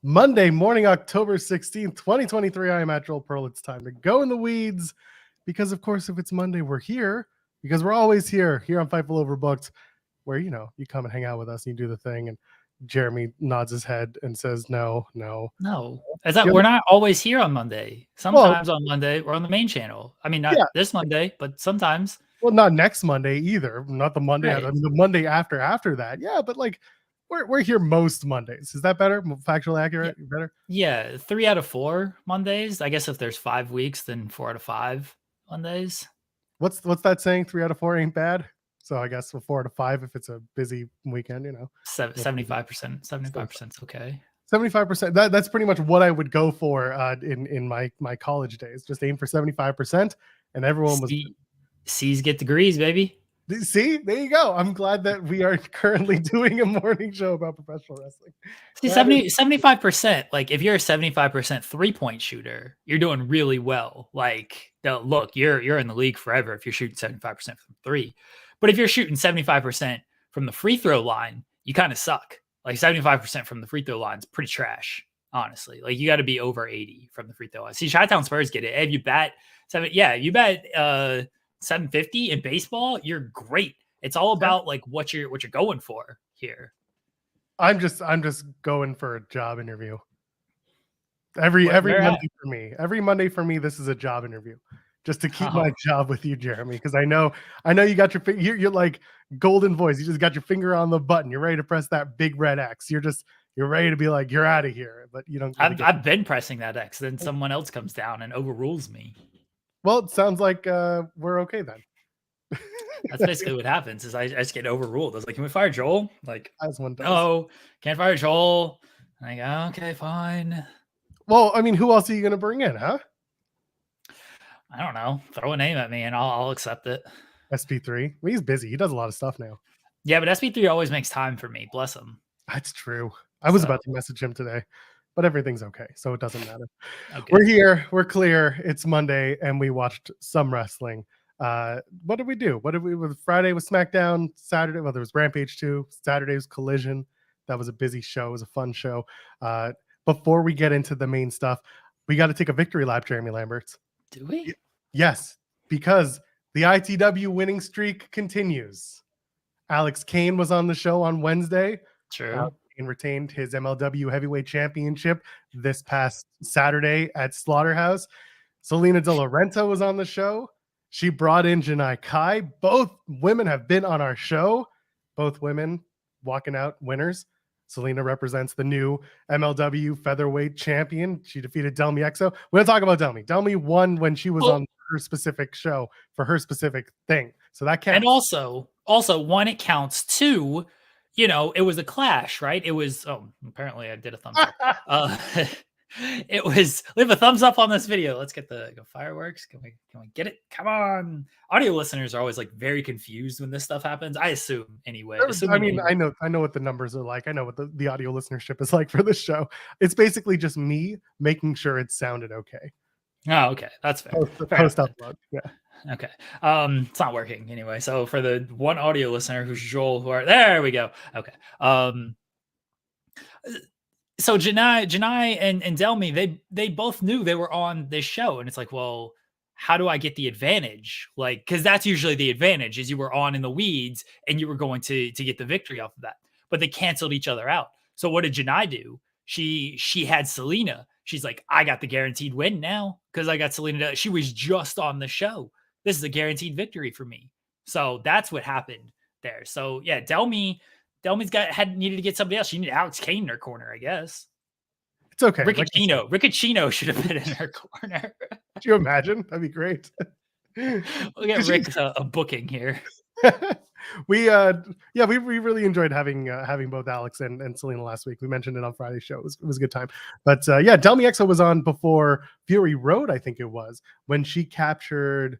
Monday morning, October 16th, 2023. I am at Joel Pearl. It's time to go in the weeds because, of course, if it's Monday, we're here because we're always here on Fightful Overbooked, where, you come and hang out with us and you do the thing. And Jeremy nods his head and says, no. Is that we're not always here on Monday. Sometimes on Monday, we're on the main channel. I mean, not this Monday, but sometimes. Well, not next Monday either. Not the Monday, right. The Monday after that. Yeah, but like, we're here most Mondays. Is that better? Factually accurate? Yeah. Better? Yeah, 3 out of 4 Mondays. I guess if there's 5 weeks, then 4 out of 5 Mondays. What's that saying? 3 out of 4 ain't bad. So I guess 4 out of 5 if it's a busy weekend, 75%. 75% is okay. 75%. That's pretty much what I would go for in my college days. Just aim for 75%, and everyone was. C's get degrees, baby. See, there you go. I'm glad that we are currently doing a morning show about professional wrestling. See, 75%, like if you're a 75% 3-point shooter, you're doing really well. Like, look, you're in the league forever if you're shooting 75% from 3. But if you're shooting 75% from the free throw line, you kind of suck. Like 75% from the free throw line is pretty trash, honestly. Like you got to be over 80 from the free throw line. See, Chi-Town Spurs get it. If you bet 750 in baseball, you're great. It's all about like what you're going for here. I'm just going for a job interview. Every Monday for me. Every Monday for me, this is a job interview. Just to keep my job with you, Jeremy, because I know you got you're like golden voice. You just got your finger on the button. You're ready to press that big red X. You're ready to be like, you're out of here. But you don't. I've been pressing that X. Then someone else comes down and overrules me. Well, it sounds like we're okay then. That's basically what happens. Is I just get overruled. I was like, can we fire Joel? Like, as one does. No, can't fire Joel. I'm like, okay, fine. Well, I mean, who else are you going to bring in, huh? I don't know. Throw a name at me and I'll accept it. SP3. Well, he's busy. He does a lot of stuff now. Yeah, but SP3 always makes time for me. Bless him. That's true. I was about to message him today, but everything's okay, so it doesn't matter. Okay. We're here. We're clear. It's Monday, and we watched some wrestling. What did we do? Friday was SmackDown. Saturday, well, there was Rampage 2. Saturday was Collision. That was a busy show. It was a fun show. Before we get into the main stuff, we got to take a victory lap, Jeremy Lamberts. Do we? Yes, because the ITW winning streak continues. Alex Kane was on the show on Wednesday. True. And retained his MLW Heavyweight Championship this past Saturday at Slaughterhouse. Selena De Laurenta was on the show. She brought in Janai Kai. Both women have been on our show. Both women walking out winners. Selena represents the new MLW Featherweight Champion. She defeated Delmi Exo. We're going to talk about Delmi. Delmi won when she was on her specific show for her specific thing. So that counts. And also, 1, it counts. 2, it was a clash, right? It was, apparently I did a thumbs up. It was, leave a thumbs up on this video. Let's get the fireworks. Can we get it? Come on. Audio listeners are always like very confused when this stuff happens. I assume anyway. I know what the numbers are like. I know what the audio listenership is like for this show. It's basically just me making sure it sounded okay. Oh, okay. That's fair. Post upload. Yeah. Okay. It's not working anyway. So for the one audio listener who's Joel, there we go. Okay. So Janai and Delmi, they both knew they were on this show, and it's like, well, how do I get the advantage? Like, because that's usually the advantage is you were on in the weeds and you were going to get the victory off of that. But they canceled each other out. So what did Janai do? She had Selena. She's like, I got the guaranteed win now because I got Selena. She was just on the show. This is a guaranteed victory for me. So that's what happened there. So yeah, Delmi's needed to get somebody else. She needed Alex Kane in her corner, I guess. It's okay. Riccacino should have been in her corner. Could you imagine? That'd be great. We'll get Rick a booking here. We really enjoyed having both Alex and Selena last week. We mentioned it on Friday's show. It was a good time. But Delmi Exo was on before Fury Road, I think it was, when she captured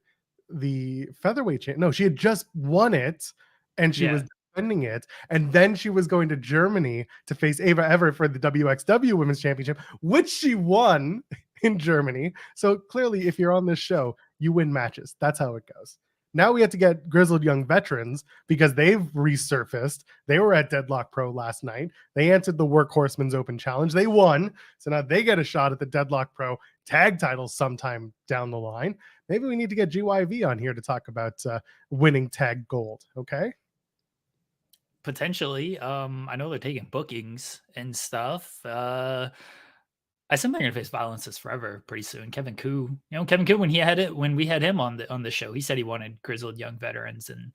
the featherweight champ. No, she had just won it and she was defending it, and then she was going to Germany to face Ava Everett for the WXW Women's Championship, which she won in Germany. So clearly, if you're on this show, you win matches. That's how it goes. Now we have to get grizzled young veterans because they've resurfaced. They were at Deadlock Pro last night. They answered the Workhorseman's Open Challenge. They won. So now they get a shot at the Deadlock Pro tag titles sometime down the line. Maybe we need to get GYV on here to talk about winning tag gold. Okay. Potentially. I know they're taking bookings and stuff. I assume they're gonna face Violence is Forever pretty soon. Kevin Koo, Kevin Koo, when we had him on the show, he said he wanted grizzled young veterans, and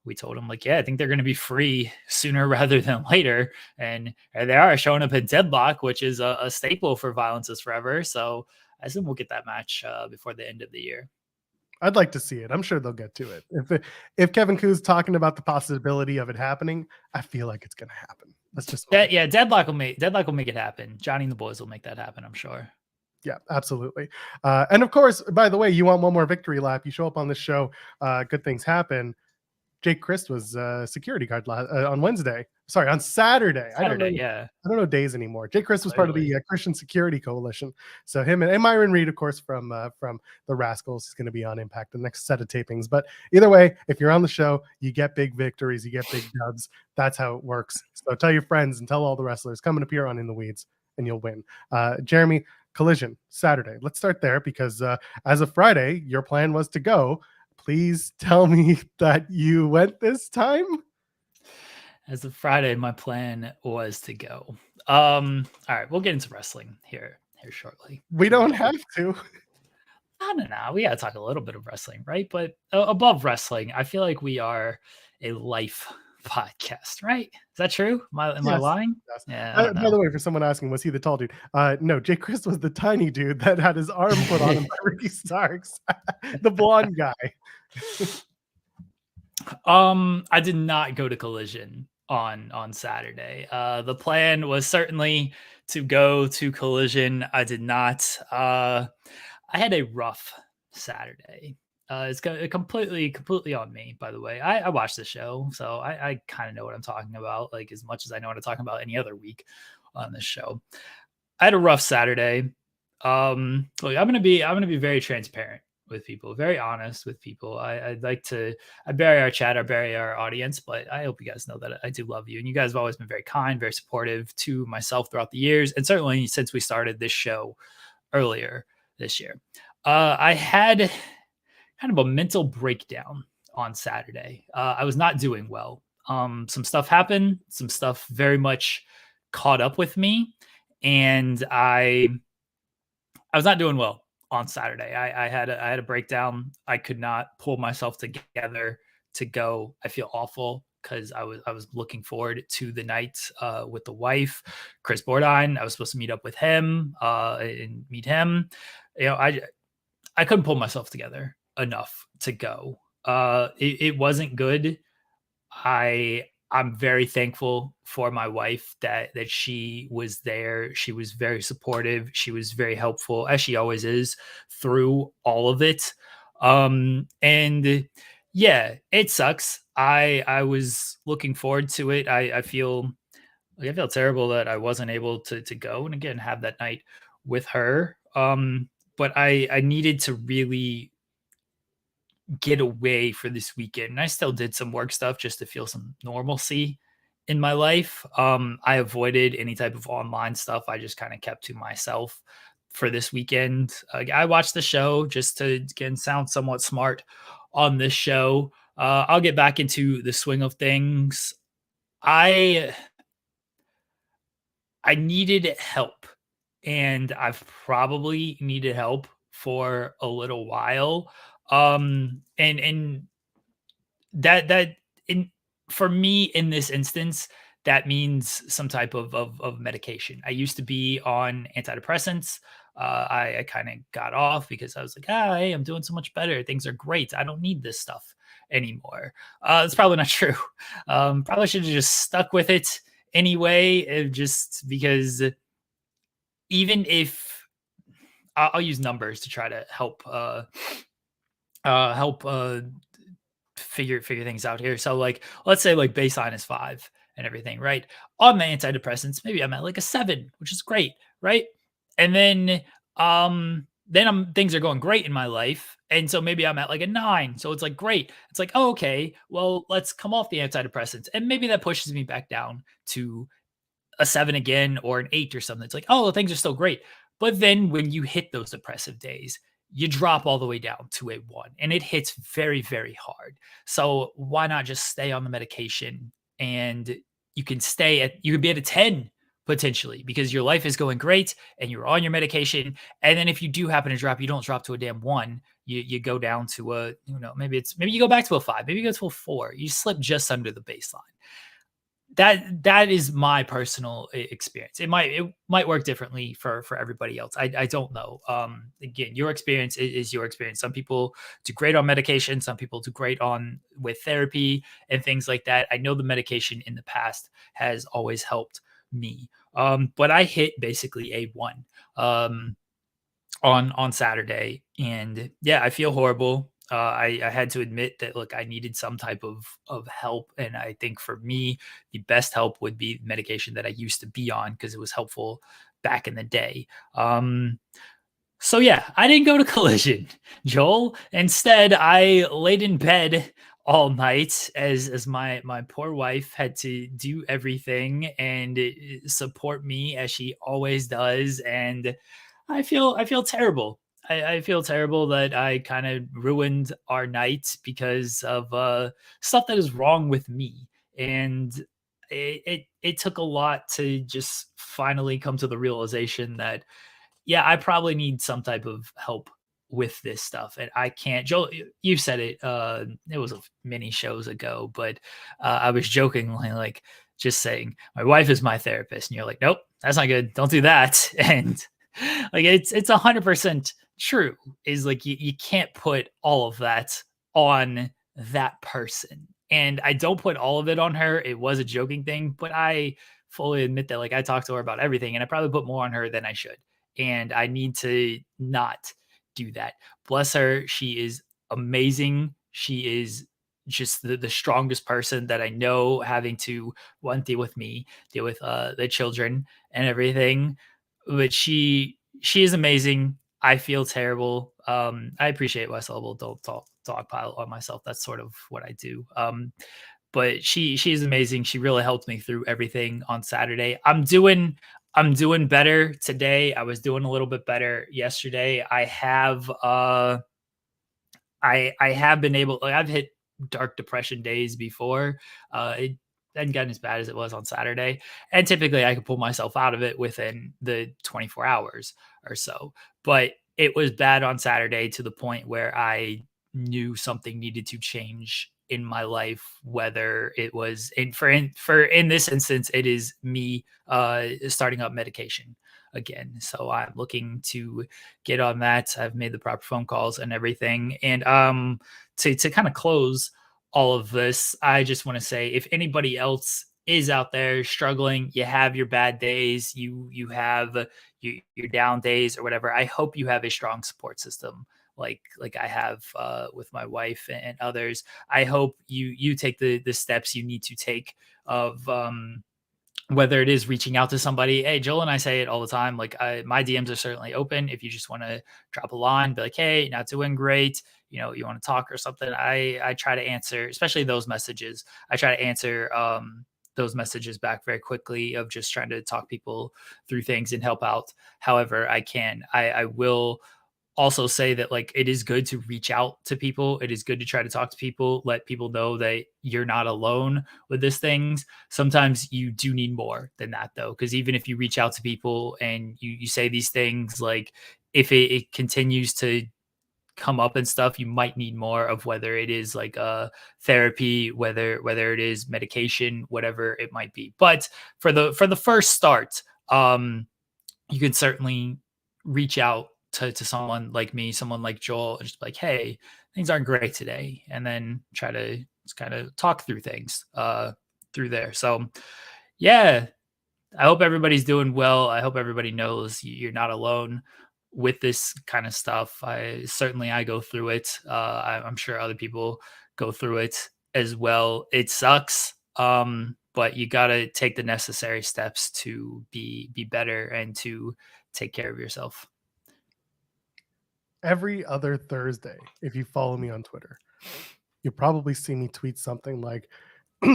we told him, like, yeah, I think they're gonna be free sooner rather than later. And they are showing up at Deadlock, which is a staple for Violence is Forever. So I assume we'll get that match before the end of the year. I'd like to see it. I'm sure they'll get to it. If Kevin Koo's talking about the possibility of it happening, I feel like it's going to happen. That's just Deadlock will make it happen. Johnny and the boys will make that happen, I'm sure. Yeah, absolutely. And of course, by the way, you want one more victory lap, you show up on this show, good things happen. Jake Christ was security guard on Wednesday. Sorry, on Saturday. I don't know days anymore. Jake Christ was part of the Christian Security Coalition. So him and Myron Reed, of course, from the Rascals, is going to be on Impact the next set of tapings. But either way, if you're on the show, you get big victories, you get big dubs. That's how it works. So tell your friends and tell all the wrestlers, come and appear on In the Weeds, and you'll win. Jeremy, Collision Saturday. Let's start there because as of Friday, your plan was to go. Please tell me that you went this time. As of Friday, my plan was to go. All right, we'll get into wrestling here shortly. We don't have to. No. We gotta talk a little bit of wrestling, right? But above wrestling, I feel like we are a life podcast, right? Is that true? Am I lying? Yes. Yeah. By the way, for someone asking, was he the tall dude? No, Jake Christ was the tiny dude that had his arm put on him by Ricky Starks, the blonde guy. I did not go to Collision on Saturday. The plan was certainly to go to Collision. I did not. I had a rough Saturday. It's completely on me, by the way. I watched the show, so I kind of know what I'm talking about, like as much as I know what I'm talking about any other week on this show. I had a rough Saturday. Look, I'm gonna be very transparent with people, very honest with people. I bury our chat, I bury our audience, but I hope you guys know that I do love you, and you guys have always been very kind, very supportive to myself throughout the years, and certainly since we started this show earlier this year. I had kind of a mental breakdown on Saturday. I was not doing well. Some stuff happened, some stuff very much caught up with me, and I was not doing well on Saturday. I had a breakdown. I could not pull myself together to go. I feel awful because I was looking forward to the night with the wife, Chris Bordine. I was supposed to meet up with him and meet him. I couldn't pull myself together enough to go. It wasn't good. I'm very thankful for my wife that she was there. She was very supportive. She was very helpful, as she always is, through all of it. And yeah, it sucks. I was looking forward to it. I feel terrible that I wasn't able to go and again have that night with her. But I needed to really get away for this weekend. And I still did some work stuff just to feel some normalcy in my life. I avoided any type of online stuff. I just kind of kept to myself for this weekend. I watched the show just to, again, sound somewhat smart on this show. I'll get back into the swing of things. I needed help, and I've probably needed help for a little while. And that for me in this instance, that means some type of medication. I used to be on antidepressants. I kind of got off because I was like, hey, I'm doing so much better. Things are great. I don't need this stuff anymore. It's probably not true. Probably should have just stuck with it anyway, just because even if I'll use numbers to try to help figure things out here. So like, let's say like baseline is 5 and everything, right? On the antidepressants, maybe I'm at like a 7, which is great, right? And then things are going great in my life, And so maybe I'm at like a 9. So it's like, great. It's like, oh, okay, well, let's come off the antidepressants. And maybe that pushes me back down to a 7 again or an 8 or something. It's like, oh, things are still great. But then when you hit those depressive days, you drop all the way down to a 1 and it hits very, very hard. So why not just stay on the medication and you could be at a 10 potentially because your life is going great and you're on your medication. And then if you do happen to drop, you don't drop to a damn 1. You go down to a, maybe you go back to a 5, maybe you go to a 4. You slip just under the baseline. That is my personal experience. It might work differently for everybody else. I don't know. Again, your experience is your experience. Some people do great on medication. Some people do great on with therapy and things like that. I know the medication in the past has always helped me. But I hit basically a 1 on Saturday, and yeah, I feel horrible. I had to admit that look, I needed some type of help, and I think for me, the best help would be medication that I used to be on because it was helpful back in the day. So yeah, I didn't go to Collision, Joel. Instead, I laid in bed all night as my poor wife had to do everything and support me as she always does, and I feel terrible. I feel terrible that I kind of ruined our night because of stuff that is wrong with me. And it took a lot to just finally come to the realization that yeah, I probably need some type of help with this stuff. And I can't, Joel, you said it, it was many shows ago, but I was jokingly like just saying, my wife is my therapist. And you're like, nope, that's not good. Don't do that. And like, it's 100% true is like, you can't put all of that on that person. And I don't put all of it on her. It was a joking thing, but I fully admit that like I talk to her about everything and I probably put more on her than I should, and I need to not do that. Bless her. She is amazing. She is just the strongest person that I know, having to one deal with me, deal with the children and everything. But she is amazing. I feel terrible. I appreciate myself. Well, don't dog pile on myself. That's sort of what I do. But she's amazing. She really helped me through everything on Saturday. I'm doing better today. I was doing a little bit better yesterday. I have been able, like, I've hit dark depression days before. It hadn't gotten as bad as it was on Saturday. And typically I could pull myself out of it within the 24 hours or so. But it was bad on Saturday to the point where I knew something needed to change in my life, whether it was in this instance, it is me starting up medication again. So I'm looking to get on that. I've made the proper phone calls and everything. And to kind of close all of this, I just want to say if anybody else is out there struggling, you have your bad days, you have your down days or whatever, I hope you have a strong support system like I have with my wife and others. I hope you take the steps you need to take of whether it is reaching out to somebody. Hey, Joel and I say it all the time. Like my DMs are certainly open. If you just want to drop a line, be like, hey, not doing great. You want to talk or something. I try to answer, especially those messages. I try to answer those messages back very quickly of just trying to talk people through things and help out however I can. I will also say that like it is good to reach out to people. It is good to try to talk to people, let people know that you're not alone with these things. Sometimes you do need more than that though, because even if you reach out to people and you say these things, like if it continues to come up and stuff, you might need more of whether it is like therapy, whether it is medication, whatever it might be. But for the first start, you could certainly reach out to someone like me, someone like Joel, and just be like, hey, things aren't great today. And then try to just kind of talk through things through there. So yeah, I hope everybody's doing well. I hope everybody knows you're not alone with this kind of stuff. I go through it. I'm sure other people go through it as well. It sucks. But you got to take the necessary steps to be better and to take care of yourself. every other Thursday, if you follow me on Twitter, you'll probably see me tweet something like,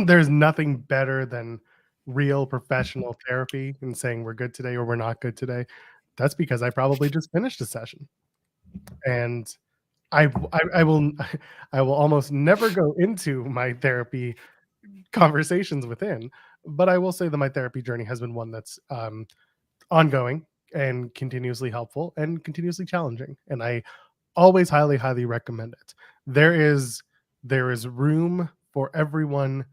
there's nothing better than real professional therapy and saying we're good today or we're not good today. That's because I probably just finished a session. And I will I will almost never go into my therapy conversations within, but I will say that my therapy journey has been one that's ongoing and continuously helpful and continuously challenging. And I always highly recommend it. There is room for everyone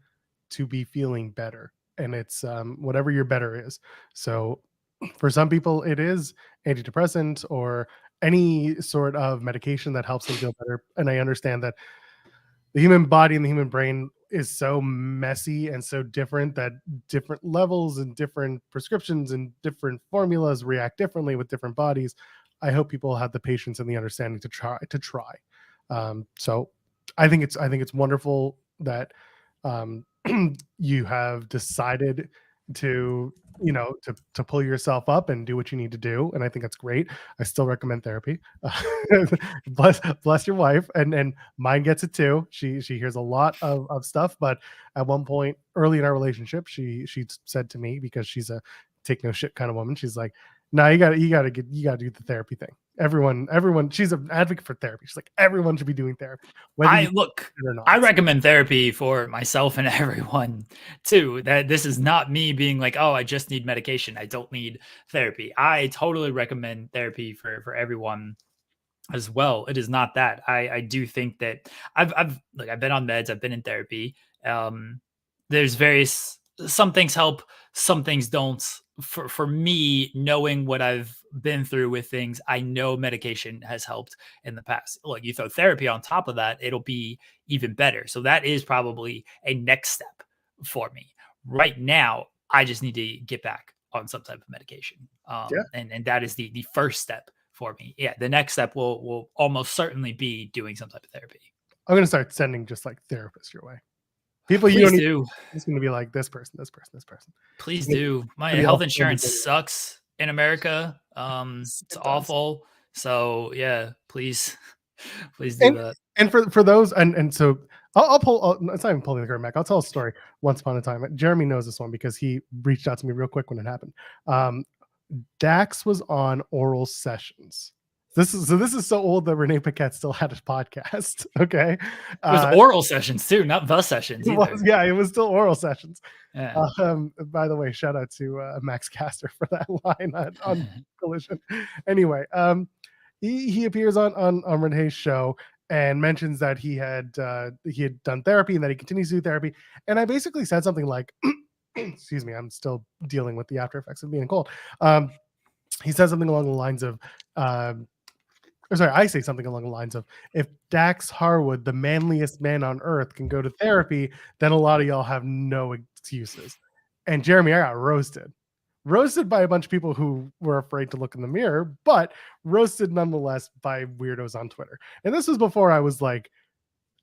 to be feeling better, and it's whatever your better is. So for some people it is antidepressant or any sort of medication that helps them feel better, and I understand that the human body and the human brain is so messy and so different that different levels and different prescriptions and different formulas react differently with different bodies. I hope people have the patience and the understanding to try. So I think it's wonderful that you have decided to to pull yourself up and do what you need to do, and I think that's great. I still recommend therapy. Bless your wife, and mine gets it too. She hears a lot of stuff, but at one point early in our relationship, she said to me, because she's a take no shit kind of woman, she's like, "No, you gotta do the therapy thing. Everyone, she's an advocate for therapy. She's like, everyone should be doing therapy, whether you Look, or not." I recommend therapy for myself and everyone too. That this is not me being like, oh, I just need medication, I don't need therapy. I totally recommend therapy for everyone as well. It is not that. I do think that I've been on meds, I've been in therapy. There's various, some things help, some things don't. For me, knowing what I've been through with things, I know medication has helped in the past. Look, you throw therapy on top of that, it'll be even better. So that is probably a next step for me. Right now, I just need to get back on some type of medication. Yeah. And that is the first step for me. Yeah, the next step will almost certainly be doing some type of therapy. I'm gonna start sending just like therapists your way. People you Please don't do. It's gonna be like this person. Please It's gonna do. My be health all insurance sucks in America. It's It does. awful. So yeah, please, please do And that. for those, and so I'll pull. It's not even pulling the curtain back. I'll tell a story. Once upon a time, Jeremy knows this one because he reached out to me real quick when it happened. Dax was on Oral Sessions. This is so old that Renee Paquette still had a podcast. Okay, It was oral sessions too, not the sessions either. it was still Oral Sessions. Yeah. By the way, shout out to Max Caster for that line on Collision. Anyway, he appears on Renee's show and mentions that he had done therapy and that he continues to do therapy. And I basically said something like, excuse me, I'm still dealing with the after effects of being cold. He said something along the lines of, I say something along the lines of, if Dax Harwood, the manliest man on earth, can go to therapy, then a lot of y'all have no excuses. And Jeremy, I got roasted by a bunch of people who were afraid to look in the mirror, but roasted nonetheless by weirdos on Twitter. And this was before I was like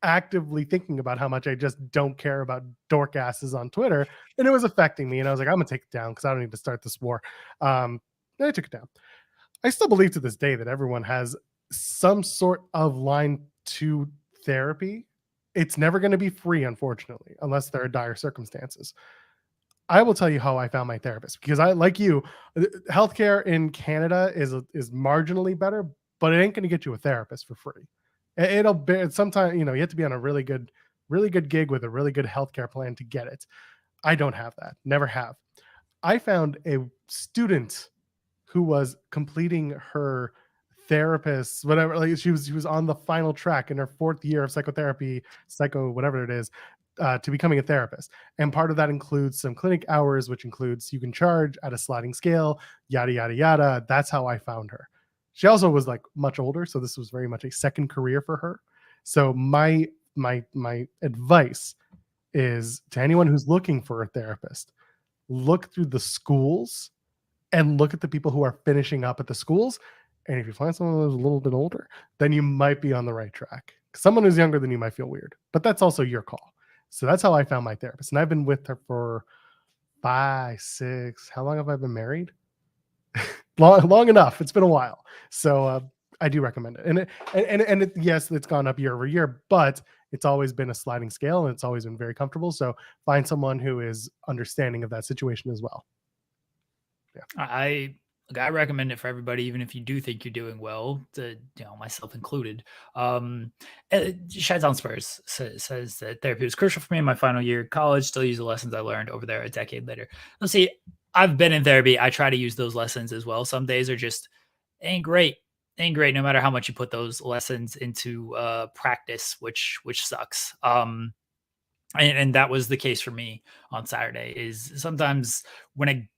actively thinking about how much I just don't care about dork asses on Twitter, and it was affecting me. And I was like, I'm gonna take it down because I don't need to start this war. And I took it down. I still believe to this day that everyone has some sort of line to therapy. It's never going to be free, unfortunately, unless there are dire circumstances. I will tell you how I found my therapist, because I, like you, healthcare in Canada is marginally better, but it ain't going to get you a therapist for free. It'll be sometimes, you have to be on a really good gig with a really good healthcare plan to get it. I don't have that. Never have. I found a student who was completing her therapist, whatever, like she was on the final track in her 4th year of psychotherapy, whatever it is, to becoming a therapist. And part of that includes some clinic hours, which includes you can charge at a sliding scale, yada, yada, yada. That's how I found her. She also was like much older, so this was very much a second career for her. So my advice is to anyone who's looking for a therapist, look through the schools and look at the people who are finishing up at the schools. And if you find someone who's a little bit older, then you might be on the right track. Someone who's younger than you might feel weird, but that's also your call. So that's how I found my therapist. And I've been with her for 5, 6, how long have I been married? long enough. It's been a while. So I do recommend it. And yes, it's gone up year over year, but it's always been a sliding scale and it's always been very comfortable. So find someone who is understanding of that situation as well. I recommend it for everybody, even if you do think you're doing well, myself included. Sheds on Spurs says that therapy was crucial for me in my final year of college. Still use the lessons I learned over there a decade later. Let's see. I've been in therapy. I try to use those lessons as well. Some days are just ain't great, no matter how much you put those lessons into practice, which sucks. And that was the case for me on Saturday. Is sometimes when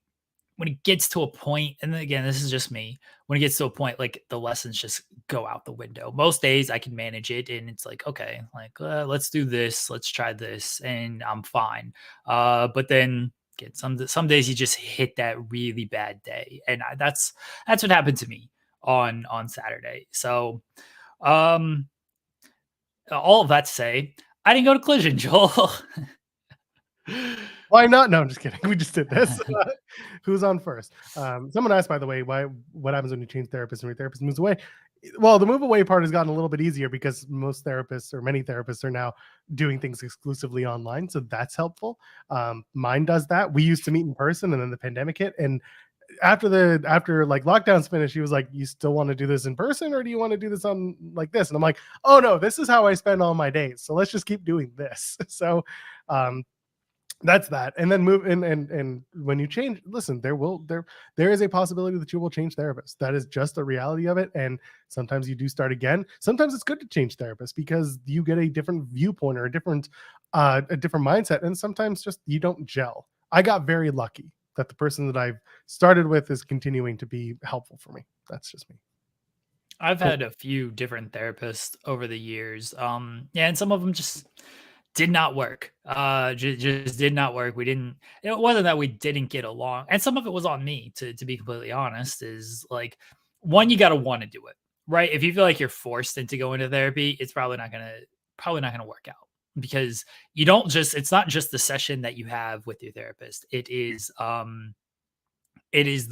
it gets to a point, and again, this is just me, when it gets to a point, like the lessons just go out the window. Most days I can manage it and it's like, okay, like, let's do this, let's try this, and I'm fine. But then again, some days you just hit that really bad day. And that's what happened to me on Saturday. So, all of that to say, I didn't go to Collision, Joel. Why not? No, I'm just kidding. We just did this. Who's on first? Someone asked, by the way, what happens when you change therapists and your therapist moves away? Well, the move away part has gotten a little bit easier because most therapists, or many therapists, are now doing things exclusively online. So that's helpful. Mine does that. We used to meet in person, and then the pandemic hit. And after like lockdown's finished, he was like, "You still want to do this in person, or do you want to do this on like this?" And I'm like, "Oh no, this is how I spend all my days. So let's just keep doing this." So that's that. And then move in, and when you change, listen, there is a possibility that you will change therapists. That is just the reality of it. And sometimes you do start again. Sometimes it's good to change therapists because you get a different viewpoint or a different mindset. And sometimes just you don't gel. I got very lucky that the person that I've started with is continuing to be helpful for me. That's just me. I've had a few different therapists over the years. And some of them just did not work. Just did not work. It wasn't that we didn't get along. And some of it was on me, to be completely honest, is like, one, you got to want to do it, right? If you feel like you're forced into going to therapy, it's probably not going to work out, because it's not just the session that you have with your therapist. It is the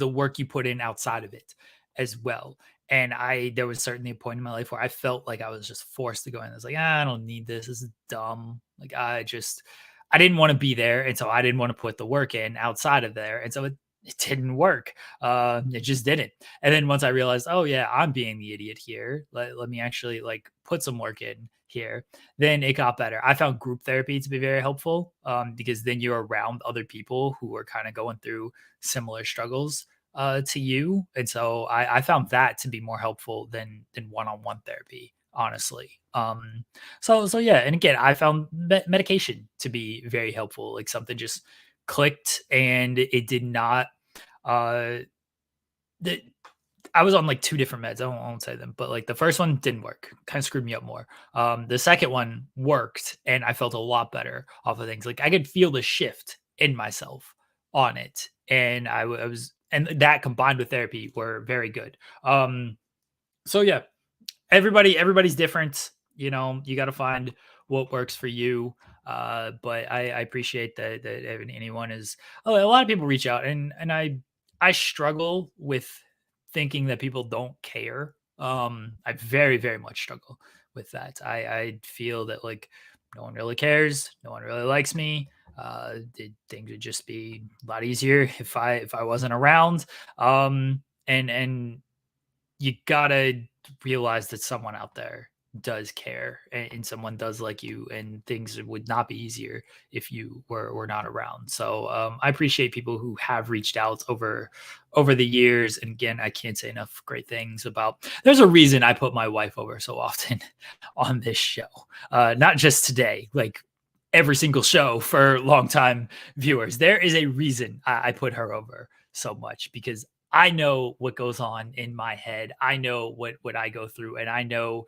work you put in outside of it as well. And there was certainly a point in my life where I felt like I was just forced to go in. I was like, I don't need this. This is dumb. Like, I didn't want to be there. And so I didn't want to put the work in outside of there. And so it didn't work. It just didn't. And then once I realized, oh yeah, I'm being the idiot here. Let me actually like put some work in here. Then it got better. I found group therapy to be very helpful, because then you're around other people who are kind of going through similar struggles to you. And so I found that to be more helpful than one-on-one therapy, honestly. So yeah. And again, I found medication to be very helpful. Like, something just clicked and it did not, that I was on like two different meds. I won't say them, but like the first one didn't work, kind of screwed me up more. The second one worked and I felt a lot better off of things. Like, I could feel the shift in myself on it. And I was, and that combined with therapy were very good. So yeah, everybody's different. You got to find what works for you. But I appreciate that anyone is. Oh, a lot of people reach out, and I struggle with thinking that people don't care. I very, very much struggle with that. I feel that, like, no one really cares. No one really likes me. Things would just be a lot easier if I wasn't around. And you gotta realize that someone out there does care, and someone does like you, and things would not be easier if you were not around. So I appreciate people who have reached out over the years. And again, I can't say enough great things about, there's a reason I put my wife over so often on this show. Not just today, like every single show for longtime viewers. There is a reason I put her over so much, because I know what goes on in my head. I know what I go through, and I know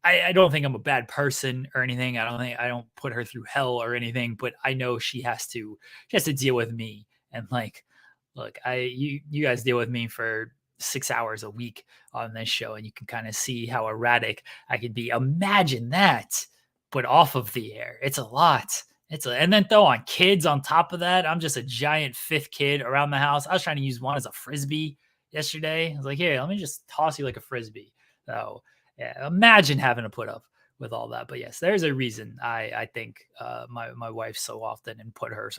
I don't think I'm a bad person or anything. I don't put her through hell or anything, but I know she has to deal with me. And like, look, you guys deal with me for 6 hours a week on this show, and you can kind of see how erratic I could be. Imagine that, but off of the air. It's a lot. And then throw on kids on top of that. I'm just a giant fifth kid around the house. I was trying to use one as a frisbee yesterday. I was like, here, let me just toss you like a frisbee. So yeah, imagine having to put up with all that. But yes, there's a reason I think my wife so often and put her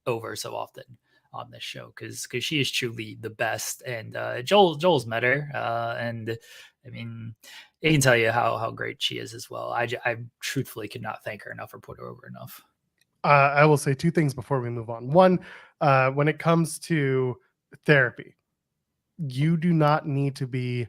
over so often on this show because she is truly the best. And Joel's met her, and I mean, he can tell you how great she is as well. I truthfully could not thank her enough or put her over enough. I will say two things before we move on. One, when it comes to therapy, you do not need to be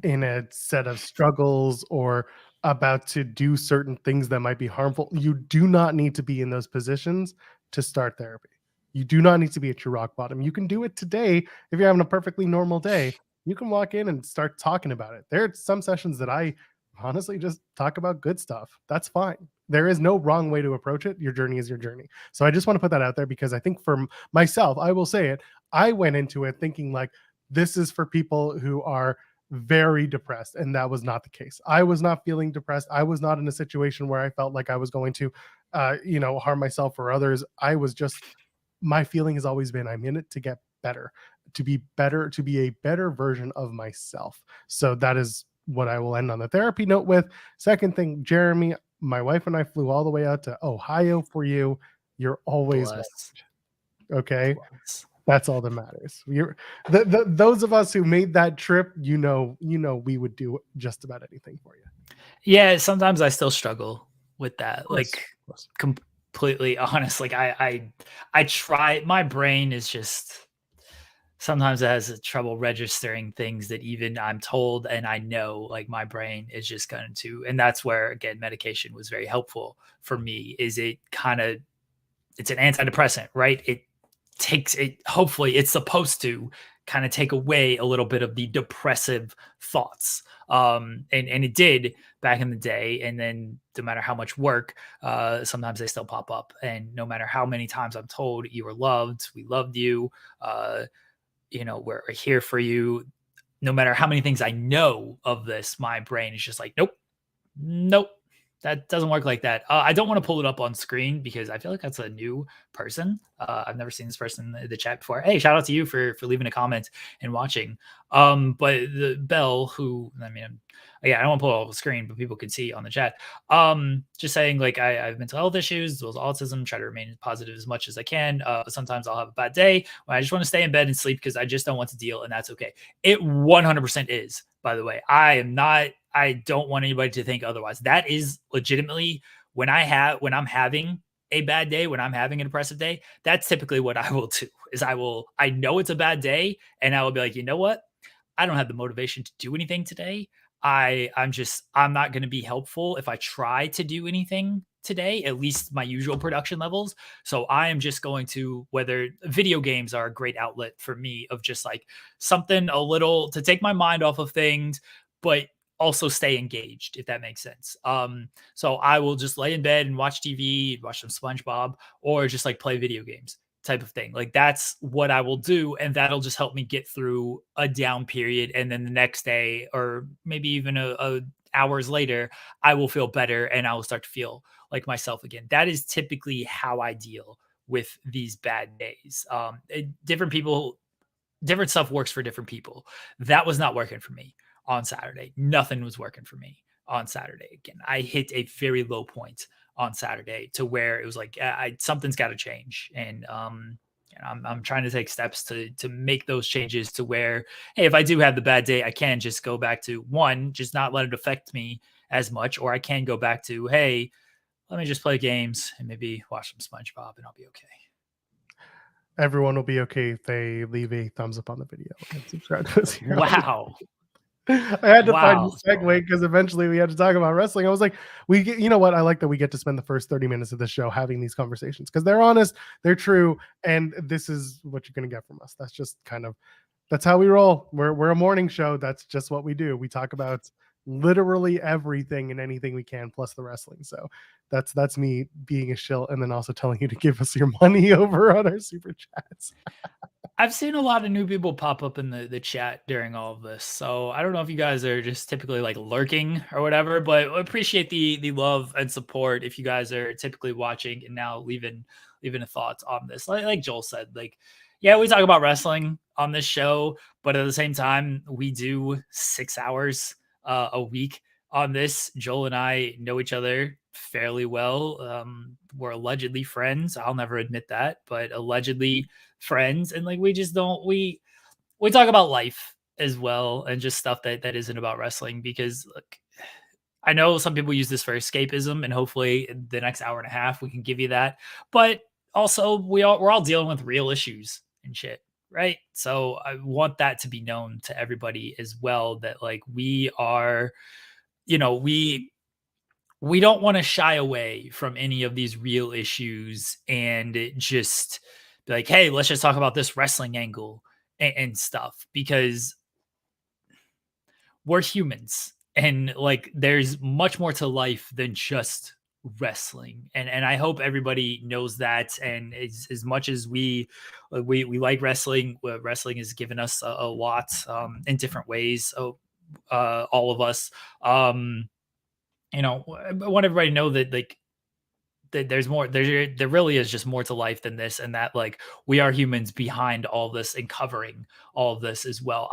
in a set of struggles or about to do certain things that might be harmful. You do not need to be in those positions to start therapy. You do not need to be at your rock bottom. You can do it today if you're having a perfectly normal day. You can walk in and start talking about it. There are some sessions that I honestly just talk about good stuff. That's fine. There is no wrong way to approach it. Your journey is your journey. So I just want to put that out there because I think for myself, I will say it, I went into it thinking like this is for people who are very depressed, and that was not the case. I was not feeling depressed. I was not in a situation where I felt like I was going to harm myself or others. I was just, my feeling has always been I'm in it to get better, to be better, to be a better version of myself. So that is what I will end on the therapy note with. Second thing, Jeremy, my wife and I flew all the way out to Ohio for you. You're always Bless. okay. Bless. That's all that matters. Those of us who made that trip, you know, we would do just about anything for you. Yeah, sometimes I still struggle with that. Like completely honest. Like I try. My brain is just sometimes it has trouble registering things that even I'm told and I know. Like my brain is just going to, and that's where again medication was very helpful for me. Is it kind of it's an antidepressant, right? It takes it, hopefully it's supposed to kind of take away a little bit of the depressive thoughts, and it did back in the day. And then no matter how much work, sometimes they still pop up, and no matter how many times I'm told you were loved, we loved you, we're here for you, no matter how many things I know of this, my brain is just like nope, that doesn't work like that. I don't want to pull it up on screen because I feel like that's a new person. I've never seen this person in the chat before. Hey, shout out to you for leaving a comment and watching. But the Bell, who I mean, yeah, I don't want to pull it up on the screen, but people can see on the chat. Just saying, like I have mental health issues, as well as autism. Try to remain positive as much as I can. But sometimes I'll have a bad day when I just want to stay in bed and sleep because I just don't want to deal, and that's okay. It 100% is. By the way, I don't want anybody to think otherwise. That is legitimately when I'm having a bad day, when I'm having a depressive day, that's typically what I will do is I know it's a bad day and I will be like, you know what? I don't have the motivation to do anything today. I'm not going to be helpful if I try to do anything today, at least my usual production levels. So I am just going to, whether video games are a great outlet for me of just like something a little to take my mind off of things, but also stay engaged, if that makes sense. So I will just lay in bed and watch TV, watch some SpongeBob, or just like play video games type of thing. Like that's what I will do. And that'll just help me get through a down period. And then the next day, or maybe even a hours later, I will feel better and I will start to feel like myself again. That is typically how I deal with these bad days. Different stuff works for different people. That was not working for me on Saturday. Nothing was working for me on Saturday. Again, I hit a very low point on Saturday to where it was like something's got to change, and I'm trying to take steps to make those changes to where, hey, if I do have the bad day, I can just go back to one, just not let it affect me as much, or I can go back to, hey, let me just play games and maybe watch some SpongeBob, and I'll be okay. Everyone will be okay if they leave a thumbs up on the video and subscribe to us here. Wow. I had to find a segue because eventually we had to talk about wrestling. I was like, you know what? I like that we get to spend the first 30 minutes of the show having these conversations because they're honest, they're true, and this is what you're going to get from us. That's just that's how we roll. We're a morning show. That's just what we do. We talk about literally everything and anything we can, plus the wrestling. So that's me being a shill and then also telling you to give us your money over on our super chats. I've seen a lot of new people pop up in the chat during all of this. So I don't know if you guys are just typically like lurking or whatever, but I appreciate the love and support if you guys are typically watching and now leaving a thoughts on this. Like Joel said, like, yeah, we talk about wrestling on this show, but at the same time, we do 6 hours a week on this. Joel and I know each other fairly well. We're allegedly friends. I'll never admit that, but allegedly friends. And like, we just don't, we talk about life as well and just stuff that isn't about wrestling, because look, I know some people use this for escapism, and hopefully the next hour and a half we can give you that. But also we're all dealing with real issues and shit, right? So I want that to be known to everybody as well, that like we are, we don't want to shy away from any of these real issues and just be like, hey, let's just talk about this wrestling angle and stuff, because we're humans, and like there's much more to life than just wrestling, and I hope everybody knows that. And as much as we like wrestling, wrestling has given us a lot in different ways. So all of us, I want everybody to know that like that there's more, there really is just more to life than this, and that like we are humans behind all this and covering all of this as well.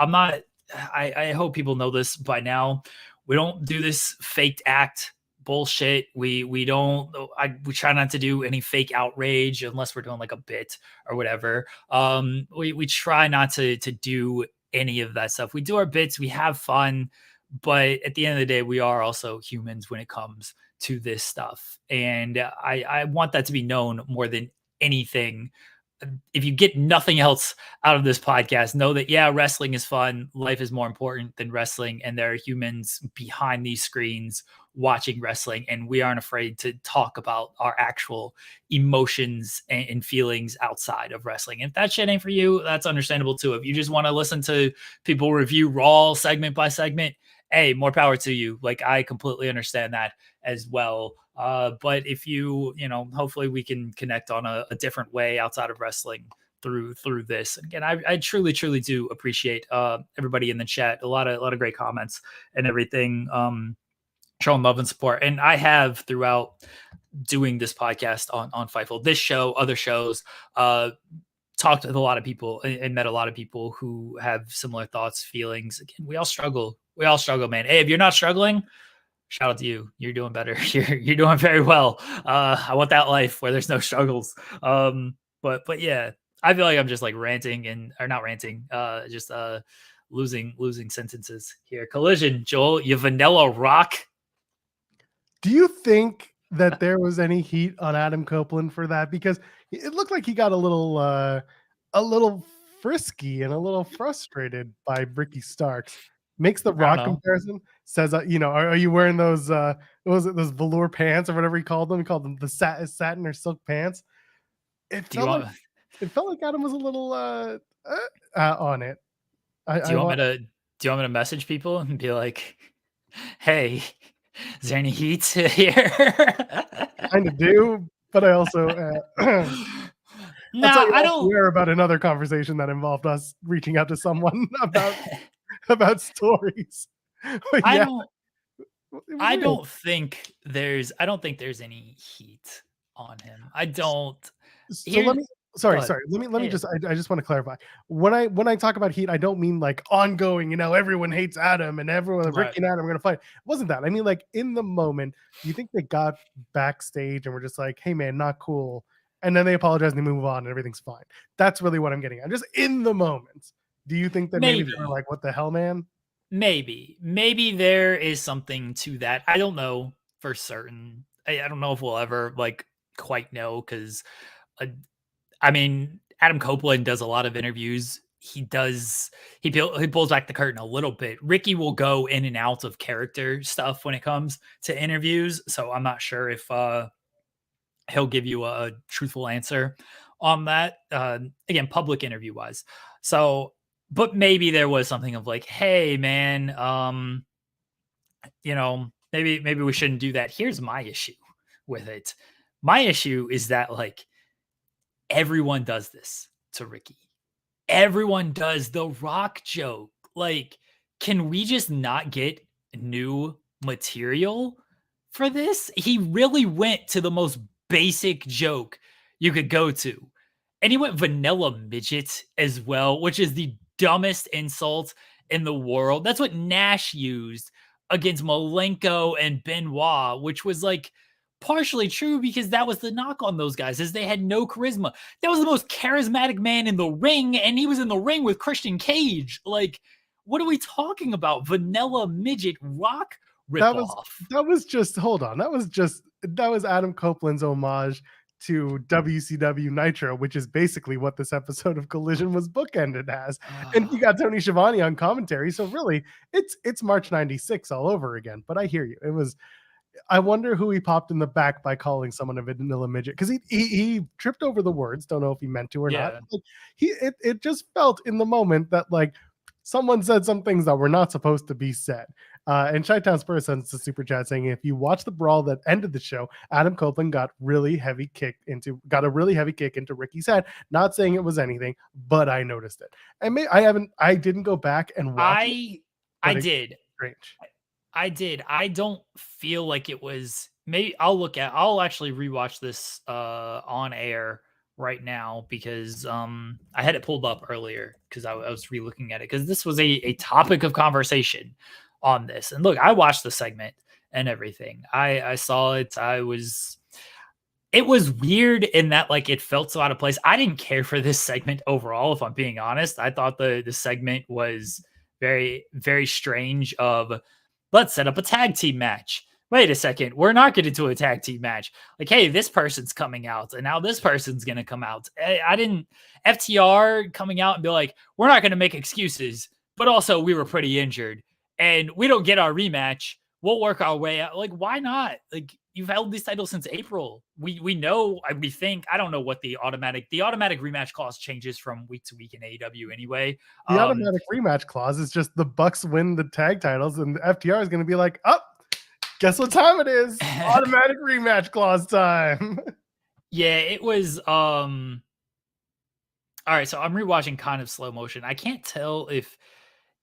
I hope people know this by now. We don't do this faked act bullshit. We don't, we try not to do any fake outrage unless we're doing like a bit or whatever. We try not to do any of that stuff. We do our bits, we have fun, but at the end of the day, we are also humans when it comes to this stuff. And I want that to be known more than anything. If you get nothing else out of this podcast, know that, yeah, wrestling is fun. Life is more important than wrestling. And there are humans behind these screens watching wrestling. And we aren't afraid to talk about our actual emotions and feelings outside of wrestling. If that shit ain't for you, that's understandable too. If you just want to listen to people review Raw segment by segment, hey, more power to you. Like, I completely understand that as well. But if hopefully we can connect on a different way outside of wrestling through this. And again, I truly do appreciate everybody in the chat. A lot of great comments and everything, showing love and support. And I have, throughout doing this podcast on Fightful, this show, other shows, talked with a lot of people and met a lot of people who have similar thoughts, feelings. Again, we all struggle, man. Hey, if you're not struggling, shout out to you. You're doing better. You're doing very well. I want that life where there's no struggles. But yeah, I feel like I'm just like ranting or not ranting, just losing sentences here. Collision, Joel, you vanilla rock. Do you think that there was any heat on Adam Copeland for that? Because it looked like he got a little frisky and a little frustrated by Ricky Starks. Makes the Rock comparison. Says, are you wearing those? What was it, those velour pants or whatever he called them? He called them the satin or silk pants. It felt like Adam was a little on it. Do you want me to message people and be like, hey, is there any heat here? Kind of do, but I also no, I don't care about another conversation that involved us reaching out to someone about stories. I don't think there's any heat on him. I don't. So let me just I just want to clarify. When I talk about heat, I don't mean like ongoing, everyone hates Adam and everyone, Ricky and Adam are gonna fight. It wasn't that. I mean, like, in the moment, do you think they got backstage and were just like, hey man, not cool, and then they apologize and they move on and everything's fine? That's really what I'm getting at. Just in the moment. Do you think that maybe they were like, what the hell, man? Maybe there is something to that. I don't know for certain. I don't know if we'll ever like quite know, because I mean, Adam Copeland does a lot of interviews. He pulls back the curtain a little bit. Ricky will go in and out of character stuff when it comes to interviews, so I'm not sure if he'll give you a truthful answer on that. Again, public interview wise. So, but maybe there was something of like, hey man, maybe we shouldn't do that. Here's my issue with it. My issue is that like everyone does this to Ricky. Everyone does the Rock joke. Like, can we just not get new material for this? He really went to the most basic joke you could go to. And he went vanilla midget as well, which is the dumbest insult in the world. That's what Nash used against Malenko and Benoit, which was like partially true because that was the knock on those guys is they had no charisma. That was the most charismatic man in the ring, and he was in the ring with Christian Cage. Like, what are we talking about? Vanilla midget rock That was ripoff. that was just hold on. That was Adam Copeland's homage to WCW Nitro, which is basically what this episode of Collision was bookended as. And you got Tony Schiavone on commentary, so really it's March 96 all over again. But I hear you. It was I wonder who he popped in the back by calling someone a vanilla midget because he tripped over the words. Don't know if he meant to or not. Like, it just felt in the moment that like someone said some things that were not supposed to be said. And Chi-Town Spurs sends the super chat saying, if you watch the brawl that ended the show, Adam Copeland got a really heavy kick into Ricky's head. Not saying it was anything, but I noticed it. And I didn't go back and watch it. I did. Strange. I did. I don't feel like it was. Maybe I'll actually rewatch this on air right now because I had it pulled up earlier because I was re-looking at it because this was a topic of conversation on this. And look, I watched the segment and everything. I saw it. It was weird in that like it felt so out of place. I didn't care for this segment overall, if I'm being honest. I thought the segment was very, very strange of let's set up a tag team match. Wait a second, we're not getting to a tag team match. Like, hey, this person's coming out, and now this person's going to come out. I didn't, FTR coming out and be like, we're not going to make excuses, but also we were pretty injured, and we don't get our rematch. We'll work our way out. Like, why not? Like, you've held these titles since April. We know, we think, I don't know what the automatic rematch clause changes from week to week in AEW anyway. The automatic rematch clause is just the Bucks win the tag titles, and the FTR is going to be like, oh, guess what time it is? Automatic rematch clause time. Yeah, it was. All right, so I'm rewatching kind of slow motion. I can't tell if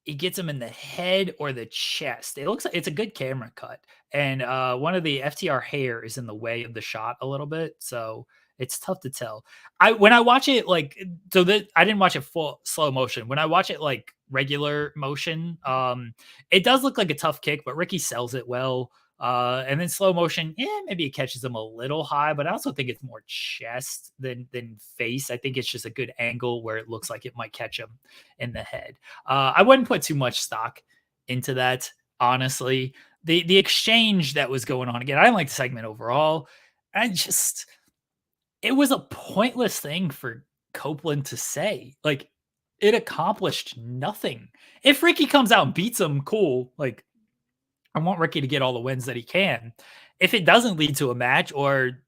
he gets him in the head or the chest. It looks like it's a good camera cut, and one of the FTR hair is in the way of the shot a little bit, so it's tough to tell. When I watch it like I didn't watch it full slow motion. When I watch it like regular motion, it does look like a tough kick, but Ricky sells it well. And then slow motion, maybe it catches him a little high, but I also think it's more chest than face. I think it's just a good angle where it looks like it might catch him in the head. I wouldn't put too much stock into that, honestly. The exchange that was going on, again, I didn't like the segment overall. It was a pointless thing for Copeland to say. Like, it accomplished nothing. If Ricky comes out and beats him, cool. Like, I want Ricky to get all the wins that he can. If it doesn't lead to a match or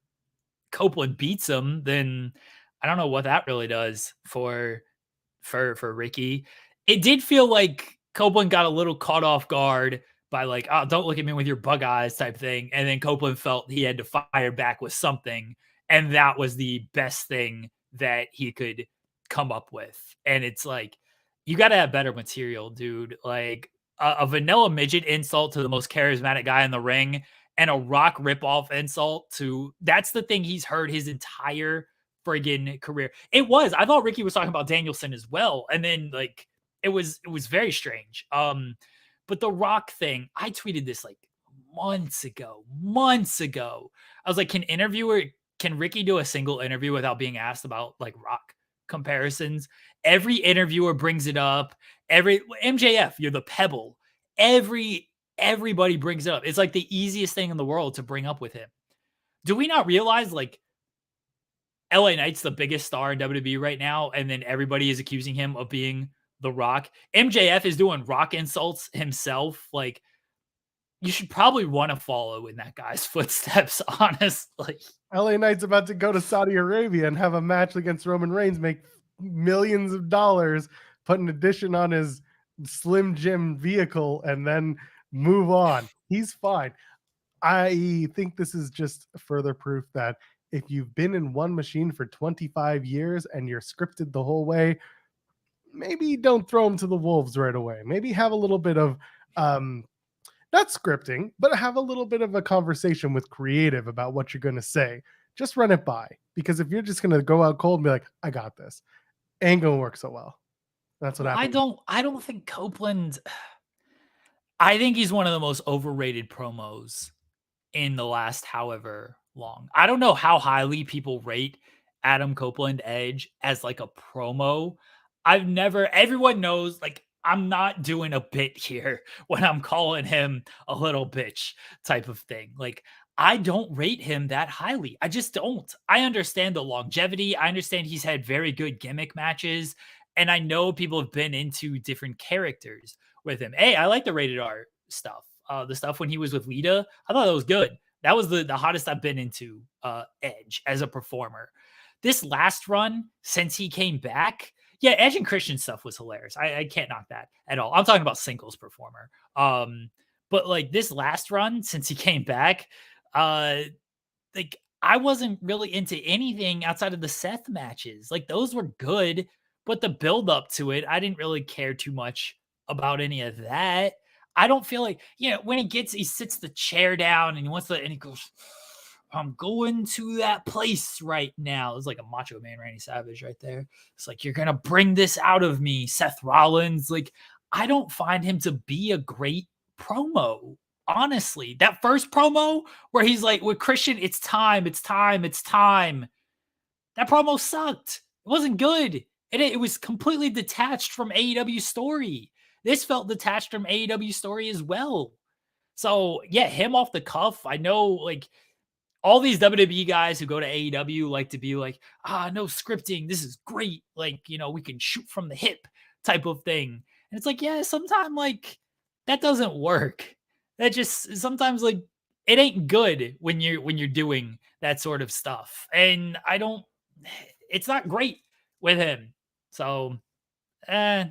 Copeland beats him, then I don't know what that really does for Ricky. It did feel like Copeland got a little caught off guard by like, oh, don't look at me with your bug eyes type thing. And then Copeland felt he had to fire back with something. And that was the best thing that he could come up with. And it's like, you got to have better material, dude. Like, a vanilla midget insult to the most charismatic guy in the ring and a Rock ripoff insult to that's the thing he's heard his entire friggin' career. I thought Ricky was talking about Danielson as well. And then like, it was very strange. But the Rock thing, I tweeted this like months ago. I was like, can Ricky do a single interview without being asked about like Rock comparisons? Every interviewer brings it up. MJF, you're the pebble. Everybody brings it up. It's like the easiest thing in the world to bring up with him. Do we not realize like LA Knight's the biggest star in WWE right now, and then everybody is accusing him of being the Rock? MJF is doing Rock insults himself. Like, you should probably want to follow in that guy's footsteps, honestly. LA Knight's about to go to Saudi Arabia and have a match against Roman Reigns, make millions of dollars, put an addition on his Slim Jim vehicle, and then move on. He's fine. I think this is just further proof that if you've been in one machine for 25 years and you're scripted the whole way, maybe don't throw them to the wolves right away. Maybe have a little bit of not scripting, but have a little bit of a conversation with creative about what you're going to say. Just run it by, because if you're just going to go out cold and be like, I got this, ain't going to work so well. That's what happened. I don't think Copeland, I think he's one of the most overrated promos in the last however long. I don't know how highly people rate Adam Copeland Edge as like a promo. Everyone knows, like, I'm not doing a bit here when I'm calling him a little bitch type of thing. Like, I don't rate him that highly. I just don't. I understand the longevity. I understand he's had very good gimmick matches. And I know people have been into different characters with him. Hey, I like the rated R stuff. The stuff when he was with Lita, I thought that was good. That was the hottest I've been into Edge as a performer. This last run, since he came back, yeah, Edge and Christian stuff was hilarious. I can't knock that at all. I'm talking about singles performer. But like this last run, since he came back, like I wasn't really into anything outside of the Seth matches. Like those were good, but the build up to it, I didn't really care too much about any of that. I don't feel like, when he sits the chair down and he wants to, and he goes, I'm going to that place right now. It's like a Macho Man Randy Savage right there. It's like, you're going to bring this out of me, Seth Rollins. Like, I don't find him to be a great promo. Honestly, that first promo where he's like, with Christian, it's time. That promo sucked. It wasn't good. It was completely detached from AEW story. This felt detached from AEW story as well. So yeah, him off the cuff. I know, like, all these WWE guys who go to AEW like to be like, no scripting. This is great. Like, we can shoot from the hip type of thing. And it's like, yeah, sometimes like that doesn't work. That just sometimes like it ain't good when you're doing that sort of stuff. And it's not great with him. So I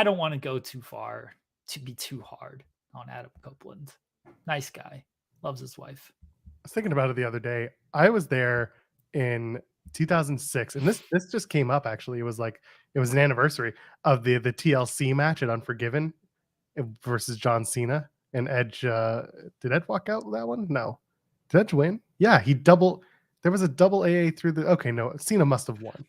don't want to go too far to be too hard on Adam Copeland. Nice guy. Loves his wife. I was thinking about it the other day. I was there in 2006, and this just came up actually. It was an anniversary of the TLC match at Unforgiven versus John Cena and Edge. Did Edge walk out with that one? No. Did Edge win? Yeah, there was a double AA through the. Okay, no, Cena must have won.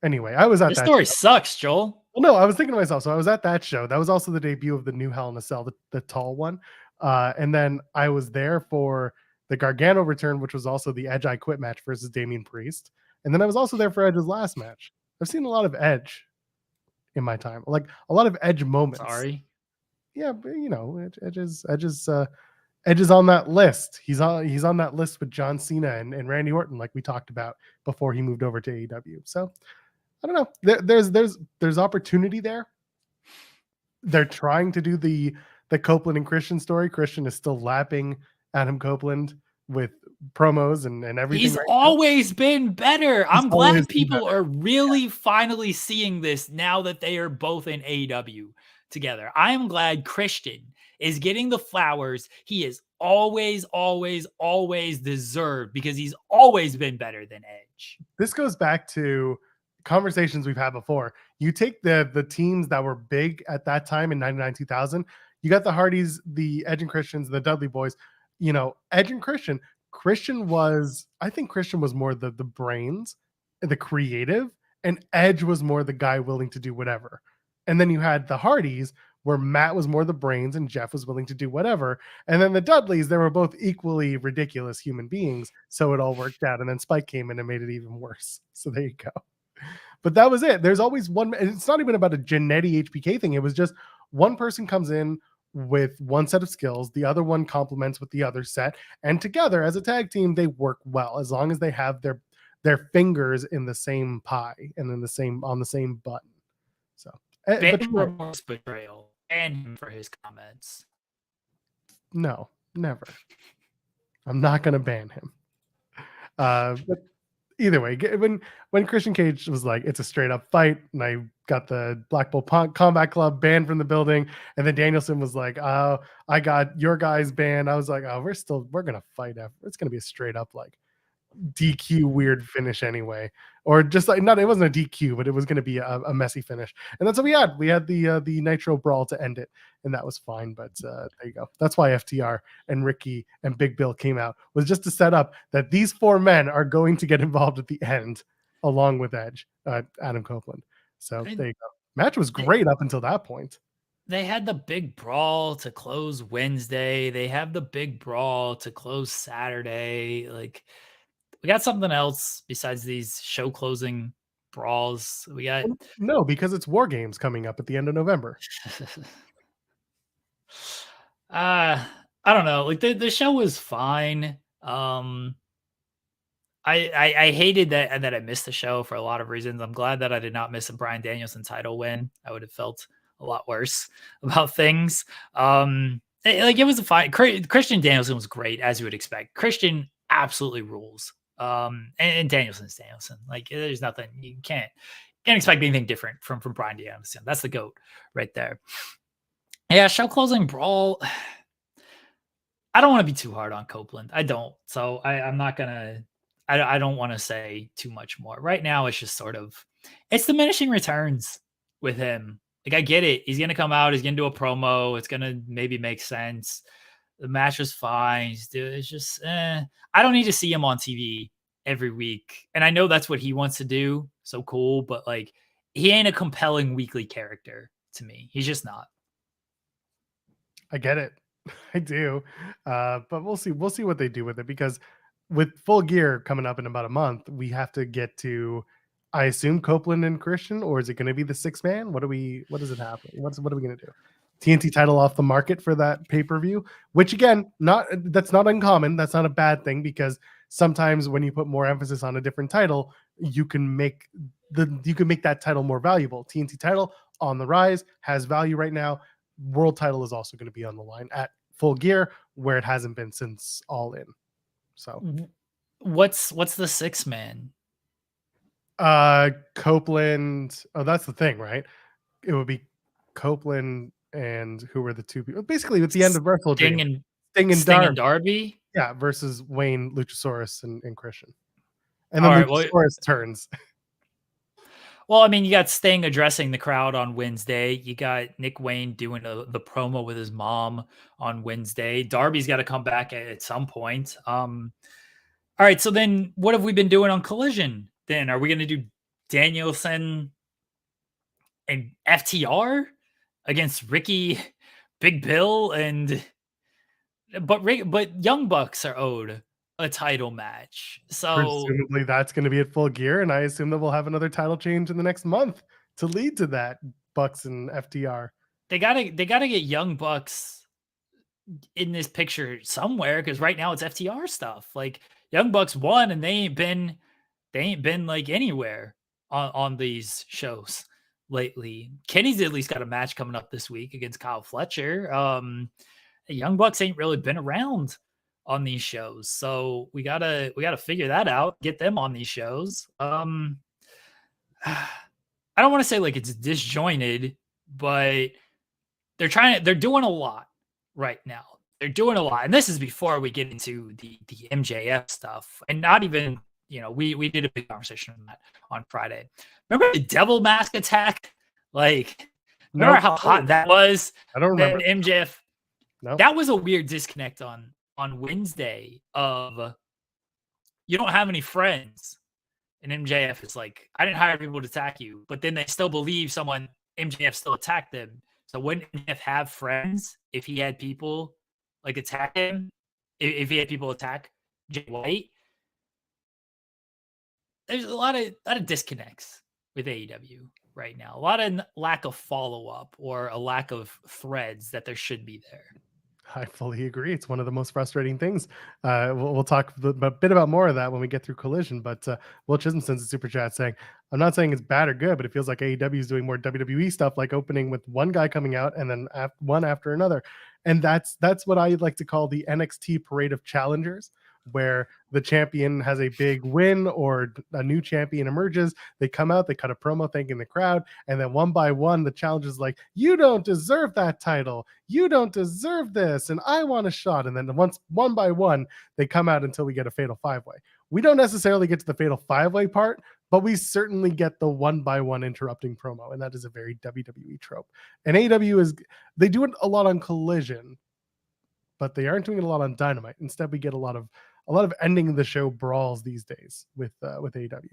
Anyway, I was at this that story show. Sucks, Joel. Well, no, I was thinking to myself. So I was at that show. That was also the debut of the new Hell in a Cell, the tall one. And then I was there for the Gargano return, which was also the Edge I Quit match versus Damian Priest. And then I was also there for Edge's last match. I've seen a lot of Edge in my time, like a lot of Edge moments. Sorry. Yeah, but Edge is on that list. He's on that list with John Cena and Randy Orton, like we talked about before he moved over to AEW. So I don't know. There's opportunity there. They're trying to do the Copeland and Christian story. Christian is still lapping Adam Copeland with promos and everything. He's always been better. I'm glad people are really finally seeing this now that they are both in AEW together. I am glad Christian is getting the flowers he is always deserved, because he's always been better than Edge. This goes back to conversations we've had before. You take the teams that were big at that time in 99, 2000, you got the Hardys, the Edge and Christians, the Dudley Boys. Edge and Christian was more the brains, the creative, and Edge was more the guy willing to do whatever. And then you had the Hardys, where Matt was more the brains and Jeff was willing to do whatever. And then the Dudleys, they were both equally ridiculous human beings. So it all worked out. And then Spike came in and made it even worse. So there you go. But that was it. There's always one. It's not even about a Genetti HBK thing. It was just one person comes in with one set of skills. The other one complements with the other set. And together as a tag team, they work well as long as they have their fingers in the same pie and on the same button. So remorse betrayal and him for his comments. No, never. I'm not going to ban him. But either way, when Christian Cage was like, it's a straight up fight, and I got the Blackpool Combat Club banned from the building, and then Danielson was like, oh, I got your guys banned. I was like, oh, we're going to fight after. It's going to be a straight up like DQ weird finish anyway, or just like, it wasn't a DQ, but it was going to be a messy finish. And that's what we had the Nitro Brawl to end it, and that was fine. But there you go. That's why FTR and Ricky and Big Bill came out, was just to set up that these four men are going to get involved at the end along with Edge, Adam Copeland. So there you go. Match was great up until that point. they had the big brawl to close Wednesday. They have the big brawl to close Saturday. Like, we got something else besides these show closing brawls. We got No, because it's War Games coming up at the end of November. I don't know. Like the show was fine. I hated that I missed the show for a lot of reasons. I'm glad that I did not miss a Bryan Danielson title win. I would have felt a lot worse about things. It was a fine. Christian Danielson was great, as you would expect. Christian absolutely rules. And Danielson's Danielson. Like, there's nothing you can't expect anything different from Bryan Danielson. That's the GOAT right there. Yeah, show closing brawl. I don't want to be too hard on Copeland. I don't. So I'm not gonna. I don't want to say too much more. Right now, it's just sort of it's diminishing returns with him. Like, I get it. He's gonna come out. He's gonna do a promo. It's gonna maybe make sense. The match was fine. It's just I don't need to see him on TV every week. And I know that's what he wants to do. So cool, but like, he ain't a compelling weekly character to me. He's just not. I get it. I do. But we'll see. We'll see what they do with it, because with Full Gear coming up in about a month, we have to get to, I assume, Copeland and Christian, or is it going to be the 6-man? What does it happen? What are we going to do? TNT title off the market for that pay-per-view, which again, that's not uncommon. That's not a bad thing, because sometimes when you put more emphasis on a different title, you can make that title more valuable. TNT title on the rise, has value right now. World title is also going to be on the line at Full Gear, where it hasn't been since All In. So what's the 6-man? Copeland. Oh, that's the thing, right? It would be Copeland, and who were the two people? Basically, at the end of Wrestle Dream, Sting and Darby. Yeah, versus Wayne, Luchasaurus, and Christian. And then Luchasaurus turns. Well, I mean, you got Sting addressing the crowd on Wednesday. You got Nick Wayne doing the promo with his mom on Wednesday. Darby's got to come back at some point. All right, so then what have we been doing on Collision? Then are we going to do Danielson and FTR against Ricky, Big Bill, but Young Bucks are owed a title match. So presumably that's going to be at Full Gear, and I assume that we'll have another title change in the next month to lead to that. Bucks and FTR. They gotta get Young Bucks in this picture somewhere, because right now it's FTR stuff. Like, Young Bucks won, and they ain't been like anywhere on these shows lately. Kenny's at least got a match coming up this week against Kyle Fletcher. Young Bucks ain't really been around on these shows, so we gotta figure that out, get them on these shows. I don't want to say like it's disjointed, but they're doing a lot right now. They're doing a lot, and this is before we get into the MJF stuff, and not even, we did a big conversation on that on Friday. Remember the devil mask attack? Like, remember how hot that was? I don't remember. MJF. No. That was a weird disconnect on Wednesday of, you don't have any friends. And MJF is like, I didn't hire people to attack you, but then they still believe MJF still attacked them. So wouldn't MJF have friends if he had people like attack him? If he had people attack Jay White? There's a lot of disconnects with AEW right now. A lot of lack of follow-up, or a lack of threads that there should be there. I fully agree. It's one of the most frustrating things. We'll talk a bit about more of that when we get through Collision. But Will Chisholm sends a super chat saying, I'm not saying it's bad or good, but it feels like AEW is doing more WWE stuff, like opening with one guy coming out and then one after another. And that's what I like to call the NXT parade of challengers, where the champion has a big win or a new champion emerges. They come out, they cut a promo thanking the crowd, and then one by one, the challenger's like, you don't deserve that title. You don't deserve this, and I want a shot. And then one by one, they come out until we get a fatal 5-way. We don't necessarily get to the fatal 5-way part, but we certainly get the one by one interrupting promo, and that is a very WWE trope. And AEW they do it a lot on Collision, but they aren't doing it a lot on Dynamite. Instead, we get a lot of ending the show brawls these days with AEW.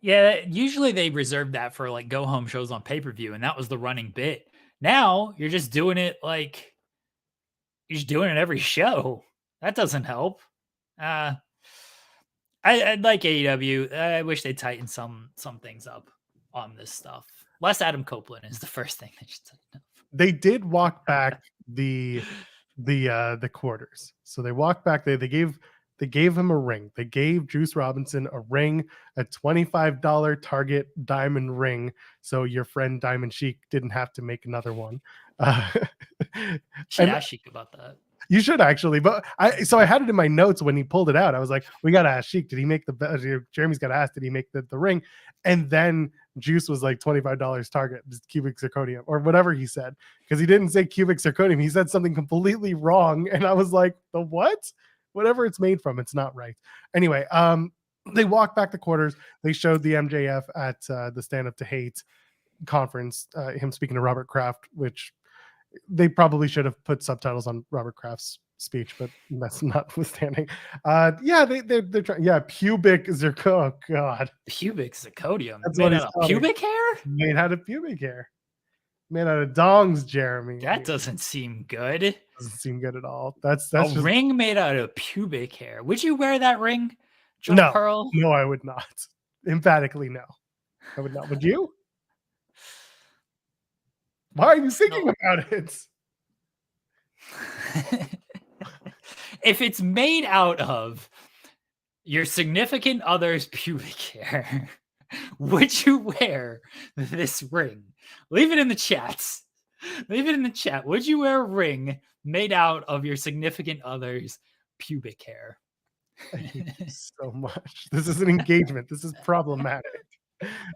Yeah, usually they reserve that for like go home shows on pay-per-view, and that was the running bit Now you're just doing it like you're just doing it every show. That doesn't help. I like AEW. I wish they'd tighten some things up on this stuff. Less Adam Copeland is the first thing they should tighten up. They did walk back the quarters. So they walked back. They gave him a ring. They gave Juice Robinson a ring, a $25 Target diamond ring. So your friend Diamond Sheik didn't have to make another one. Should ask Sheik about that. You should actually, but I had it in my notes when he pulled it out. I was like, we got to ask Sheik. Did he make Jeremy's got to ask, did he make the ring? And then Juice was like $25 Target, cubic zirconium or whatever he said, because he didn't say cubic zirconium. He said something completely wrong. And I was like, the what? Whatever it's made from, it's not right. Anyway, they walked back the quarters. They showed the MJF at the Stand Up to Hate conference, him speaking to Robert Kraft, which they probably should have put subtitles on Robert Kraft's speech, but that's notwithstanding. They're trying. Yeah, pubic zircon. Oh God, pubic zirconium. That's made out of pubic hair. Made out of pubic hair. Made out of dongs, Jeremy. That doesn't seem good. Doesn't seem good at all. That's a ring made out of pubic hair. Would you wear that ring, Joe no, Pearl? No, I would not. Emphatically, no. I would not. Would you? Why are you thinking about it? If it's made out of your significant other's pubic hair, would you wear this ring? Leave it in the chats. Leave it in the chat. Would you wear a ring made out of your significant other's pubic hair? I hate you so much. This is an engagement. This is problematic.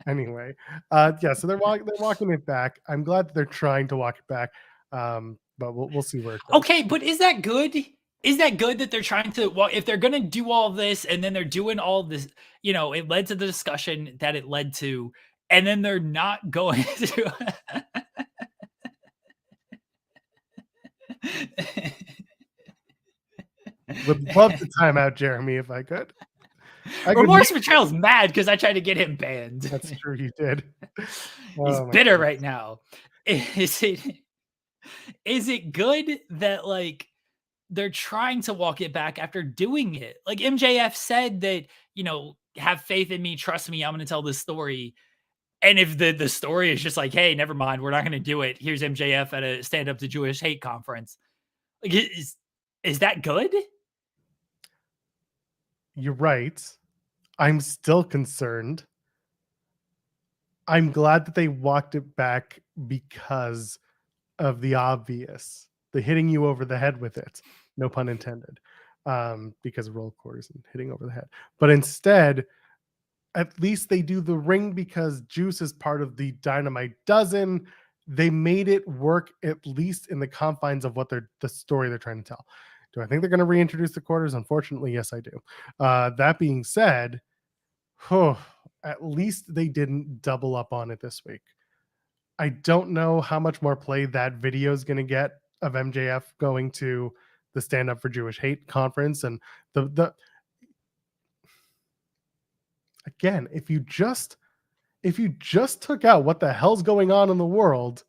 Anyway, so they're walking it back. I'm glad that they're trying to walk it back, but we'll see where it goes. Okay, but is that good? Is that good that they're trying to walk? If they're going to do all this and then they're doing all this, it led to the discussion that it led to, and then they're not going to. Would love to time out Jeremy if I could. Remorse Betrayal's mad because I tried to get him banned. That's true, you did. He's bitter right now. Is it good that like they're trying to walk it back after doing it? Like MJF said that, have faith in me, trust me, I'm going to tell this story. And if the story is just like, hey, never mind, we're not going to do it. Here's MJF at a Stand Up to Jewish Hate conference. Like, is that good? You're right. I'm still concerned. I'm glad that they walked it back because of the obvious, the hitting you over the head with it, no pun intended, because of roll quarters and hitting over the head. But instead, at least they do the ring because Juice is part of the Dynamite Dozen. They made it work at least in the confines of what the story they're trying to tell. Do I think they're going to reintroduce the quarters? Unfortunately, yes, I do. That being said, at least they didn't double up on it this week. I don't know how much more play that video is going to get of MJF going to the Stand Up for Jewish Hate conference. And the again, if you just took out what the hell's going on in the world,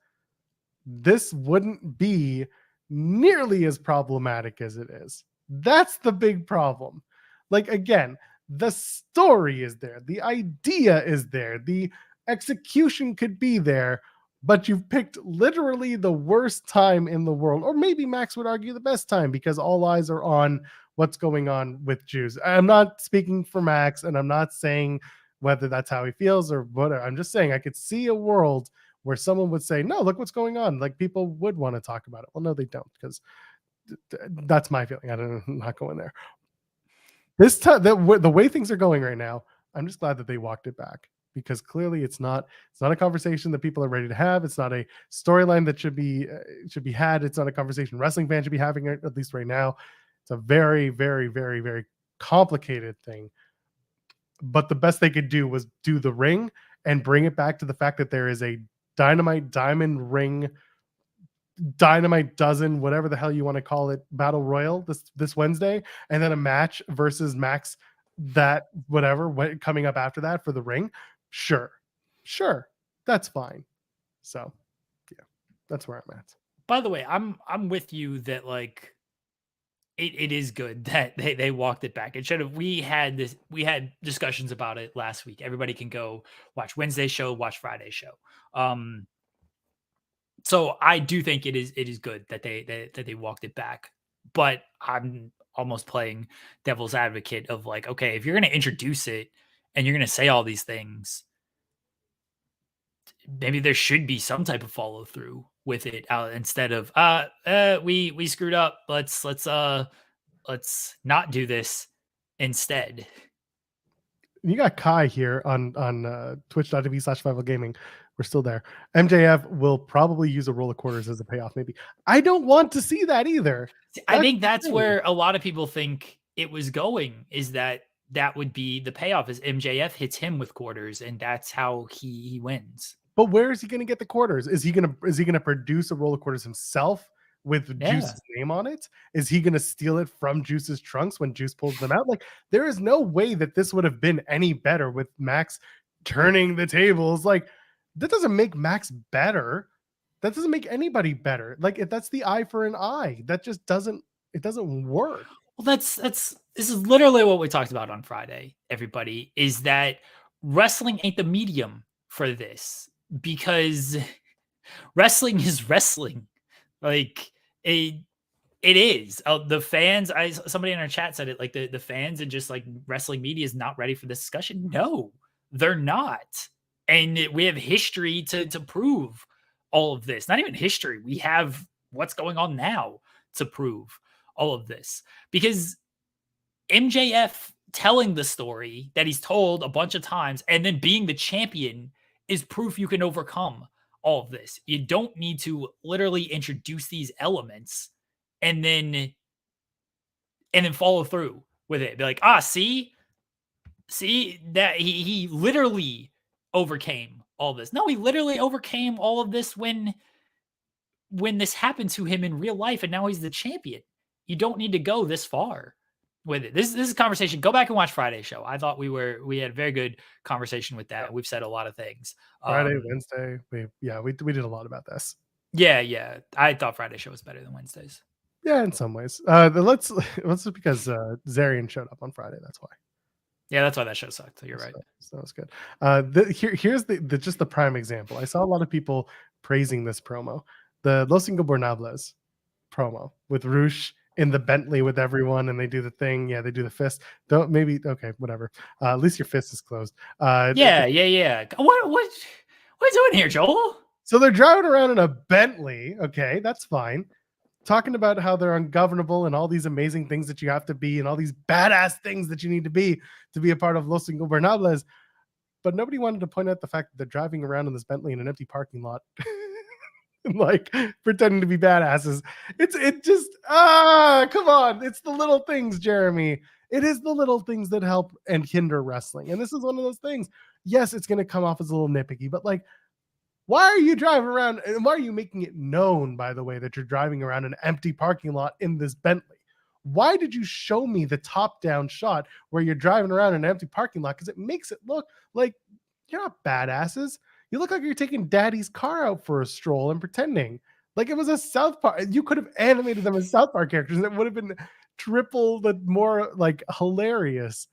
this wouldn't be nearly as problematic as it is. That's the big problem. Like, again, the story is there, the idea is there, the execution could be there, but you've picked literally the worst time in the world, or maybe Max would argue the best time, because all eyes are on what's going on with Jews. I'm not speaking for Max, and I'm not saying whether that's how he feels or whatever. I'm just saying I could see a world where someone would say, no, look what's going on. Like, people would want to talk about it. Well, no, they don't, because that's my feeling. I'm not going there. This time, the way things are going right now, I'm just glad that they walked it back, because clearly it's not a conversation that people are ready to have. It's not a storyline that should be had. It's not a conversation wrestling fans should be having, at least right now. It's a very, very, very, very complicated thing. But the best they could do was do the ring and bring it back to the fact that there is a Dynamite Diamond Ring, Dynamite Dozen, whatever the hell you want to call it, Battle Royal this Wednesday, and then a match versus Max, that whatever coming up after that for the ring. Sure, that's fine. So, yeah. That's where I'm at. By the way, I'm with you that like it is good that they walked it back. It should have. We had discussions about it last week. Everybody can go watch Wednesday's show, watch Friday's show. So I do think it is good that they walked it back. But I'm almost playing devil's advocate of like, okay, if you're going to introduce it and you're going to say all these things, maybe there should be some type of follow through with it instead of we screwed up. Let's not do this instead. You got Kai here on twitch.tv/Fightful Gaming. We're still there. MJF will probably use a roll of quarters as a payoff, maybe. I don't want to see that either. I think that's where a lot of people think it was going, is that would be the payoff, is MJF hits him with quarters and that's how he wins. But where is he going to get the quarters? Is he going to produce a roll of quarters himself with Juice's name on it? Is he going to steal it from Juice's trunks when Juice pulls them out? Like, there is no way that this would have been any better with Max turning the tables. Like, that doesn't make Max better. That doesn't make anybody better. Like, if that's the eye for an eye, that just doesn't work. Well, this is literally what we talked about on Friday, everybody, is that wrestling ain't the medium for this, because wrestling is wrestling. Like it is. The fans, somebody in our chat said it, like the fans and just like wrestling media is not ready for this discussion. No, they're not. And we have history to prove all of this. Not even history. We have what's going on now to prove all of this. Because MJF telling the story that he's told a bunch of times and then being the champion is proof you can overcome all of this. You don't need to literally introduce these elements and then follow through with it. Be like, see that he literally overcame all this. No, he literally overcame all of this when this happened to him in real life, and now he's the champion. You don't need to go this far with it. This is a conversation. Go back and watch Friday's show. I thought we had a very good conversation with that. We've said a lot of things. Friday, Wednesday, we did a lot about this. Yeah. I thought Friday's show was better than Wednesday's. Yeah, in some ways. Let's because Zarian showed up on Friday. That's why. Yeah, that's why that show sucked. So you're right. So that was good. Here's just the prime example. I saw a lot of people praising this promo, the Los Ingobernables promo with Roosh in the Bentley with everyone, and they do the thing. Yeah, they do the fist. Whatever. At least your fist is closed. Yeah. What are you doing here, Joel? So they're driving around in a Bentley. Okay, that's fine. Talking about how they're ungovernable and all these amazing things that you have to be and all these badass things that you need to be a part of Los Ingobernables. But nobody wanted to point out the fact that they're driving around in this Bentley in an empty parking lot and like pretending to be badasses. It just, come on. It's the little things, Jeremy. It is the little things that help and hinder wrestling. And this is one of those things. Yes, it's going to come off as a little nitpicky, but like, why are you driving around, and why are you making it known, by the way, that you're driving around an empty parking lot in this Bentley? Why did you show me the top-down shot where you're driving around in an empty parking lot? Because it makes it look like you're not badasses. You look like you're taking daddy's car out for a stroll and pretending. Like it was a South Park. You could have animated them as South Park characters, and it would have been triple the more like hilarious.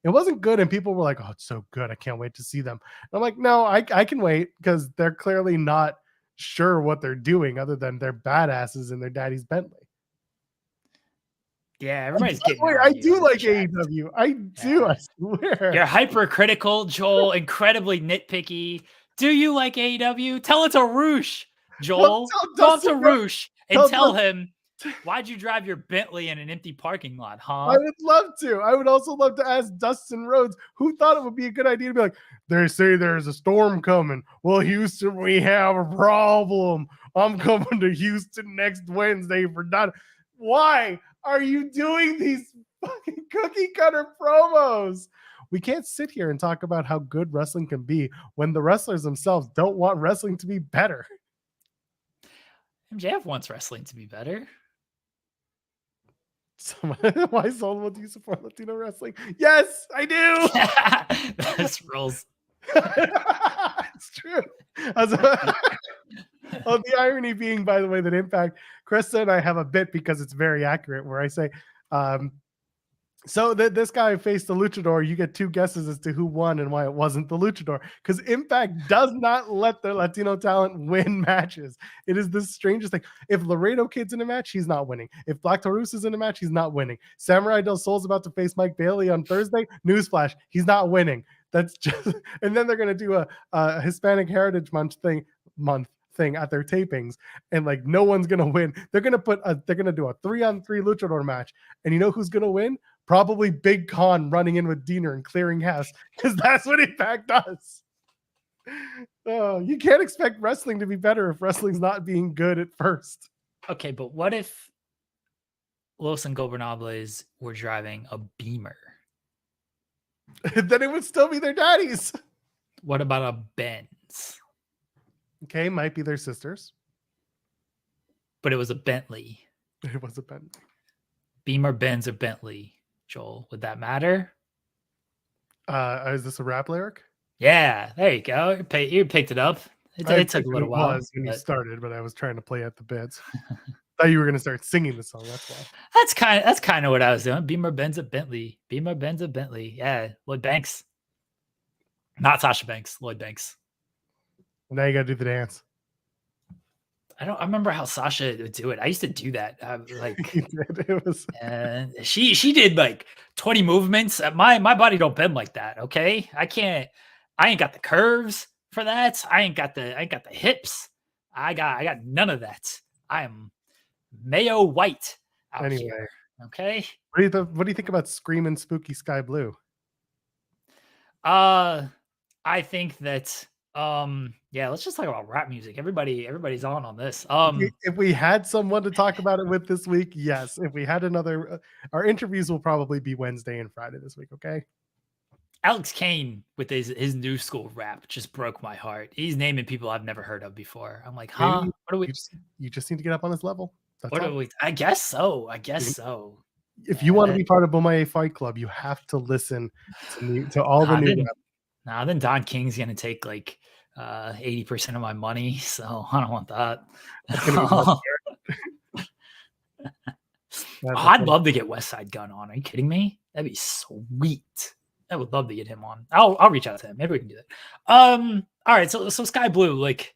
It wasn't good, and people were like, "Oh, it's so good! I can't wait to see them." And I'm like, "No, I can wait because they're clearly not sure what they're doing, other than they're badasses in their daddy's Bentley." Yeah, everybody's getting. I do like AEW. I do. I swear. You're hypercritical, Joel. Incredibly nitpicky. Do you like AEW? Tell it to Roosh, Joel. Talk to Roosh and tell him. Why'd you drive your Bentley in an empty parking lot, huh? I would love to. I would also love to ask Dustin Rhodes, who thought it would be a good idea to be like, they say there's a storm coming. Well, Houston, we have a problem. I'm coming to Houston next Wednesday for that. Why are you doing these fucking cookie cutter promos? We can't sit here and talk about how good wrestling can be when the wrestlers themselves don't want wrestling to be better. MJF wants wrestling to be better. Why, Soul, do you support Latino wrestling? Yes, I do. This rules. It's true. Oh, the irony being, by the way, that Impact, Krista and I have a bit because it's very accurate where I say, so that this guy faced the luchador, you get 2 guesses as to who won and why it wasn't the luchador, because Impact does not let their Latino talent win matches. It is the strangest thing. If Laredo Kid's in a match, he's not winning. If Black Taurus is in a match, he's not winning. Samurai Del Sol's about to face Mike Bailey on Thursday. Newsflash, he's not winning. That's just, and then they're gonna do a Hispanic Heritage Month thing at their tapings, and like no one's gonna win. They're gonna do a 3-on-3 luchador match, and you know who's gonna win? Probably Big Con running in with Diener and clearing house, because that's what Impact does. You can't expect wrestling to be better if wrestling's not being good at first. Okay, but what if Los Ingobernables were driving a Beamer? Then it would still be their daddies. What about a Benz? Okay, might be their sisters. But it was a Bentley. It was a Bentley. Beamer, Benz, or Bentley? Joel, would that matter? Is this a rap lyric? Yeah, there you go. You picked it up. It took a little while. When you started, but I was trying to play at the bits. Thought you were going to start singing the song. That's why. That's kind of what I was doing. Beamer, Benz, or Bentley. Beamer, Benz, or Bentley. Yeah, Lloyd Banks. Not Sasha Banks. Lloyd Banks. Now you got to do the dance. I remember how Sasha would do it. I used to do that. It was. She did like 20 movements. My body don't bend like that. Okay, I ain't got the curves for that. I ain't got the hips. I got none of that. I am Mayo White out here. Okay. What do you think about Screaming Spooky Sky Blue? I think that let's just talk about rap music. Everybody's on this. If we had someone to talk about it with this week, yes. If we had another, our interviews will probably be Wednesday and Friday this week. Okay. Alex Kane with his new school rap just broke my heart. He's naming people I've never heard of before. I'm like, huh? Maybe what do we? You just need to get up on his level. I guess so. If you want to be part of Bomaye Fight Club, you have to listen to all the new rap. Then Don King's gonna take like 80% of my money, so I don't want that. I'd love to get West Side Gun on. Are you kidding me? That'd be sweet. I would love to get him on. I'll reach out to him. Maybe we can do that. All right. So Sky Blue, like,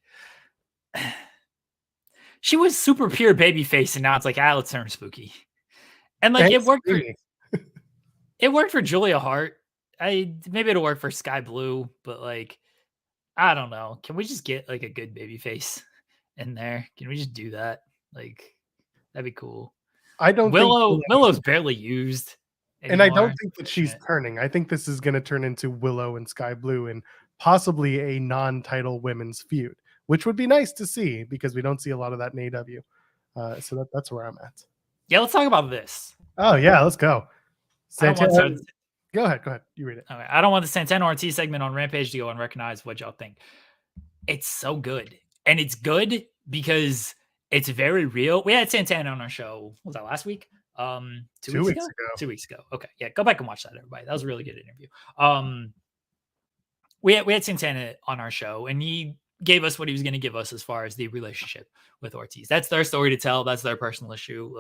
she was super pure babyface, and now it's like, let's turn spooky. And like, it worked for Julia Hart. Maybe it'll work for Sky Blue, but like, I don't know. Can we just get like a good babyface in there? Can we just do that? Like, that'd be cool. I don't. Willow's barely used. And I don't think that she's turning. I think this is going to turn into Willow and Sky Blue and possibly a non-title women's feud, which would be nice to see because we don't see a lot of that in AEW. So that's where I'm at. Yeah, let's talk about this. Oh, yeah, let's go. Go ahead. You read it. Okay. I don't want the Santana Ortiz segment on Rampage to go unrecognized. What y'all think? It's so good. And it's good because it's very real. We had Santana on our show. What was that, last week? 2 weeks ago? 2 weeks ago. Okay. Yeah. Go back and watch that, everybody. That was a really good interview. We had Santana on our show, and he gave us what he was going to give us as far as the relationship with Ortiz. That's their story to tell. That's their personal issue.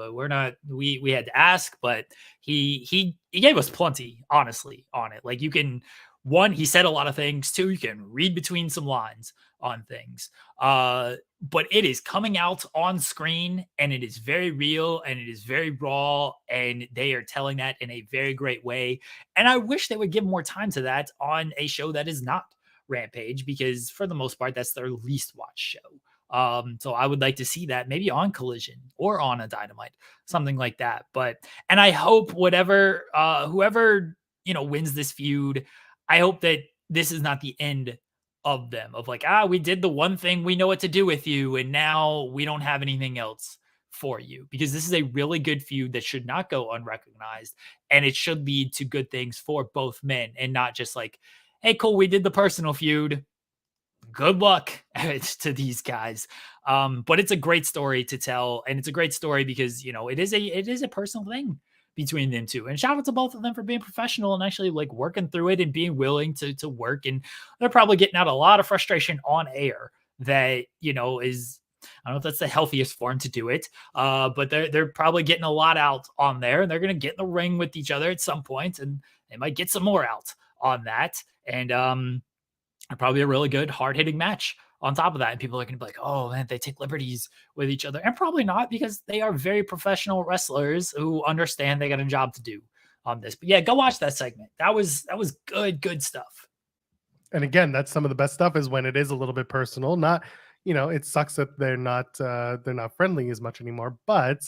We had to ask, but he gave us plenty, honestly, on it. Like, you can, one, he said a lot of things. Two, you can read between some lines on things. But it is coming out on screen, and it is very real, and it is very raw, and they are telling that in a very great way. And I wish they would give more time to that on a show that is not Rampage, because for the most part, that's their least watched show. So I would like to see that maybe on Collision or on a Dynamite, something like that. And I hope whoever wins this feud, I hope that this is not the end of them, of like, we did the one thing we know what to do with you, and now we don't have anything else for you, because this is a really good feud that should not go unrecognized, and it should lead to good things for both men, and not just like, hey, cool, we did the personal feud, good luck to these guys. But it's a great story to tell, and it's a great story because it is a personal thing between them two. And shout out to both of them for being professional and actually like working through it and being willing to work. And they're probably getting out a lot of frustration on air that, is I don't know if that's the healthiest form to do it, but they're probably getting a lot out on there, and they're going to get in the ring with each other at some point, and they might get some more out on that. And probably a really good hard hitting match on top of that. And people are going to be like, oh man, they take liberties with each other. And probably not, because they are very professional wrestlers who understand they got a job to do on this. But yeah, go watch that segment. That was good stuff. And again, that's some of the best stuff, is when it is a little bit personal. Not, it sucks that they're not friendly as much anymore, but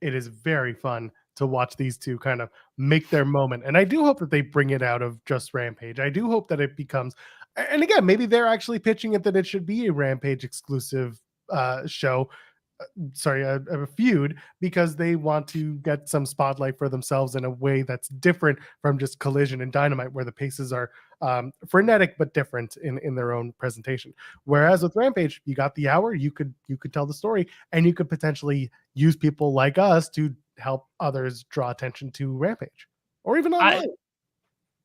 it is very fun to watch these two kind of make their moment. And I do hope that they bring it out of just Rampage. I do hope that it becomes, and again, maybe they're actually pitching it that it should be a Rampage exclusive show. A feud, because they want to get some spotlight for themselves in a way that's different from just Collision and Dynamite, where the paces are frenetic but different in their own presentation. Whereas with Rampage, you got the hour, you could tell the story, and you could potentially use people like us to help others draw attention to Rampage, or even online.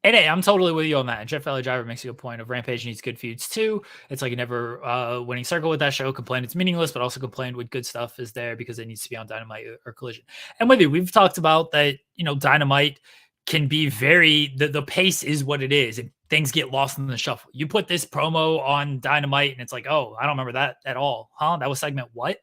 And hey, I'm totally with you on that. Jeff Valley Driver makes you a point of Rampage needs good feuds too. It's like a never winning circle with that show. Complain it's meaningless, but also complain when good stuff is there because it needs to be on Dynamite or Collision. And with you, we've talked about that, Dynamite can be the pace is what it is, and things get lost in the shuffle. You put this promo on Dynamite and it's like, oh, I don't remember that at all. Huh? That was segment what?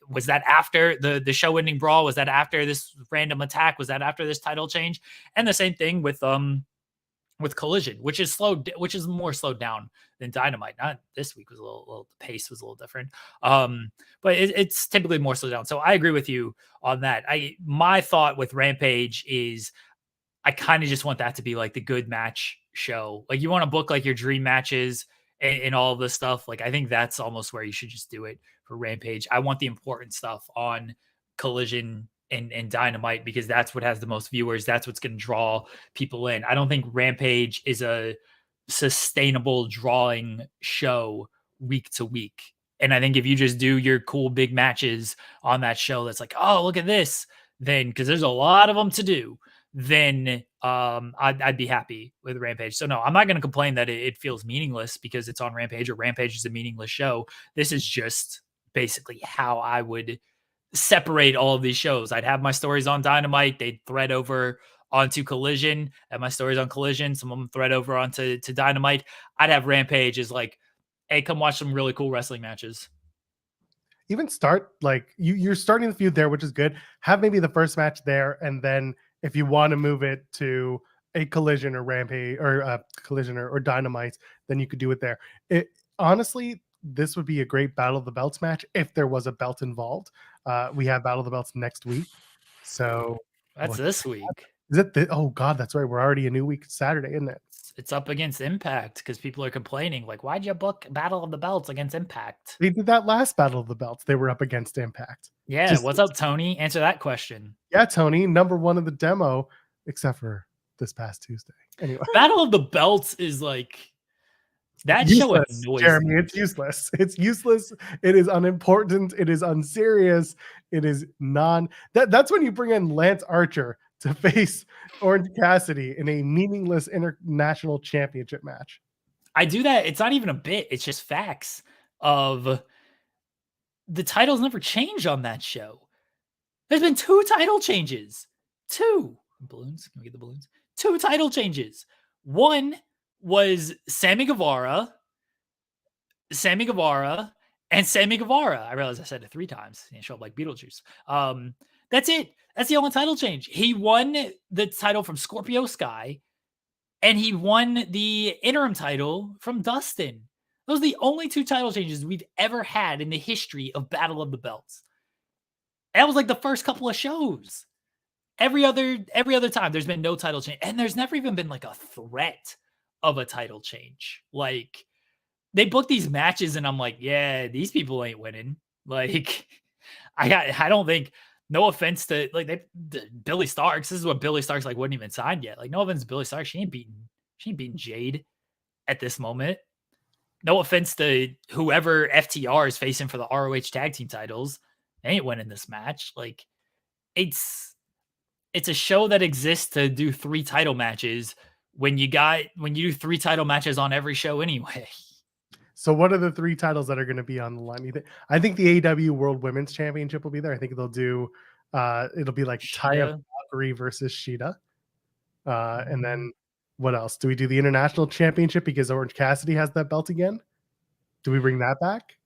Was that after the show ending brawl? Was that after this random attack? Was that after this title change? And the same thing with Collision, which is more slowed down than Dynamite. Not this week, was a little the pace was a little different. But it's typically more slowed down. So I agree with you on that. My thought with Rampage is I kind of just want that to be like the good match show. Like, you want to book like your dream matches and all of this stuff. Like, I think that's almost where you should just do it for Rampage. I want the important stuff on Collision and Dynamite, because that's what has the most viewers. That's what's going to draw people in. I don't think Rampage is a sustainable drawing show week to week. And I think if you just do your cool big matches on that show, that's like, oh, look at this, then, because there's a lot of them to do, then I'd be happy with Rampage. So no, I'm not going to complain that it feels meaningless because it's on Rampage, or Rampage is a meaningless show. This is just basically how I would separate all of these shows. I'd have my stories on Dynamite, they'd thread over onto Collision, and my stories on Collision, some of them thread over onto Dynamite. I'd have Rampage as like, hey, come watch some really cool wrestling matches. Even start like you're starting the feud there, which is good. Have maybe the first match there, and then if you want to move it to a Collision or Rampage, or Collision or Dynamite, then you could do it there. Honestly, this would be a great Battle of the Belts match if there was a belt involved. We have Battle of the Belts next week. So that's this week. Is it? Oh God, that's right. We're already a new week Saturday, isn't it? It's up against Impact, because people are complaining, like, why'd you book Battle of the Belts against Impact? They did that last Battle of the Belts. They were up against Impact. Yeah. What's up, Tony? Answer that question. Yeah, Tony, number one of the demo, except for this past Tuesday. Anyway, Battle of the Belts is like, that useless, show annoys Jeremy. me. It's useless. It's useless. It is unimportant. It is unserious. It is that's when you bring in Lance Archer to face Orange Cassidy in a meaningless international championship match. I do that. It's not even a bit. It's just facts of the titles never change on that show. There's been 2 title changes. 2 balloons. Can we get the balloons? 2 title changes. One was Sammy Guevara, and Sammy Guevara. I realized I said it 3 times. He show up like Beetlejuice. That's it. That's the only title change. He won the title from Scorpio Sky, and he won the interim title from Dustin. Those are the only 2 title changes we've ever had in the history of Battle of the Belts. That was like the first couple of shows. Every other time there's been no title change, and there's never even been like a threat of a title change. Like, they book these matches and I'm like, yeah, these people ain't winning. Like, I don't think, no offense to like Billy Starks. This is what Billy Starks like wasn't even signed yet. Like, no offense to Billy Starks. She ain't beating Jade at this moment. No offense to whoever FTR is facing for the ROH tag team titles. They ain't winning this match. Like, it's a show that exists to do 3 title matches when you do 3 title matches on every show anyway. So what are the 3 titles that are going to be on the line? I think the AEW World Women's Championship will be there. I think they'll do it'll be like Taya Shida. Valkyrie versus Shida. And Mhm. then what else? Do we do the International Championship because Orange Cassidy has that belt again? Do we bring that back?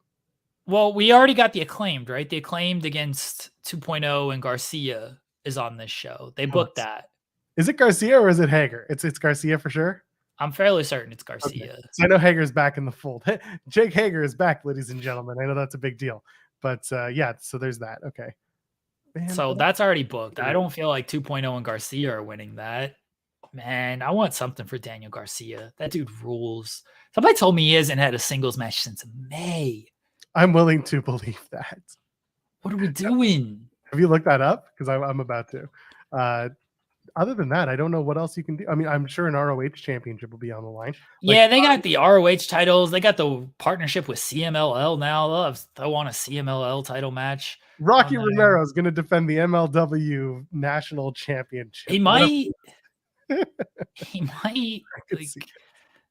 Well, we already got the Acclaimed, right? The Acclaimed against 2.0 and Garcia is on this show. They booked that. Is it Garcia or is it Hager? It's Garcia for sure. I'm fairly certain it's Okay. Garcia. So I know Hager's back in the fold. Jake Hager is back, ladies and gentlemen. I know that's a big deal. But yeah, so there's that. Okay. Man, So that's already booked. I don't feel like 2.0 and Garcia are winning that. Man, I want something for Daniel Garcia. That dude rules. Somebody told me he hasn't had a singles match since May. I'm willing to believe that. What are we doing? Have you looked that up? Because I'm about to. Other than that, I don't know what else you can do. I mean, I'm sure an ROH championship will be on the line. Yeah, they got the ROH titles. They got the partnership with CMLL now. They'll have throw on a CMLL title match. Rocky Romero is going to defend the MLW National Championship. He might. He might. Like,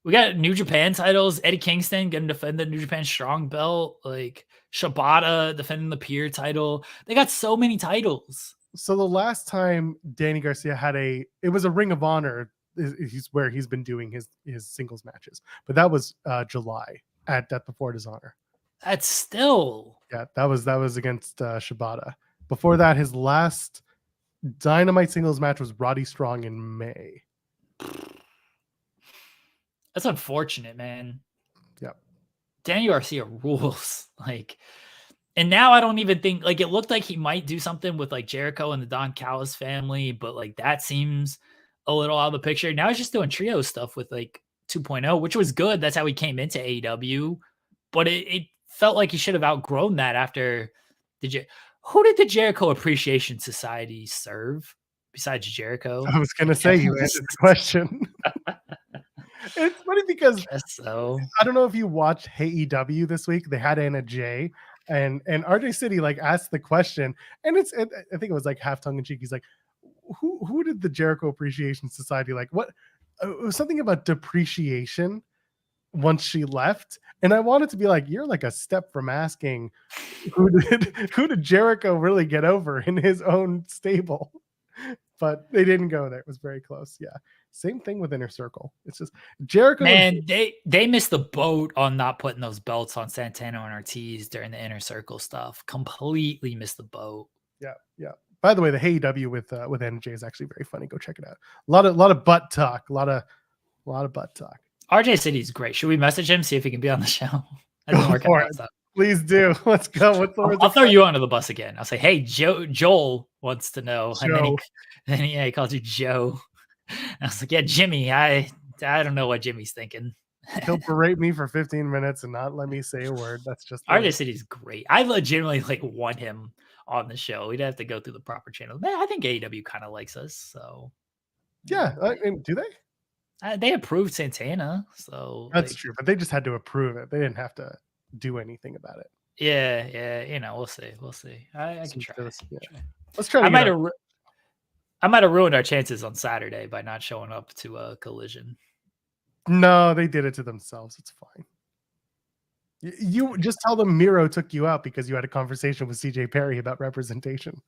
we got New Japan titles. Eddie Kingston going to defend the New Japan Strong Belt. Like Shibata defending the Pier title. They got so many titles. So the last time Danny Garcia had it was a Ring of Honor. He's where he's been doing his singles matches, but that was July at the Fort His Honor. That's still that was against Shibata. Before that, his last Dynamite singles match was Roddy Strong in May. That's unfortunate, man. Yep. Danny Garcia rules. Like, and now I don't even think like it looked like he might do something with like Jericho and the Don Callis family, but like that seems a little out of the picture. Now he's just doing trio stuff with like 2.0, which was good. That's how he came into AEW, but it felt like he should have outgrown that after who did the Jericho Appreciation Society serve besides Jericho? I was gonna say you answered the question. It's funny because I don't know if you watched AEW this week. They had Anna Jay and RJ City like asked the question, and I think it was like half tongue in cheek. He's like, who did the Jericho Appreciation Society like? What? It was something about depreciation once she left, and I wanted to be like, you're like a step from asking who did Jericho really get over in his own stable. But they didn't go there. It was very close. Yeah. Same thing with Inner Circle. It's just Jericho. Man, they missed the boat on not putting those belts on Santana and Ortiz during the Inner Circle stuff. Completely missed the boat. Yeah, yeah. By the way, the AEW with NJ is actually very funny. Go check it out. A lot of butt talk. A lot of butt talk. RJ City's great. Should we message him, see if he can be on the show? Please do. Let's go. I'll throw you under the bus again. I'll say, hey, Joel wants to know. Joe. And then he calls you Joe. And I was like, yeah, Jimmy. I don't know what Jimmy's thinking. He'll berate me for 15 minutes and not let me say a word. That's just RJ City's great. I legitimately like want him on the show. We'd have to go through the proper channel. Man, I think AEW kind of likes us. So yeah, do they? They approved Santana, so that's true. But they just had to approve it. They didn't have to do anything about it. Yeah. We'll see. I can try. Yeah. Let's try. I might have ruined our chances on Saturday by not showing up to a Collision. No, they did it to themselves. It's fine. You just tell them Miro took you out because you had a conversation with CJ Perry about representation.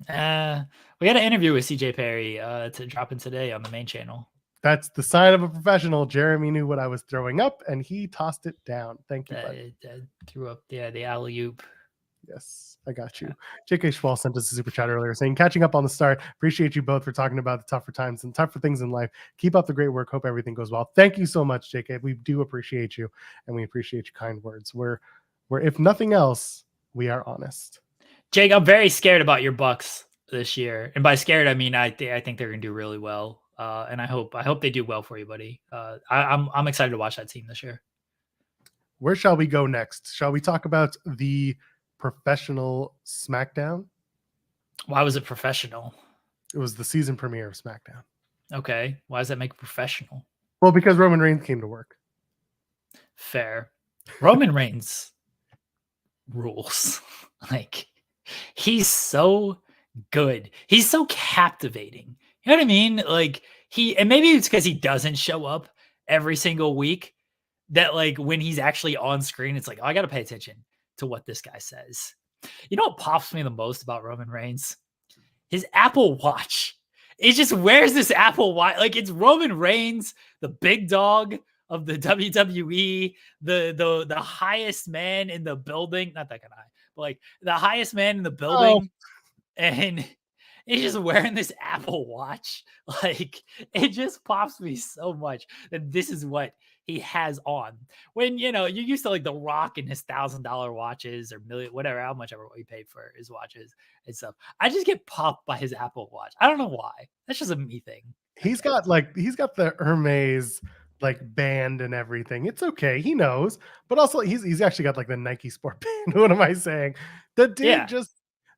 We had an interview with CJ Perry to drop in today on the main channel. That's the sign of a professional. Jeremy knew what I was throwing up, and he tossed it down. Thank you. I threw up the alley-oop. Yes, I got you. JK Schwal sent us a super chat earlier saying, catching up on the start. Appreciate you both for talking about the tougher times and tougher things in life. Keep up the great work. Hope everything goes well. Thank you so much, JK. We do appreciate you, and we appreciate your kind words. We're if nothing else, we are honest. Jake, I'm very scared about your Bucks this year. And by scared, I mean I think they're going to do really well. And I hope they do well for you, buddy. I'm excited to watch that team this year. Where shall we go next? Shall we talk about the professional SmackDown? Why was it professional? It was the season premiere of SmackDown. Okay. Why does that make it professional? Well, because Roman Reigns came to work. Fair. Roman Reigns rules. Like, he's so good. He's so captivating. You know what I mean? Like, and maybe it's because he doesn't show up every single week, that like when he's actually on screen, it's like, oh, I got to pay attention to what this guy says. You know what pops me the most about Roman Reigns? His Apple Watch. It just wears this Apple Watch. Like it's Roman Reigns, the big dog of the WWE, the highest man in the building. Not that kind of high, but like the highest man in the building. And he's just wearing this Apple Watch. Like it just pops me so much that this is what he has on. When you're used to like The Rock and his $1,000 watches or million, whatever, how much ever he paid for his watches and stuff. I just get popped by his Apple Watch. I don't know why. That's just a me thing. He's got the Hermes like band and everything. It's okay. He knows, but also he's actually got like the Nike sport band. What am I saying? The dude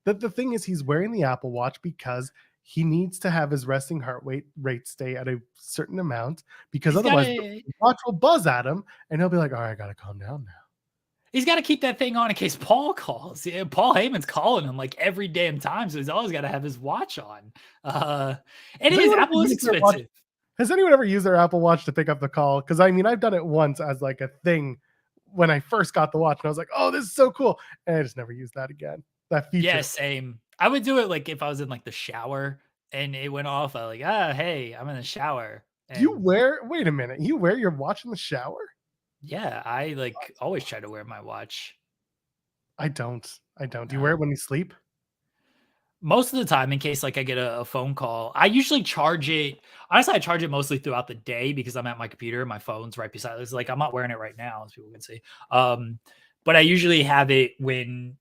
the thing is he's wearing the Apple Watch because he needs to have his resting heart rate stay at a certain amount because otherwise the watch will buzz at him and he'll be like, all right, I got to calm down now. He's got to keep that thing on in case Paul calls. Yeah, Paul Heyman's calling him like every damn time, so he's always got to have his watch on. And his Apple is expensive. Has anyone ever used their Apple Watch to pick up the call? Because I mean, I've done it once as like a thing when I first got the watch, and I was like, "Oh, this is so cool," and I just never used that again. That feature. Yeah, same. I would do it like if I was in like the shower and it went off. I like, hey, I'm in the shower. And wait a minute, you wear your watch in the shower? Yeah, I like always try to wear my watch. I don't. Do you wear it when you sleep? Most of the time, in case like I get a phone call, I usually charge it. Honestly, I charge it mostly throughout the day because I'm at my computer. My phone's right beside. It's like I'm not wearing it right now, as people can see. But I usually have it when,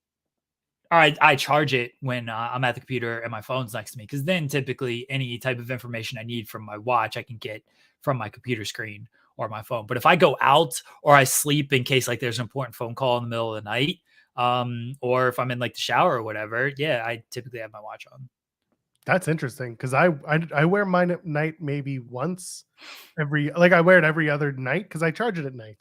or I charge it when I'm at the computer and my phone's next to me. Because then typically any type of information I need from my watch, I can get from my computer screen or my phone. But if I go out or I sleep in case like there's an important phone call in the middle of the night, or if I'm in like the shower or whatever, yeah, I typically have my watch on. That's interesting because I wear mine at night maybe once I wear it every other night because I charge it at night.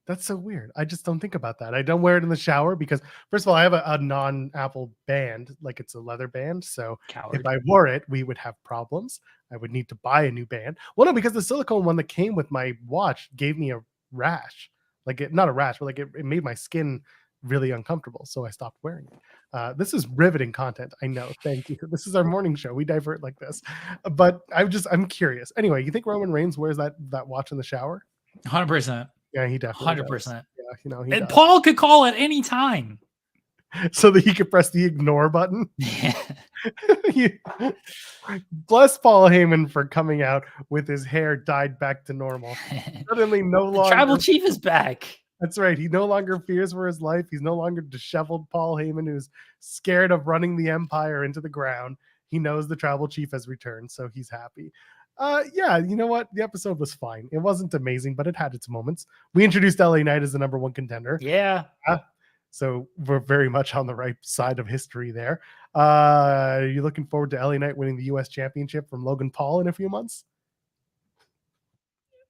That's so weird. I just don't think about that. I don't wear it in the shower because first of all, I have a non-Apple band, like it's a leather band. So if I wore it, we would have problems. I would need to buy a new band. Well, no, because the silicone one that came with my watch gave me a rash. Not a rash, but it made my skin really uncomfortable. So I stopped wearing it. This is riveting content. I know. Thank you. This is our morning show. We divert like this. But I'm curious. Anyway, you think Roman Reigns wears that watch in the shower? 100%. Yeah, he definitely 100%. Yeah, and does. Paul could call at any time. So that he could press the ignore button. Yeah. Bless Paul Heyman for coming out with his hair dyed back to normal. Suddenly no longer. Tribal Chief is back. That's right. He no longer fears for his life. He's no longer disheveled Paul Heyman, who's scared of running the empire into the ground. He knows the Tribal Chief has returned, so he's happy. Yeah, you know what? The episode was fine. It wasn't amazing, but it had its moments. We introduced LA Knight as the number one contender. Yeah. So we're very much on the right side of history there. Are you looking forward to LA Knight winning the US Championship from Logan Paul in a few months?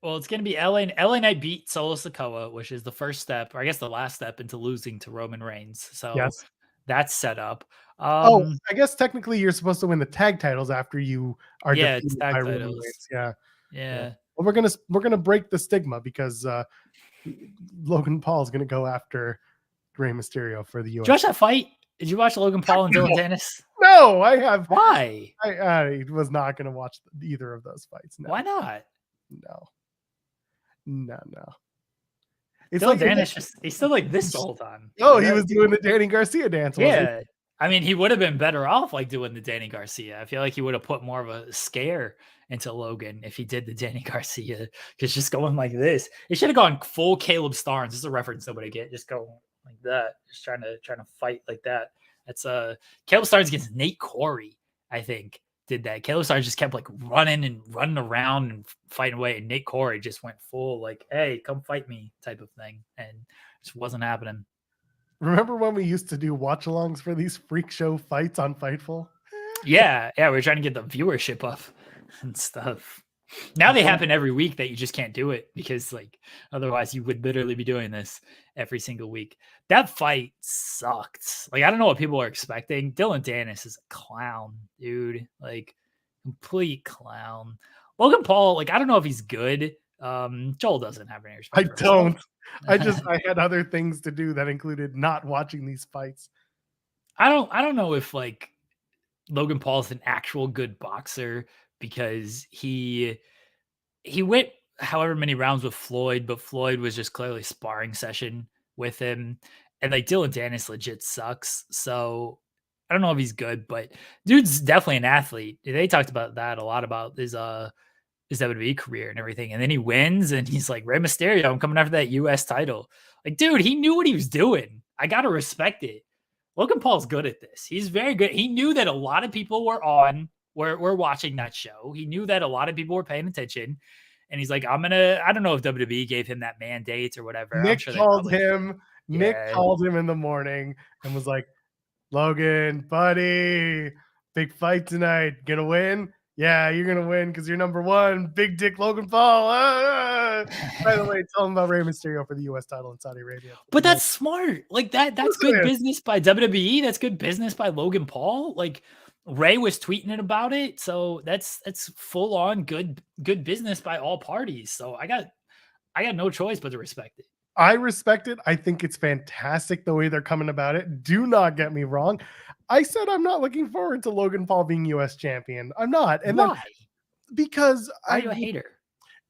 Well, it's going to be LA Knight beat Solo Sikoa, which is the first step, or I guess the last step into losing to Roman Reigns. So yes. That's set up. I guess technically you're supposed to win the tag titles after you are defeated by Roman Reigns. Yeah. Well, we're gonna break the stigma because Logan Paul is gonna go after Rey Mysterio for the US. Did you watch that fight? Did you watch Logan Paul and Dylan Dennis? No, I have. Why? I was not gonna watch either of those fights. No. Why not? No. It's like Dennis he's still like this the whole time. Oh, he was doing the Danny Garcia dance. Yeah. I mean, he would have been better off like doing the Danny Garcia. I feel like he would have put more of a scare into Logan if he did the Danny Garcia. Because just going like this, it should have gone full Caleb Starnes. This is a reference nobody get. Just go like that. Just trying to fight like that. That's Caleb Starnes against Nate Corey, I think, did that. Caleb Starnes just kept like running around and fighting away, and Nate Corey just went full like, "Hey, come fight me" type of thing, and it just wasn't happening. Remember when we used to do watch-alongs for these freak show fights on Fightful? Yeah, we were trying to get the viewership up and stuff. Now they happen every week that you just can't do it because like otherwise you would literally be doing this every single week. That fight sucked. Like I don't know what people are expecting. Dylan Dennis is a clown, dude. Like complete clown. Logan Paul, like I don't know if he's good. Joel doesn't have any I respect for don't. himself. I had other things to do that included not watching these fights. I don't know if like Logan Paul's an actual good boxer because he went however many rounds with Floyd, but Floyd was just clearly sparring session with him. And like Dylan Dennis legit sucks. So I don't know if he's good, but dude's definitely an athlete. They talked about that a lot about his WWE career and everything. And then he wins and he's like, Rey Mysterio, I'm coming after that US title. Like, dude, he knew what he was doing. I gotta respect it. Logan Paul's good at this. He's very good. He knew that a lot of people were watching that show. He knew that a lot of people were paying attention. And he's like, I don't know if WWE gave him that mandate or whatever. I'm Nick sure called they him. Nick yeah. called him in the morning and was like, Logan, buddy, big fight tonight. Gonna win? Yeah, you're gonna win because you're number one. Big dick Logan Paul. By the way, tell him about Rey Mysterio for the US title in Saudi Arabia. But that's smart. Like that's good business by WWE. That's good business by Logan Paul. Like Ray was tweeting it about it. So that's full on good business by all parties. So I got no choice but to respect it. I respect it. I think it's fantastic the way they're coming about it. Do not get me wrong. I said I'm not looking forward to Logan Paul being US champion. I'm not. And why? Because are you a hater?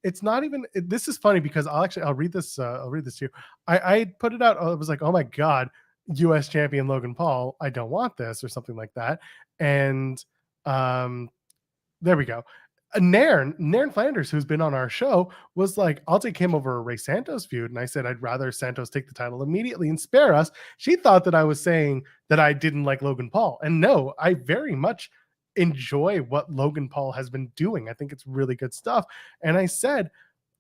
It's not even. This is funny because I'll read this. I'll read this to you. I put it out. I was like, oh my god, U.S. champion Logan Paul. I don't want this or something like that. And there we go. Nairn Flanders, who's been on our show, was like, I'll take him over a Ray Santos feud. And I said, I'd rather Santos take the title immediately and spare us. She thought that I was saying that I didn't like Logan Paul. And no, I very much enjoy what Logan Paul has been doing. I think it's really good stuff. And I said,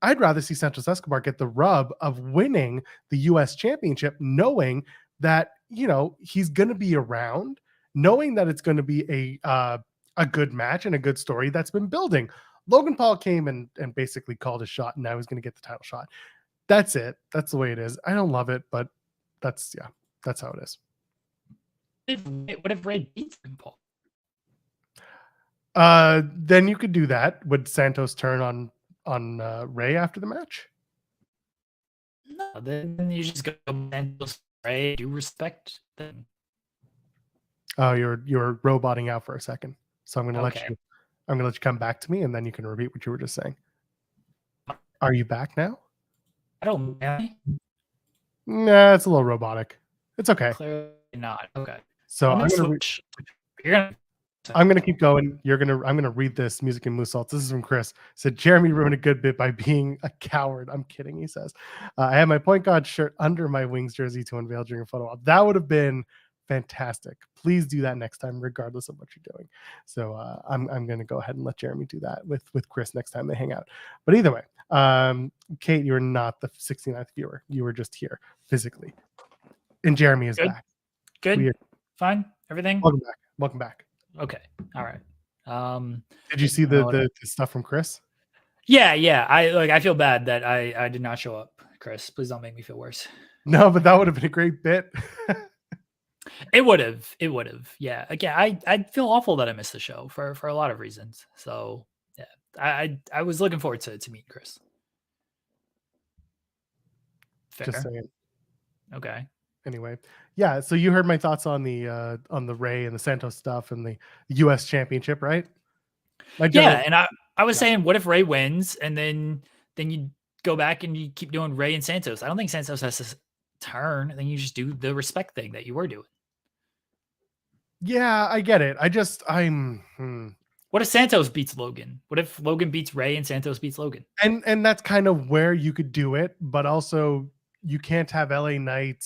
I'd rather see Santos Escobar get the rub of winning the US championship, knowing that, you know, he's going to be around, knowing that it's going to be a good match and a good story that's been building. Logan Paul came and basically called his shot, and now he's going to get the title shot. That's it. That's the way it is. I don't love it, but that's how it is. What if Ray beats Paul? Then you could do that. Would Santos turn on Ray after the match? No, then you just go Santos, Ray, do respect them. Oh, you're roboting out for a second. So I'm gonna let you come back to me, and then you can repeat what you were just saying. Are you back now? I don't know. Nah, it's a little robotic. It's okay. Clearly not. Okay. So I'm gonna keep going. I'm gonna read this music and moose salts. This is from Chris. Said Jeremy ruined a good bit by being a coward. I'm kidding. He says, I had my point guard shirt under my Wings jersey to unveil during a photo op. That would have been fantastic. Please do that next time, regardless of what you're doing. So I'm going to go ahead and let Jeremy do that with Chris next time they hang out. But either way, Kate, you're not the 69th viewer. You were just here physically. And Jeremy is back. Good. Weird. Fine. Everything. Welcome back. Okay. All right. Did you see the stuff from Chris? Yeah. I feel bad that I did not show up, Chris. Please don't make me feel worse. No, but that would have been a great bit. It would have. Yeah. Again, I feel awful that I missed the show for a lot of reasons. So yeah, I was looking forward to meeting Chris. Fair. Just saying. Okay. Anyway, yeah. So you heard my thoughts on the Ray and the Santos stuff and the U.S. championship, right? And I was saying, what if Ray wins and then you go back and you keep doing Ray and Santos? I don't think Santos has to turn. I think you just do the respect thing that you were doing. Yeah, I get it. What if Santos beats Logan? What if Logan beats Ray and Santos beats Logan? And that's kind of where you could do it, but also you can't have LA Knight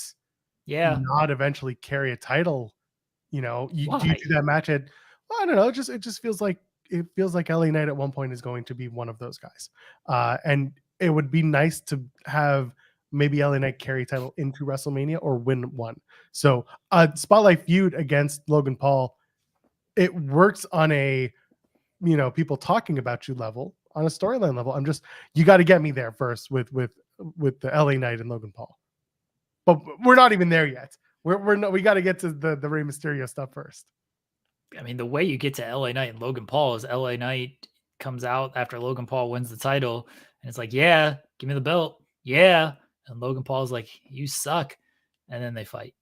not eventually carry a title. You know, do you do that match at, I don't know, it just feels like LA Knight at one point is going to be one of those guys. And it would be nice to have maybe LA Knight carry title into WrestleMania or win one. So a spotlight feud against Logan Paul, it works on a, people talking about you level, on a storyline level. You got to get me there first with the LA Knight and Logan Paul. But we're not even there yet. We got to get to the Rey Mysterio stuff first. I mean, the way you get to LA Knight and Logan Paul is LA Knight comes out after Logan Paul wins the title And it's like, yeah, give me the belt. Yeah. And Logan Paul's like, you suck. And then they fight.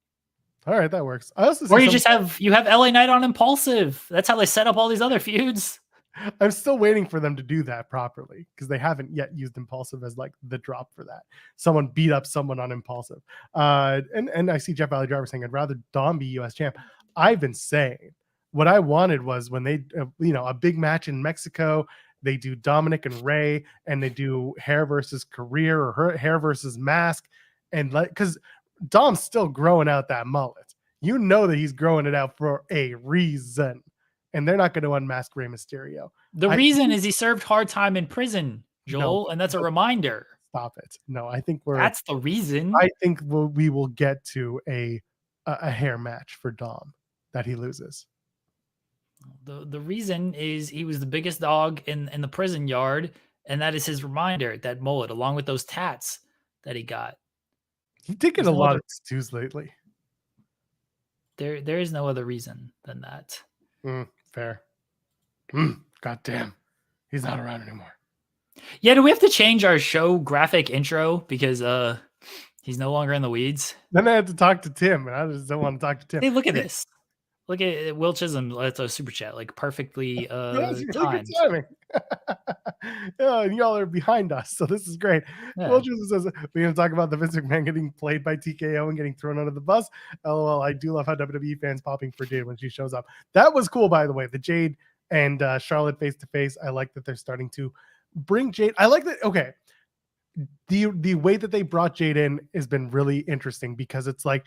All right, that works. I also Or see you just have LA Knight on Impulsive. That's how they set up all these other feuds. I'm still waiting for them to do that properly because they haven't yet used Impulsive as like the drop for that. Someone beat up someone on Impulsive. And I see Jeff Valley Driver saying, I'd rather Dom be US champ. I've been saying what I wanted was when they, a big match in Mexico, they do Dominic and Ray and they do hair versus career or hair versus mask. And because Dom's still growing out that mullet. You know that he's growing it out for a reason. And they're not going to unmask Rey Mysterio. The reason is he served hard time in prison, Joel, and that's a reminder. Stop it. No, I think that's the reason. I think we will get to a hair match for Dom that he loses. The reason is he was the biggest dog in the prison yard, and that is his reminder, that mullet, along with those tats that he got. He did get a lot of tattoos lately. There is no other reason than that. Fair. God damn. He's not around anymore. Yeah, do we have to change our show graphic intro because he's no longer in the weeds? Then I had to talk to Tim, and I just don't want to talk to Tim. Hey, look at this. Look at Will Chisholm. That's a super chat, like perfectly That's really good timing. And y'all are behind us, so this is great. Yeah. Will Chisholm says we're going to talk about the Vince McMahon getting played by TKO and getting thrown under the bus. LOL. I do love how WWE fans popping for Jade when she shows up. That was cool, by the way. The Jade and Charlotte face to face. I like that they're starting to bring Jade. I like that. Okay, the way that they brought Jade in has been really interesting because it's like,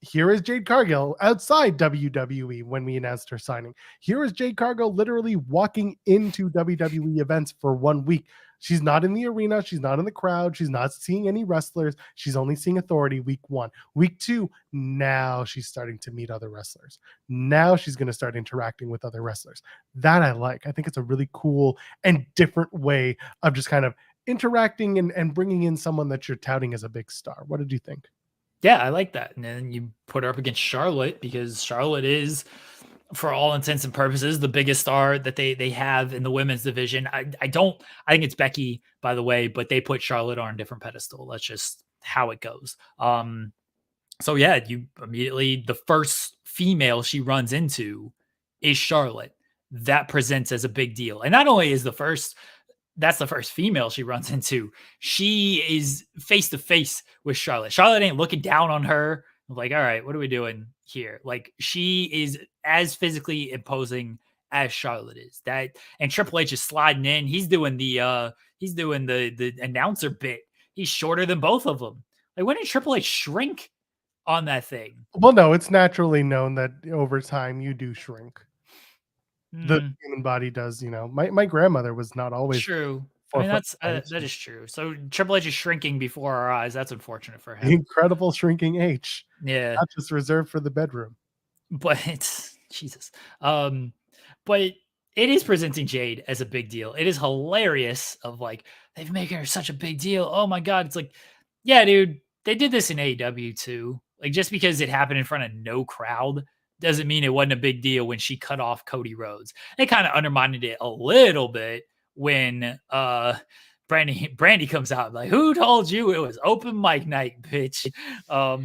here is Jade Cargill outside WWE when we announced her signing. Here is Jade Cargill literally walking into WWE events for 1 week. She's not in the arena. She's not in the crowd. She's not seeing any wrestlers. She's only seeing Authority week 1. Week 2, now she's starting to meet other wrestlers. Now she's going to start interacting with other wrestlers. That I like. I think it's a really cool and different way of just kind of interacting and bringing in someone that you're touting as a big star. What did you think? Yeah, I like that. And then you put her up against Charlotte because Charlotte is, for all intents and purposes, the biggest star that they have in the women's division. I think it's Becky, by the way, but they put Charlotte on a different pedestal. That's just how it goes. So yeah, you immediately, the first female she runs into is Charlotte. That presents as a big deal. And not only is that's the first female she runs into, she is face to face with Charlotte. Charlotte ain't looking down on her. Like, all right, what are we doing here? Like, she is as physically imposing as Charlotte is. And Triple H is sliding in. He's doing the announcer bit. He's shorter than both of them. Like, when did Triple H shrink on that thing? Well, no, it's naturally known that over time you do shrink. The human body does, my grandmother was not always true. I mean, that is true. So Triple H is shrinking before our eyes. That's unfortunate for him. The incredible shrinking H. Yeah. Not just reserved for the bedroom. But it's Jesus. But it is presenting Jade as a big deal. It is hilarious of like, they've making her such a big deal. Oh my God. It's like, yeah, dude, they did this in AEW too. Like, just because it happened in front of no crowd doesn't mean it wasn't a big deal when she cut off Cody Rhodes. They kind of undermined it a little bit when Brandy comes out like, who told you it was open mic night, bitch? But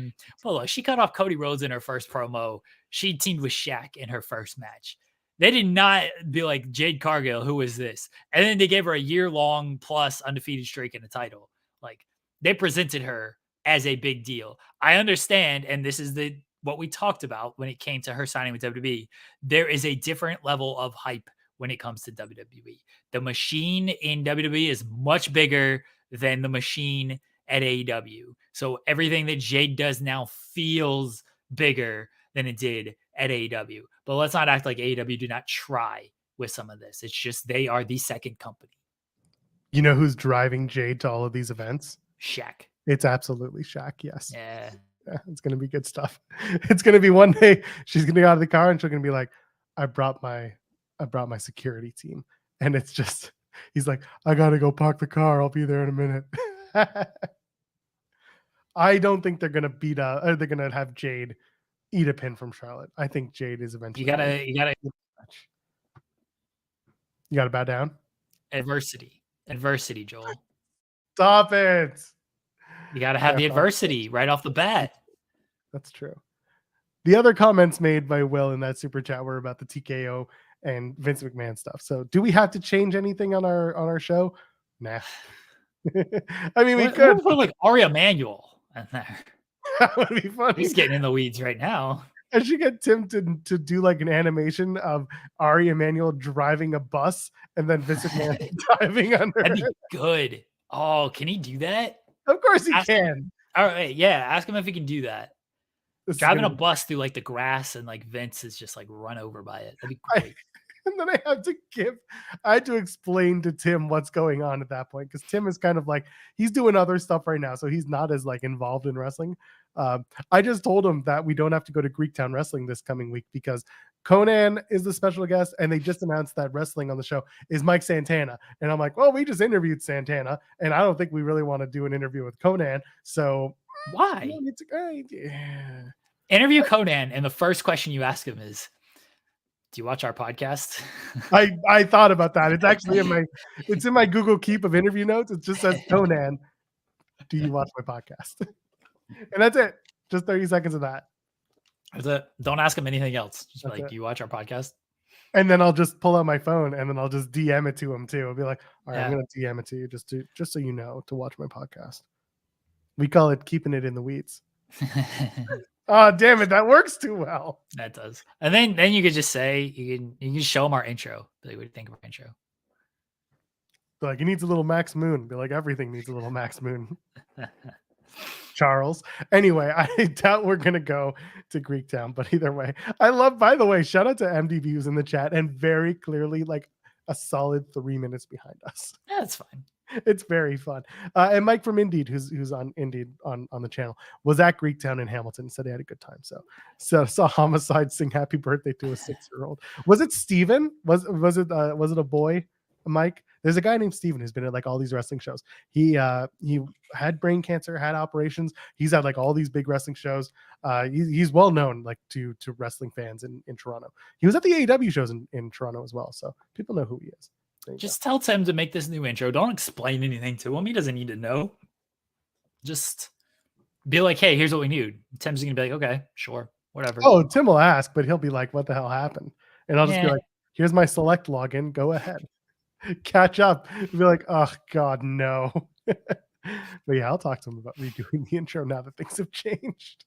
look, she cut off Cody Rhodes in her first promo. She teamed with Shaq in her first match. They did not be like, Jade Cargill, who is this? And then they gave her a year-long plus undefeated streak and a title. Like, they presented her as a big deal. I understand, and this is what we talked about when it came to her signing with WWE. There is a different level of hype when it comes to WWE. The machine in WWE is much bigger than the machine at AEW. So everything that Jade does now feels bigger than it did at AEW. But let's not act like AEW do not try with some of this. It's just they are the second company. You know who's driving Jade to all of these events? Shaq. It's absolutely Shaq, yes. Yeah. It's going to be good stuff. It's going to be one day she's going to get out of the car and she's going to be like, I brought my security team. And it's just, he's like, I got to go park the car. I'll be there in a minute. I don't think they're going to have Jade eat a pin from Charlotte. I think Jade is eventually. You gotta bow down. Adversity, Joel. Stop it. You got to have the adversity right off the bat. That's true. The other comments made by Will in that super chat were about the TKO and Vince McMahon stuff. So do we have to change anything on our show? Nah. I mean, we could put like Ari Emanuel in there. That would be funny. He's getting in the weeds right now. I should get Tim to do like an animation of Ari Emanuel driving a bus and then Vince McMahon driving under. That'd be good. Oh, can he do that? Of course he can. All right, yeah. Ask him if he can do that. Driving a bus through like the grass and like Vince is just like run over by it. That'd be great. And then I had to explain to Tim what's going on at that point, because Tim is kind of like, he's doing other stuff right now, so he's not as like involved in wrestling. I just told him that we don't have to go to Greektown Wrestling this coming week because Conan is the special guest, and they just announced that wrestling on the show is Mike Santana. And I'm like, well, we just interviewed Santana, and I don't think we really want to do an interview with Conan. So why? Interview Conan, and the first question you ask him is, do you watch our podcast? I thought about that. It's actually in my Google Keep of interview notes. It just says, Conan, do you watch my podcast? And that's it. Just 30 seconds of that. That's it. Don't ask him anything else. Just be like, it. do you watch our podcast? And then I'll just pull out my phone and then I'll just DM it to him too. I'll be like, all right, I'm going to DM it to you just so you know to watch my podcast. We call it keeping it in the weeds. Oh, damn it. That works too well. That does. And then you could just say, you can show him our intro. Like, what do you think of our intro? Like, he needs a little Max Moon. Be like, everything needs a little Max Moon. Charles. Anyway, I doubt we're going to go to Greektown, but either way, by the way, shout out to MDB who's in the chat and very clearly like a solid 3 minutes behind us. Yeah, that's fine. It's very fun. And Mike from Indeed, who's on Indeed on the channel, was at Greektown in Hamilton, said he had a good time. So saw Homicide sing happy birthday to a 6-year-old. Was it Steven? Was it a boy, Mike? There's a guy named Steven who's been at like all these wrestling shows. He had brain cancer, had operations. He's at like all these big wrestling shows. He's well known like to wrestling fans in Toronto. He was at the AEW shows in Toronto as well. So people know who he is. Just tell Tim to make this new intro. Don't explain anything to him. He doesn't need to know. Just be like, hey, here's what we need. Tim's going to be like, okay, sure, whatever. Oh, Tim will ask, but he'll be like, what the hell happened? And I'll just be like, here's my select login. Go ahead. Catch up. Be like, oh, God, no. But yeah, I'll talk to him about redoing the intro now that things have changed.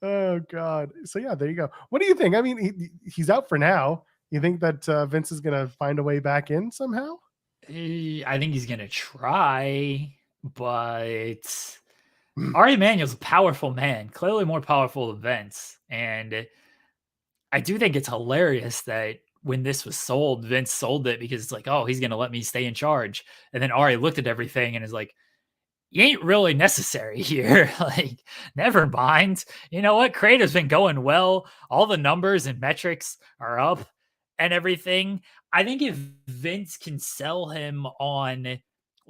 Oh, God. So yeah, there you go. What do you think? I mean, he's out for now. You think that Vince is going to find a way back in somehow? I think he's going to try, but Ari Emanuel's a powerful man, clearly more powerful than Vince. And I do think it's hilarious that when this was sold, Vince sold it because it's like, oh, he's going to let me stay in charge. And then Ari looked at everything and is like, you ain't really necessary here. Like, never mind. You know what? Creative's been going well. All the numbers and metrics are up and everything. I think if Vince can sell him on the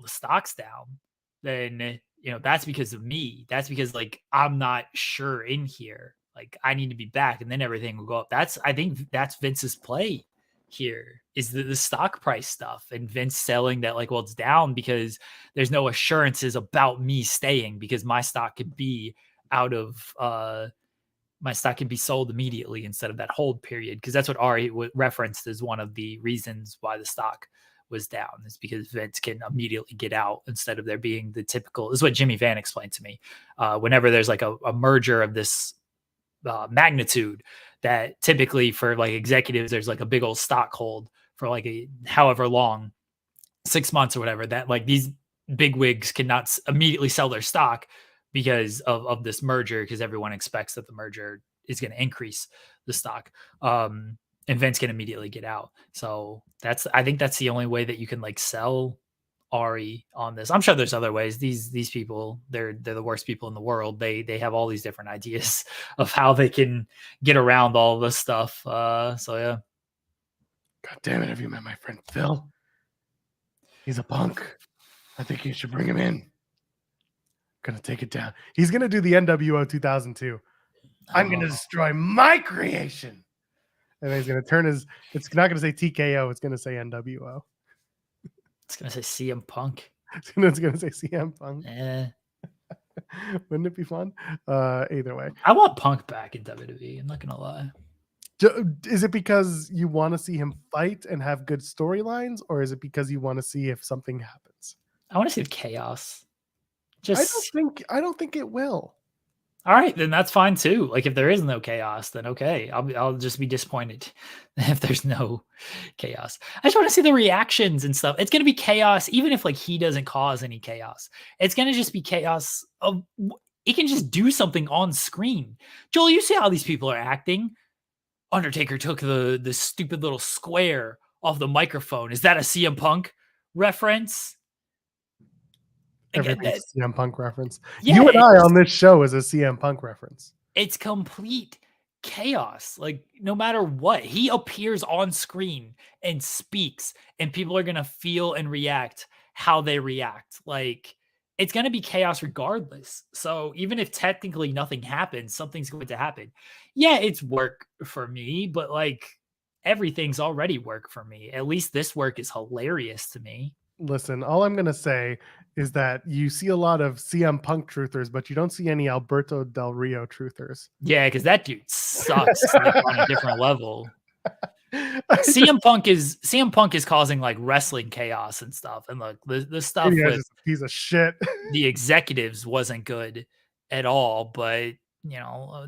stock's down, then, you know, that's because of me. That's because like, I'm not sure in here. Like, I need to be back and then everything will go up. I think that's Vince's play here is the stock price stuff, and Vince selling that like, well, it's down because there's no assurances about me staying because my stock could be sold immediately instead of that hold period. Because that's what Ari referenced as one of the reasons why the stock was down, is because Vince can immediately get out instead of there being the typical, this is what Jimmy Van explained to me. Whenever there's like a merger of this magnitude, that typically for like executives, there's like a big old stock hold for like however long, 6 months or whatever, that like these big wigs cannot immediately sell their stock because of this merger, because everyone expects that the merger is going to increase the stock. And Vince can immediately get out. So I think that's the only way that you can like sell Ari on this. I'm sure there's other ways. These people, they're the worst people in the world. They have all these different ideas of how they can get around all this stuff. So yeah. God damn it! Have you met my friend Phil? He's a punk. I think you should bring him in. Gonna take it down. He's gonna do the NWO 2002. I'm gonna destroy my creation. And then he's gonna turn it's not gonna say TKO. It's gonna say NWO. It's going to say CM Punk. I was gonna say CM Punk. Eh. Wouldn't it be fun? Either way. I want Punk back in WWE. I'm not gonna lie. Is it because you want to see him fight and have good storylines, or is it because you want to see if something happens? I want to see the chaos. I don't think it will. All right, then that's fine too. Like if there is no chaos, then okay, I'll just be disappointed if there's no chaos. I just want to see the reactions and stuff. It's gonna be chaos, even if like he doesn't cause any chaos. It's gonna just be chaos of he can just do something on screen. Joel, you see how these people are acting. Undertaker took the stupid little square off the microphone. Is that a CM Punk reference? Everything's a CM Punk reference. Yeah, you and I on this show is a CM Punk reference. It's complete chaos. Like no matter what, he appears on screen and speaks, and people are gonna feel and react how they react. Like it's gonna be chaos regardless. So even if technically nothing happens, something's going to happen. Yeah, it's work for me, but like everything's already work for me. At least this work is hilarious to me. Listen, all I'm going to say is that you see a lot of CM Punk truthers, but you don't see any Alberto Del Rio truthers. Yeah, because that dude sucks like, on a different level. CM Punk is causing like wrestling chaos and stuff, and like the stuff with just a piece of shit. The executives wasn't good at all, but you know,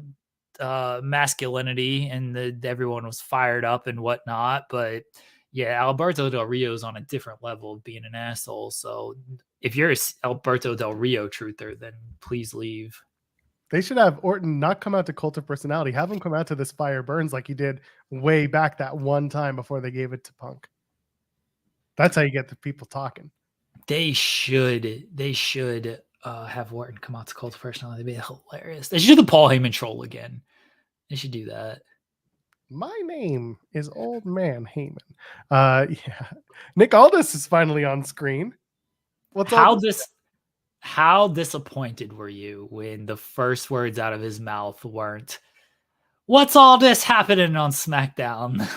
masculinity and everyone was fired up and whatnot. But yeah, Alberto Del Rio's on a different level of being an asshole. So if you're a Alberto Del Rio truther, then please leave. They should have Orton not come out to Cult of Personality. Have him come out to This Fire Burns like he did way back that one time before they gave it to Punk. That's how you get the people talking. They should have Orton come out to Cult of Personality. That'd be hilarious. They should do the Paul Heyman troll again. They should do that. My name is Old Man Heyman. Yeah. Nick Aldis is finally on screen. How disappointed were you when the first words out of his mouth weren't, "What's all this happening on SmackDown?"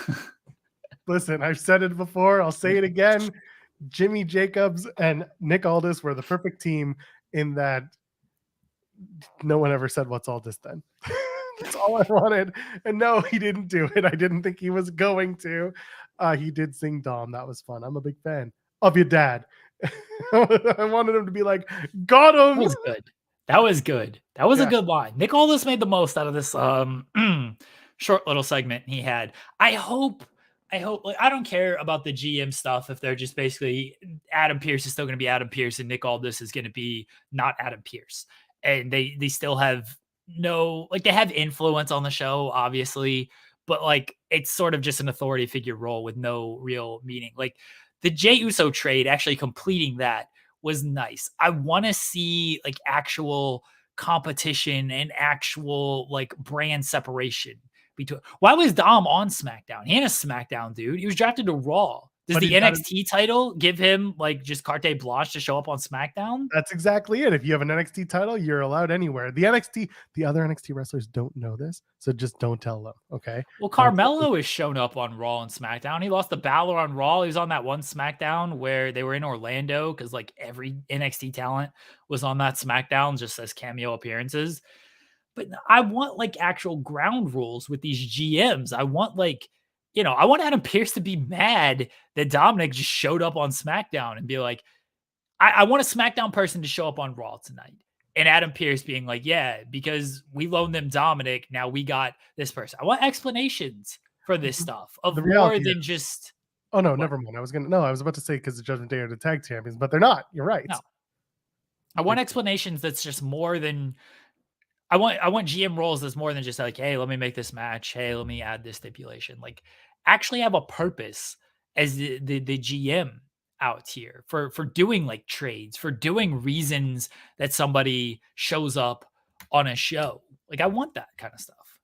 Listen, I've said it before. I'll say it again. Jimmy Jacobs and Nick Aldis were the perfect team in that no one ever said, "What's all this then?" That's all I wanted. And no, he didn't do it. I didn't think he was going to. He did sing Dom. That was fun. I'm a big fan of your dad. I wanted him to be like, got him. That was good. That was good. That was a good line. Nick Aldis made the most out of this short little segment he had. I hope like I don't care about the GM stuff if they're just basically Adam Pearce is still going to be Adam Pearce and Nick Aldis is going to be not Adam Pearce. And they still have they have influence on the show, obviously, but like it's sort of just an authority figure role with no real meaning. Like the Jey Uso trade, actually completing that was nice. I want to see like actual competition and actual like brand separation between. Why was Dom on SmackDown? He ain't a SmackDown dude. He was drafted to Raw. Does the NXT title give him like just carte blanche to show up on SmackDown? That's exactly it. If you have an NXT title, you're allowed anywhere. The other NXT wrestlers don't know this, so just don't tell them. Okay. Well, Carmelo has shown up on Raw and SmackDown. He lost to Balor on Raw. He was on that one SmackDown where they were in Orlando because like every NXT talent was on that SmackDown just as cameo appearances. But I want like actual ground rules with these GMs. I want like, I want Adam Pearce to be mad that Dominic just showed up on SmackDown and be like, I want a SmackDown person to show up on Raw tonight. And Adam Pearce being like, yeah, because we loaned them Dominic. Now we got this person. I want explanations for this stuff of more than just. Oh, no, never mind. I was about to say because the Judgment Day are the tag champions, but they're not. You're right. No. I want explanations that's just more than. I want GM roles that's more than just like, hey, let me make this match. Hey, let me add this stipulation. Like, actually have a purpose as the GM out here for doing like trades, for doing reasons that somebody shows up on a show. Like, I want that kind of stuff.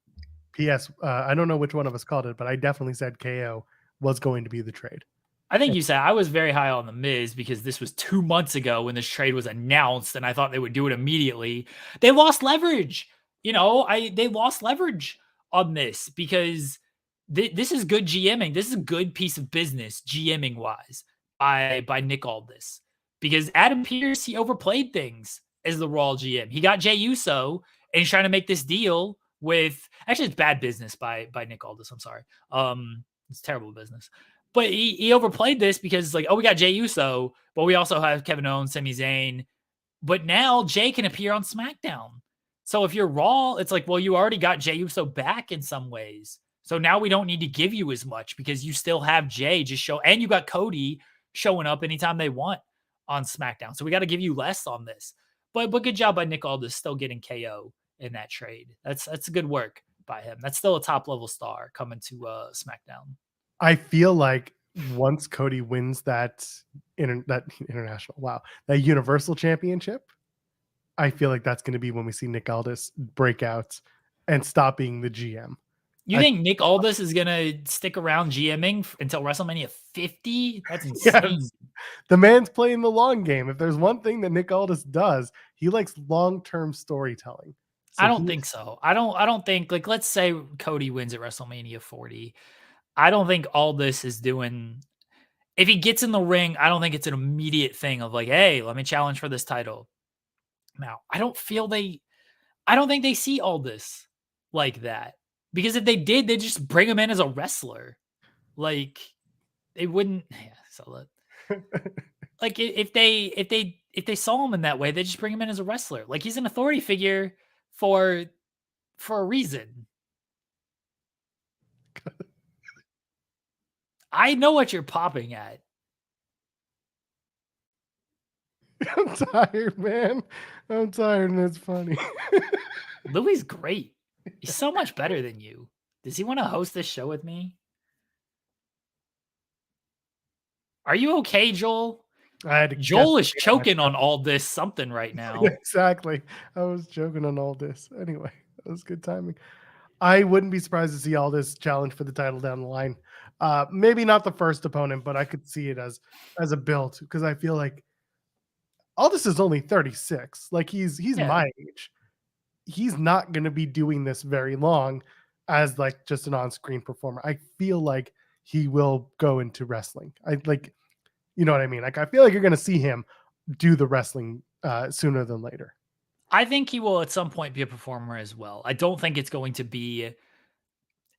P.S. I don't know which one of us called it, but I definitely said KO was going to be the trade. I think you said I was very high on the Miz because this was 2 months ago when this trade was announced, and I thought they would do it immediately. They lost leverage. They lost leverage on this because this is good GMing. This is a good piece of business GMing wise by Nick Aldis because Adam Pearce, he overplayed things as the Raw GM. He got Jey Uso and he's trying to make this deal with, actually it's bad business by Nick Aldis. I'm sorry. It's terrible business. But he overplayed this because like, oh, we got Jey Uso, but we also have Kevin Owens, Sami Zayn. But now Jey can appear on SmackDown. So if you're Raw, it's like, well, you already got Jey Uso back in some ways. So now we don't need to give you as much because you still have Jey just show, and you got Cody showing up anytime they want on SmackDown. So we got to give you less on this. But good job by Nick Aldis still getting KO in that trade. That's good work by him. That's still a top level star coming to SmackDown. I feel like once Cody wins that international, that Universal Championship, I feel like that's going to be when we see Nick Aldis break out and stop being the GM. You think Nick Aldis is going to stick around GMing until WrestleMania 50? That's insane. Yes. The man's playing the long game. If there's one thing that Nick Aldis does, he likes long-term storytelling. So I don't think so. I don't think, like, let's say Cody wins at WrestleMania 40. I don't think Aldis is doing, if he gets in the ring, I don't think it's an immediate thing of like, hey, let me challenge for this title. Now, I don't think they see Aldis like that. Because if they did, they'd just bring him in as a wrestler. Like, they wouldn't. Yeah, so like if they saw him in that way, they just bring him in as a wrestler. Like, he's an authority figure for a reason. I know what you're popping at. I'm tired, man. I'm tired, and it's funny. Louis great. He's so much better than you. Does he want to host this show with me? Are you okay, Joel? Joel is choking on all this something right now. Exactly. I was joking on all this. Anyway, that was good timing. I wouldn't be surprised to see all this challenge for the title down the line. Maybe not the first opponent, but I could see it as a build because I feel like Aldis is only 36. Like he's my age. He's not going to be doing this very long as like just an on-screen performer. I feel like he will go into wrestling. You know what I mean? Like I feel like you're going to see him do the wrestling sooner than later. I think he will at some point be a performer as well. I don't think it's going to be,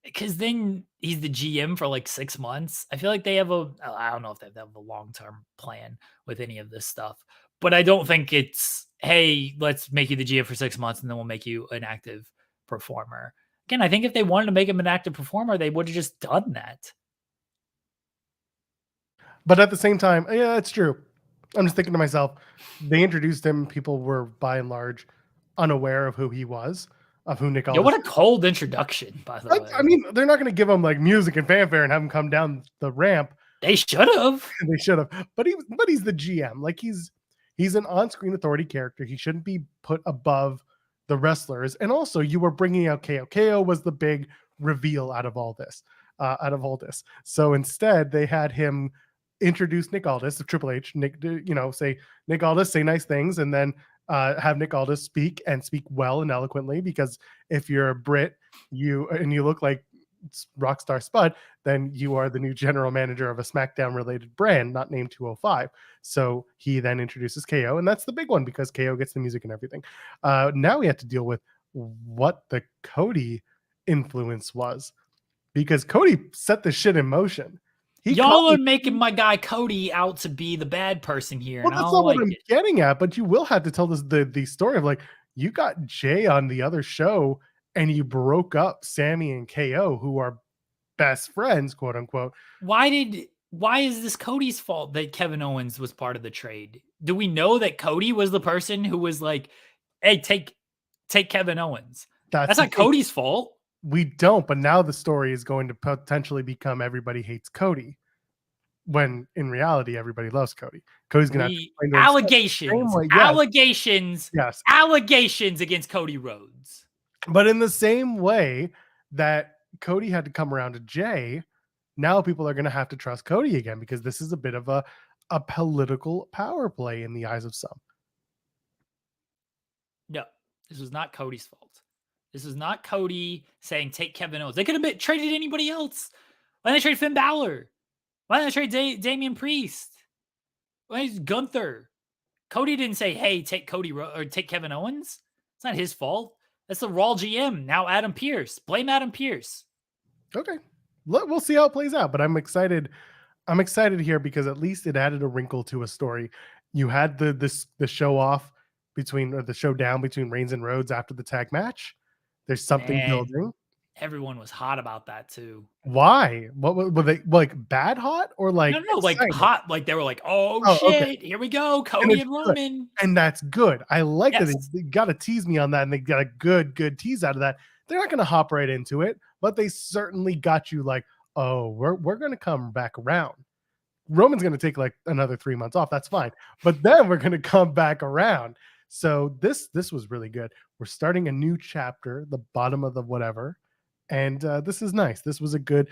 because then he's the GM for like 6 months. I feel like they have I don't know if they have a long-term plan with any of this stuff, but I don't think it's, hey, let's make you the GM for 6 months and then we'll make you an active performer. Again, I think if they wanted to make him an active performer, they would have just done that. But at the same time, yeah, it's true. I'm just thinking to myself, they introduced him. People were by and large unaware of who he was, of who Nick Aldis. Yeah, what a cold introduction, by the way. I mean, they're not going to give him like music and fanfare and have him come down the ramp. They should have. They should have. But he's the GM. Like he's an on-screen authority character. He shouldn't be put above the wrestlers. And also, you were bringing out KO. KO was the big reveal out of all this. So instead, they had him introduce Nick Aldis, Triple H, say Nick Aldis, say nice things, and then have Nick Aldis speak well and eloquently, because if you're a Brit, you look like Rockstar Spud, then you are the new general manager of a SmackDown related brand, not named 205. So he then introduces KO, and that's the big one because KO gets the music and everything. Now we have to deal with what the Cody influence was, because Cody set the shit in motion. Y'all are making my guy Cody out to be the bad person here. Well, that's not what I'm getting at, but you will have to tell the story of like, you got Jey on the other show and you broke up Sammy and KO, who are best friends, quote unquote. Why is this Cody's fault that Kevin Owens was part of the trade? Do we know that Cody was the person who was like, hey, take Kevin Owens? That's not Cody's fault. We don't, but now the story is going to potentially become everybody hates Cody, when in reality everybody loves Cody. Cody's going to allegations against Cody Rhodes. But in the same way that Cody had to come around to Jey, now people are going to have to trust Cody again, because this is a bit of a political power play in the eyes of some. No, this was not Cody's fault. This is not Cody saying, take Kevin Owens. They could have traded anybody else. Why didn't they trade Finn Balor? Why didn't they trade Damian Priest? Why is Gunther? Cody didn't say, "Hey, take Cody or take Kevin Owens." It's not his fault. That's the Raw GM. Now Adam Pearce. Blame Adam Pearce. Okay. We'll see how it plays out, but I'm excited. I'm excited here because at least it added a wrinkle to a story. You had the show off between, or the showdown between Reigns and Rhodes after the tag match. There's something building. Everyone was hot about that too. Why? What were they like? Bad hot or like No, like excited? hot. Like they were like, "Oh, Okay. shit, here we go, Cody and Good. Roman." And that's good. I like that Yes. they got to tease me on that, and they got a good tease out of that. They're not going to hop right into it, but they certainly got you like, oh, we're going to come back around. Roman's going to take like another 3 months off. That's fine, but then we're going to come back around. So this was really good. We're starting a new chapter, the bottom of the whatever, and this is nice. This was a good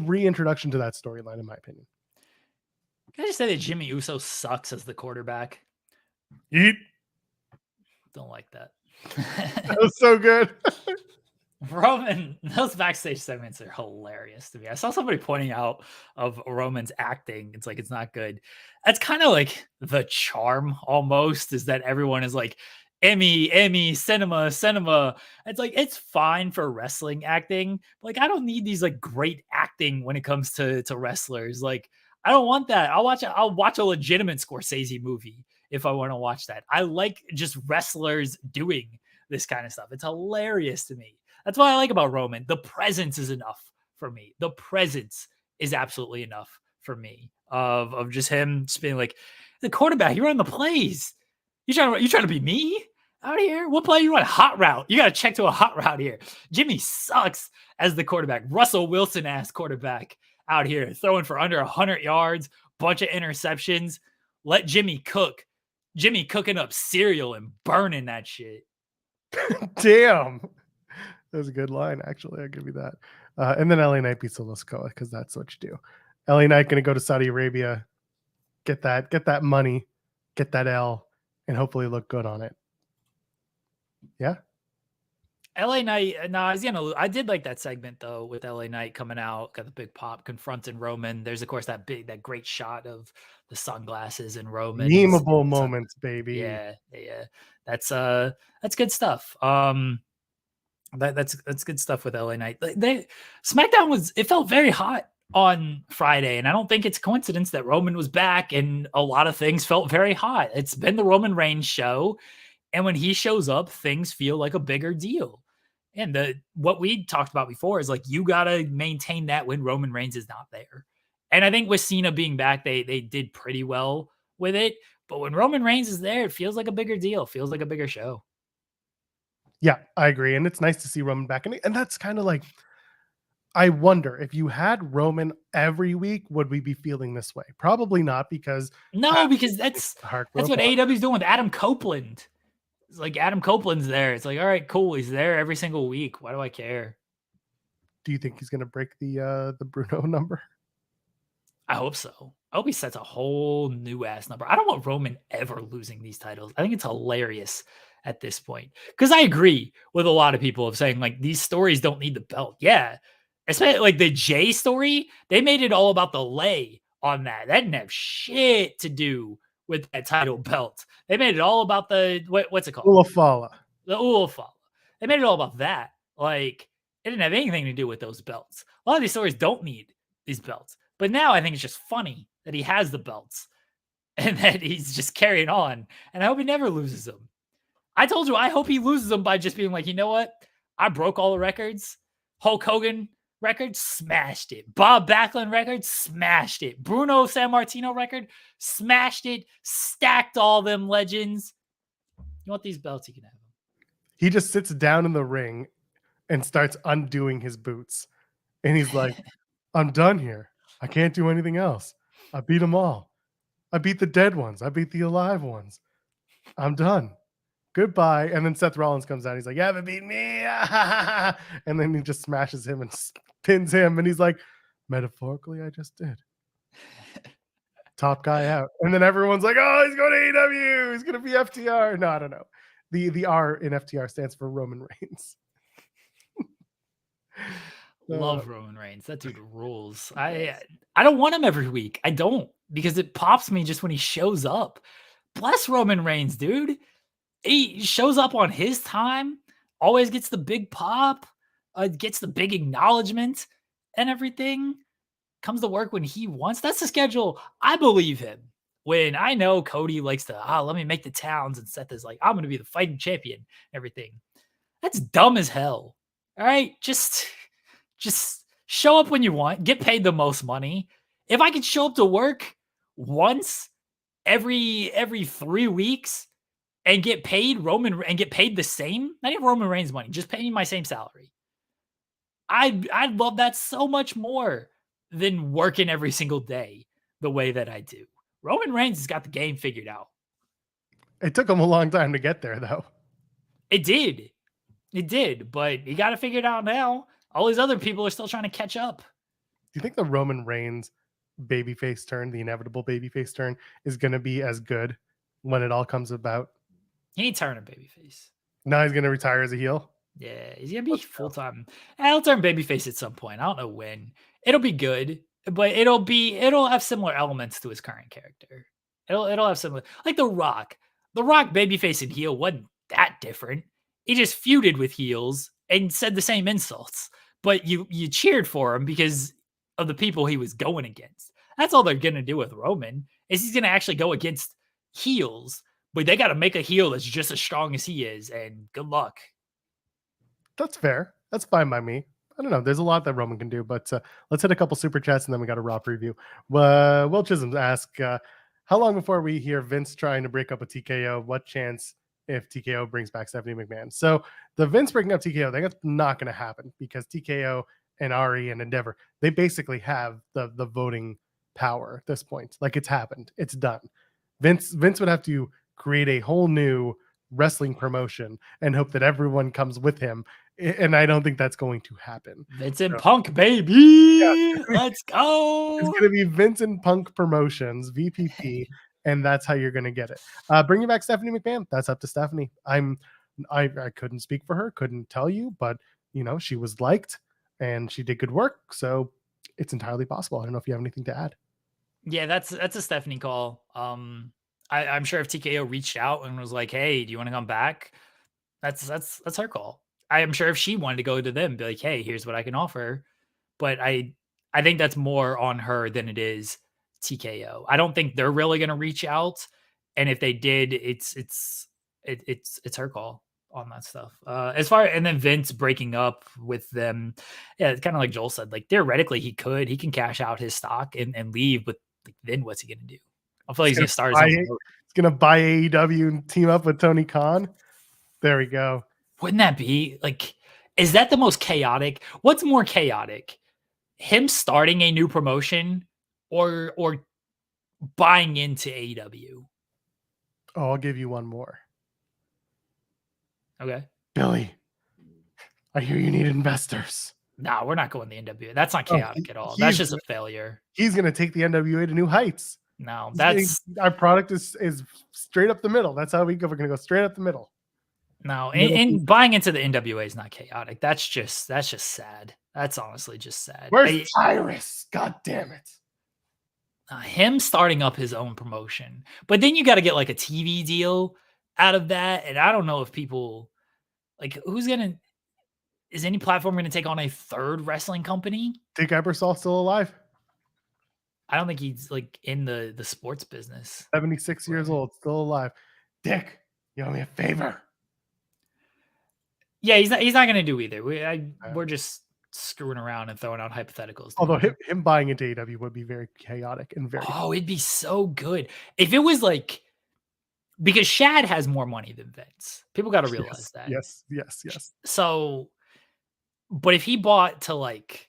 reintroduction to that storyline, in my opinion. Can I just say that Jimmy Uso sucks as the quarterback? Eat. Don't like that. That was so good. Roman, those backstage segments are hilarious to me. I saw somebody pointing out of Roman's acting. It's like, it's not good. That's kind of like the charm almost, is that everyone is like, Emmy, cinema. It's like, it's fine for wrestling acting. Like, I don't need these like great acting when it comes to wrestlers. Like, I don't want that. I'll watch a legitimate Scorsese movie if I want to watch that. I like just wrestlers doing this kind of stuff. It's hilarious to me. That's what I like about Roman. The presence is enough for me. The presence is absolutely enough for me of just him just being like, the quarterback, you run the plays. You trying to be me out here? What play you run? Hot route. You got to check to a hot route here. Jimmy sucks as the quarterback. Russell Wilson ass quarterback out here throwing for under 100 yards, bunch of interceptions. Let Jimmy cook. Jimmy cooking up cereal and burning that shit. Damn. That was a good line, actually. I'll give you that. And then LA Knight beats Sikoa because that's what you do. LA Knight going to go to Saudi Arabia, get that money, get that L, and hopefully look good on it. Yeah. LA Knight, I did like that segment though with LA Knight coming out, got the big pop, confronting Roman. There's of course that great shot of the sunglasses and Roman. Memeable moments, baby. Yeah. That's good stuff. That's good stuff with LA Knight. SmackDown it felt very hot on Friday, and I don't think it's a coincidence that Roman was back and a lot of things felt very hot. It's been the Roman Reigns show, and when he shows up, things feel like a bigger deal. And what we talked about before is like, you got to maintain that when Roman Reigns is not there. And I think with Cena being back, they did pretty well with it. But when Roman Reigns is there, it feels like a bigger deal, feels like a bigger show. Yeah, I agree. And it's nice to see Roman back. And that's kind of like, I wonder if you had Roman every week, would we be feeling this way? Probably not, because that's what AEW is doing with Adam Copeland. It's like Adam Copeland's there. It's like, all right, cool. He's there every single week. Why do I care? Do you think he's going to break the Bruno number? I hope so. I hope he sets a whole new ass number. I don't want Roman ever losing these titles. I think it's hilarious at this point, because I agree with a lot of people of saying like, these stories don't need the belt. Yeah. Especially like the Jay story. They made it all about the lay on that. That didn't have shit to do with that title belt. They made it all about the what's it called? Ulafala. The Ulafala. They made it all about that. Like, it didn't have anything to do with those belts. A lot of these stories don't need these belts. But now I think it's just funny that he has the belts and that he's just carrying on. And I hope he never loses them. I told you, I hope he loses them by just being like, you know what? I broke all the records. Hulk Hogan record, smashed it. Bob Backlund record, smashed it. Bruno Sammartino record, smashed it. Stacked all them legends. You want these belts, you can have them. He just sits down in the ring and starts undoing his boots. And he's like, I'm done here. I can't do anything else. I beat them all. I beat the dead ones. I beat the alive ones. I'm done. Goodbye. And then Seth Rollins comes out. He's like, you haven't beaten me. And then he just smashes him and pins him. And he's like, metaphorically, I just did. Top guy out. And then everyone's like, oh, he's going to AEW. He's going to be FTR. No, I don't know. The R in FTR stands for Roman Reigns. Love Roman Reigns. That dude rules. I don't want him every week. I don't, because it pops me just when he shows up. bless Roman Reigns, dude. He shows up on his time, always gets the big pop, gets the big acknowledgement and everything. Comes to work when he wants. That's the schedule. I believe him. When I know Cody likes to, let me make the towns, and Seth is like, I'm going to be the fighting champion, everything. That's dumb as hell. All right. Just show up when you want, get paid the most money. If I could show up to work once every 3 weeks and get paid the same, not even Roman Reigns money, just pay me my same salary. I'd love that so much more than working every single day the way that I do. Roman Reigns has got the game figured out. It took him a long time to get there, though. It did, but you got to figure it out now. All these other people are still trying to catch up. Do you think the Roman Reigns babyface turn, the inevitable babyface turn, is going to be as good when it all comes about? He ain't turning babyface. Now he's going to retire as a heel? Yeah, he's going to be full-time. He'll turn babyface at some point. I don't know when. It'll be good, but it'll have similar elements to his current character. It'll have similar, like The Rock. The Rock babyface and heel wasn't that different. He just feuded with heels and said the same insults, but you cheered for him because of the people he was going against. That's all they're going to do with Roman, is he's going to actually go against heels, but they got to make a heel that's just as strong as he is, and good luck. That's fair. That's fine by me. I don't know. There's a lot that Roman can do, but let's hit a couple super chats and then we got a Raw preview. Will Chisholm asks, how long before we hear Vince trying to break up a TKO? What chance if TKO brings back Stephanie McMahon? So the Vince breaking up TKO, that's not going to happen because TKO and Ari and Endeavor, they basically have the voting power at this point. Like, it's happened. It's done. Vince would have to create a whole new wrestling promotion and hope that everyone comes with him. And I don't think that's going to happen. Vincent Punk, baby. Yeah. Let's go. It's going to be Vincent Punk Promotions, VPP, and that's how you're going to get it. Bringing back Stephanie McMahon, that's up to Stephanie. I couldn't speak for her, couldn't tell you, but she was liked and she did good work, so it's entirely possible. I don't know if you have anything to add. Yeah, that's a Stephanie call. I'm sure if TKO reached out and was like, "Hey, do you want to come back?" That's her call. I am sure if she wanted to go to them, be like, "Hey, here's what I can offer," but I think that's more on her than it is TKO. I don't think they're really going to reach out, and if they did, it's her call on that stuff. And then Vince breaking up with them, yeah, it's kind of like Joel said. Like, theoretically, he can cash out his stock and leave, but then what's he going to do? I feel like he's going to start his own. He's going to buy AEW and team up with Tony Khan. There we go. Wouldn't that be like, is that the most chaotic? What's more chaotic? Him starting a new promotion or buying into AEW? Oh, I'll give you one more. Okay. Billy, I hear you need investors. No, we're not going the NWA. That's not chaotic at all. That's just a failure. He's going to take the NWA to new heights. No, our product is straight up the middle. That's how we're going to go straight up the middle. No, and buying into the NWA is not chaotic. That's just sad. That's honestly just sad. Where's Cyrus? God damn it. Him starting up his own promotion. But then you got to get like a TV deal out of that. And I don't know if people, like, is any platform going to take on a third wrestling company? Dick Ebersol still alive? I don't think he's like in the sports business. 76 years old, still alive. Dick, you owe me a favor. Yeah, he's not going to do either. We're just screwing around and throwing out hypotheticals. Although him buying into AEW would be very chaotic and very. Oh, it'd be so good if it was like, because Shad has more money than Vince. People got to realize that. Yes. So, but if he bought to like,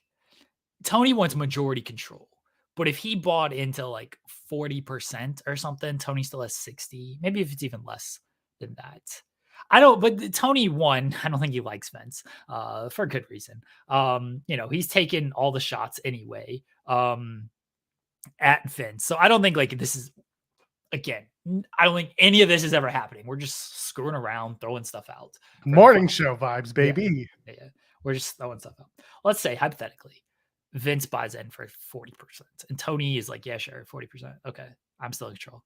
Tony wants majority control, but if he bought into like 40% or something, Tony still has 60, maybe if it's even less than that. But Tony won. I don't think he likes Vince for a good reason. He's taken all the shots anyway at Vince. So I don't think like this is, again, I don't think any of this is ever happening. We're just screwing around, throwing stuff out. Morning show vibes, baby. Yeah. We're just throwing stuff out. Let's say hypothetically, Vince buys in for 40%. And Tony is like, yeah, sure, 40%. Okay, I'm still in control.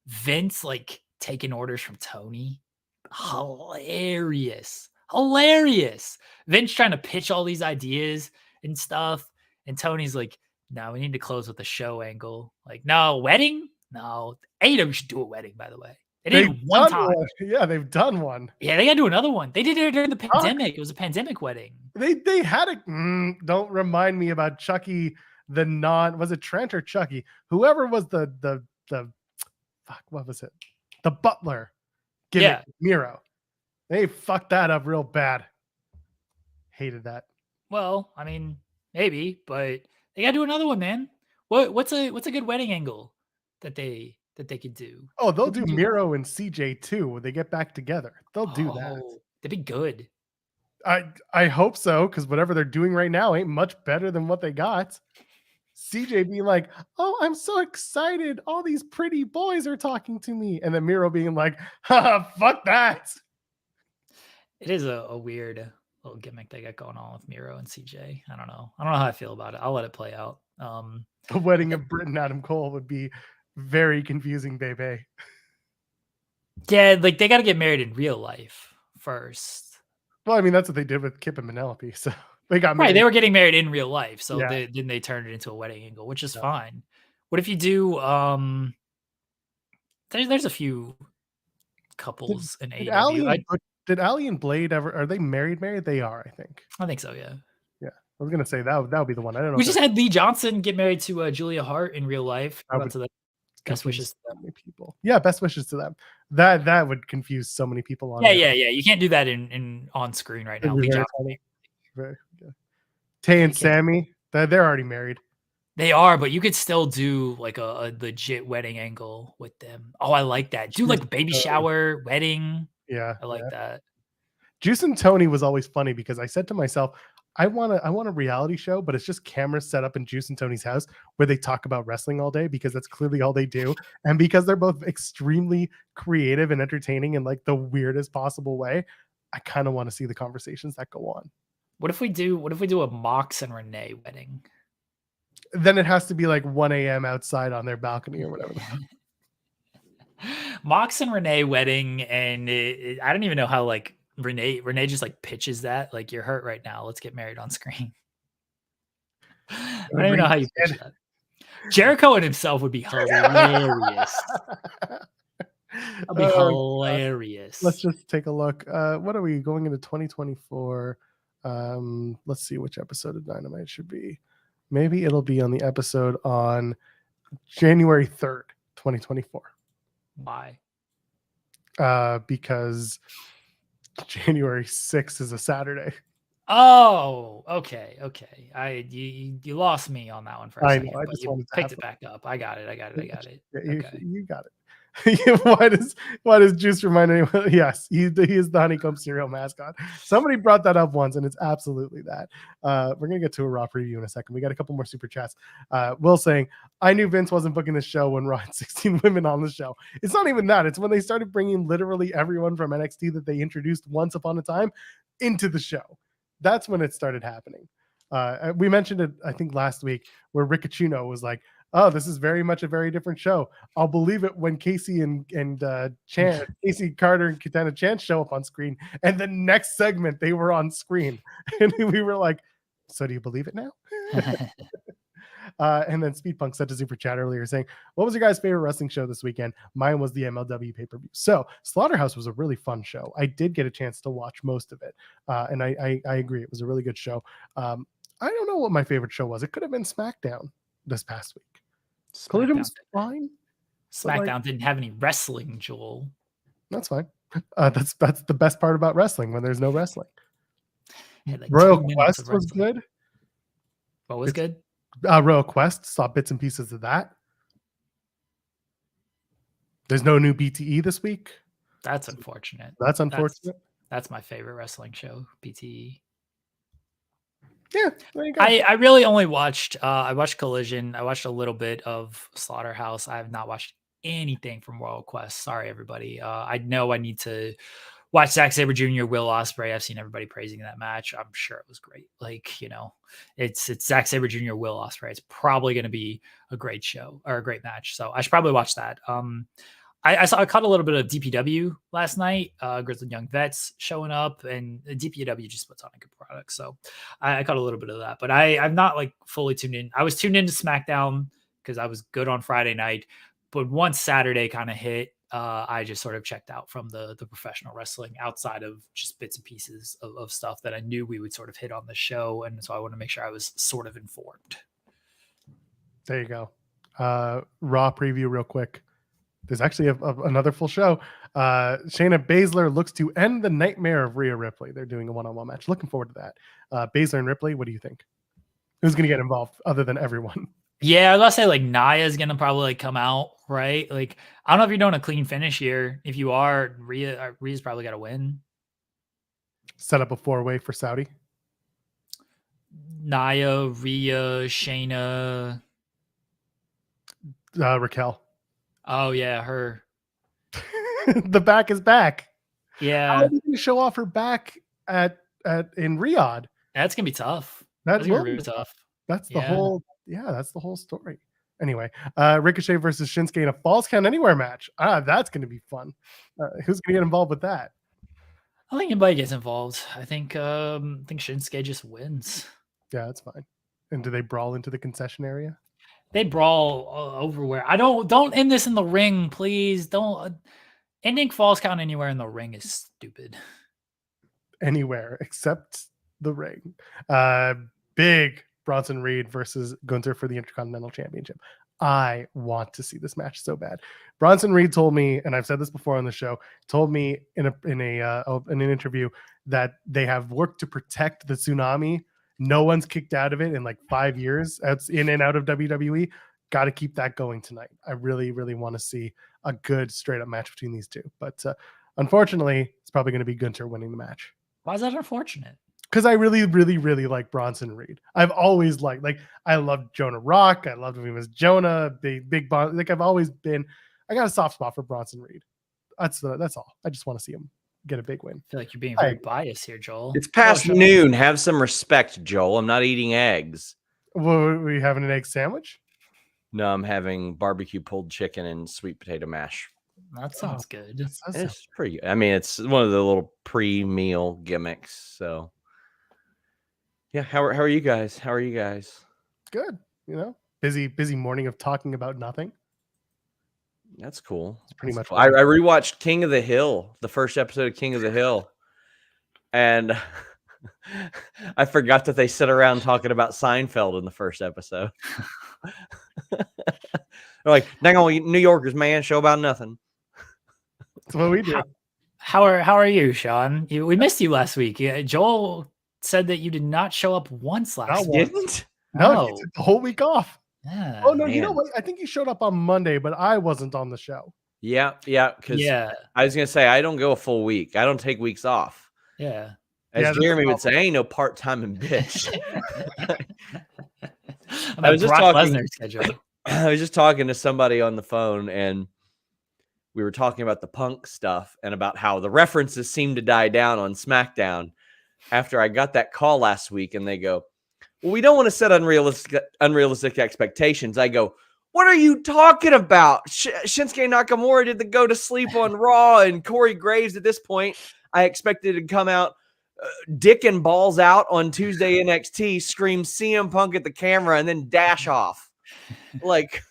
Vince like taking orders from Tony. Hilarious. Hilarious. Vince trying to pitch all these ideas and stuff. And Tony's like, no, we need to close with a show angle. Like, no, wedding? No. AEW should do a wedding, by the way. They did it one time. Yeah, they've done one. Yeah, they got to do another one. They did it during the pandemic. It was a pandemic wedding. They had a don't remind me about Chucky, was it Trent or Chucky? Whoever was the fuck, what was it? The butler. Yeah. Miro. They fucked that up real bad. Hated that. Well, I mean, maybe, but they got to do another one, man. What's a good wedding angle that they could do? Oh, they'll do Miro and CJ too when they get back together. They'll do that. They'd be good. I hope so, because whatever they're doing right now ain't much better than what they got. CJ being like, oh, I'm so excited. All these pretty boys are talking to me. And then Miro being like, fuck that. It is a weird little gimmick they got going on with Miro and CJ. I don't know how I feel about it. I'll let it play out. The wedding of Britt and Adam Cole would be very confusing, baby. Yeah, like they got to get married in real life first. Well, I mean, that's what they did with Kip and Penelope. So they got married. Right, they were getting married in real life. So Yeah. then they turned it into a wedding angle, which is fine. What if you do there's a few couples in AEW. Did Allie and Blade ever, are they married? They are, I think. I think so, yeah. Yeah. I was gonna say that would be the one. I don't know. We just had Lee Johnson get married to Julia Hart in real life. Best wishes to them. People. Yeah, best wishes to them. That would confuse so many people on. Yeah. You can't do that in on screen right now. Lee Johnson. Tay and Sammy, they're already married. They are, but you could still do like a legit wedding angle with them. Oh, I like that. Do like baby shower, wedding. Yeah, I like that. Juice and Tony was always funny because I said to myself, I want a reality show, but it's just cameras set up in Juice and Tony's house where they talk about wrestling all day because that's clearly all they do. And because they're both extremely creative and entertaining in like the weirdest possible way, I kind of want to see the conversations that go on. What if we do a Mox and Renee wedding? Then it has to be like 1 a.m. outside on their balcony or whatever. Mox and Renee wedding, and I don't even know how like Renee just like pitches that like, you're hurt right now, let's get married on screen. I don't even know how you pitch that. Jericho and himself would be hilarious. That'd be hilarious. Let's just take a look. What are we going into 2024? Let's see which episode of Dynamite it should be. Maybe it'll be on the episode on January 3rd, 2024. Why? Because January 6th is a Saturday. Oh, okay. You lost me on that one for a second. I just wanted to picked it back up. I got it. Yeah, okay. You got it. why does Juice remind anyone? Yes, he is the honeycomb cereal mascot. Somebody brought that up once, and it's absolutely that. We're gonna get to a Raw preview in a second. We got a couple more super chats. Will saying, I knew Vince wasn't booking this show when Raw had 16 women on the show. It's not even that. It's when they started bringing literally everyone from NXT that they introduced once upon a time into the show. That's when it started happening. We mentioned it, I think, last week, where Ricocchino was like, oh, this is very much a very different show. I'll believe it when Casey and Casey Carter and Katana Chance show up on screen. And the next segment, they were on screen. And we were like, so do you believe it now? And then Speed Punk said to Super Chat earlier saying, what was your guys' favorite wrestling show this weekend? Mine was the MLW pay-per-view. So Slaughterhouse was a really fun show. I did get a chance to watch most of it. And I agree. It was a really good show. I don't know what my favorite show was. It could have been SmackDown this past week. Collision was fine. SmackDown didn't have any wrestling, Joel. That's fine. That's the best part about wrestling, when there's no wrestling. Like Royal Quest was good. What was good? Royal Quest, saw bits and pieces of that. There's no new BTE this week. That's unfortunate. That's unfortunate. That's my favorite wrestling show, BTE. Yeah, there you go. I really only watched I watched Collision. I watched a little bit of Slaughterhouse. I have not watched anything from Royal Quest. Sorry, everybody. I know I need to watch Zack Sabre Jr., Will Ospreay. I've seen everybody praising that match. I'm sure it was great. Like, you know, it's Zack Sabre Jr., Will Ospreay. It's probably going to be a great show or a great match. So I should probably watch that. I caught a little bit of DPW last night. Grizzled Young Vets showing up, and DPW just puts on a good product. So I caught a little bit of that, but I'm not like fully tuned in. I was tuned into SmackDown because I was good on Friday night, but once Saturday kind of hit, I just sort of checked out from the professional wrestling outside of just bits and pieces of stuff that I knew we would sort of hit on the show, and so I want to make sure I was sort of informed. There you go. Raw preview real quick. There's actually another full show. Shayna Baszler looks to end the nightmare of Rhea Ripley. They're doing a one-on-one match. Looking forward to that. Baszler and Ripley, what do you think? Who's going to get involved other than everyone? Yeah, I was gonna say like Naya's gonna probably like come out, right? Like I don't know if you're doing a clean finish here. If you are, Rhea's probably got to win. Set up a 4-way for Saudi. Naya, Rhea, Shayna, Raquel. Oh yeah, her. The back is back. Yeah, how are you gonna show off her back in Riyadh? That's gonna be tough. That's really tough. That's the whole. Yeah, that's the whole story. Anyway, Ricochet versus Shinsuke in a Falls Count Anywhere match. That's going to be fun. Who's going to get involved with that? I don't think anybody gets involved. I think Shinsuke just wins. Yeah, that's fine. And do they brawl into the concession area? They brawl everywhere. I don't end this in the ring, please. Don't ending Falls Count Anywhere in the ring is stupid. Anywhere except the ring. Big Bronson Reed versus Gunther for the Intercontinental Championship. I want to see this match so bad. Bronson Reed told me, and I've said this before on the show, told me in an interview that they have worked to protect the tsunami. No one's kicked out of it in like 5 years. That's in and out of WWE. Got to keep that going tonight. I really, really want to see a good straight up match between these two. But unfortunately, it's probably going to be Gunther winning the match. Why is that unfortunate? Because I really, really, really like Bronson Reed. I've always liked, I loved Jonah Rock. I loved when he was Jonah, big Bon. Like I've always been, I got a soft spot for Bronson Reed. That's all. I just want to see him get a big win. I feel like you're being very biased here, Joel. It's past noon. Have some respect, Joel. I'm not eating eggs. Well, are we having an egg sandwich? No, I'm having barbecue pulled chicken and sweet potato mash. That sounds good. It's pretty good. I mean, it's one of the little pre-meal gimmicks. So, yeah. How are you guys? How are you guys? Good. Busy morning of talking about nothing. That's cool. It's pretty much. Cool. I rewatched King of the Hill, the first episode of King of the Hill, and I forgot that they sit around talking about Seinfeld in the first episode. They're like, "Dang on, New Yorkers, man, show about nothing." That's what we do. How are you, Sean? We missed you last week. Joel said that you did not show up once last week. Didn't? No, he took the whole week off. Yeah. Oh no, man. You know what? I think he showed up on Monday, but I wasn't on the show. Yeah. Because I was gonna say I don't go a full week. I don't take weeks off. Yeah. As Jeremy would say, I ain't no part-time and bitch. I was just talking. I was just talking to somebody on the phone, and we were talking about the Punk stuff and about how the references seem to die down on SmackDown after I got that call last week, and they go, "Well, we don't want to set unrealistic expectations." I go, "What are you talking about? Shinsuke Nakamura did go to sleep on Raw, and Corey Graves at this point, I expected to come out dick and balls out on Tuesday NXT, scream CM Punk at the camera, and then dash off." Like,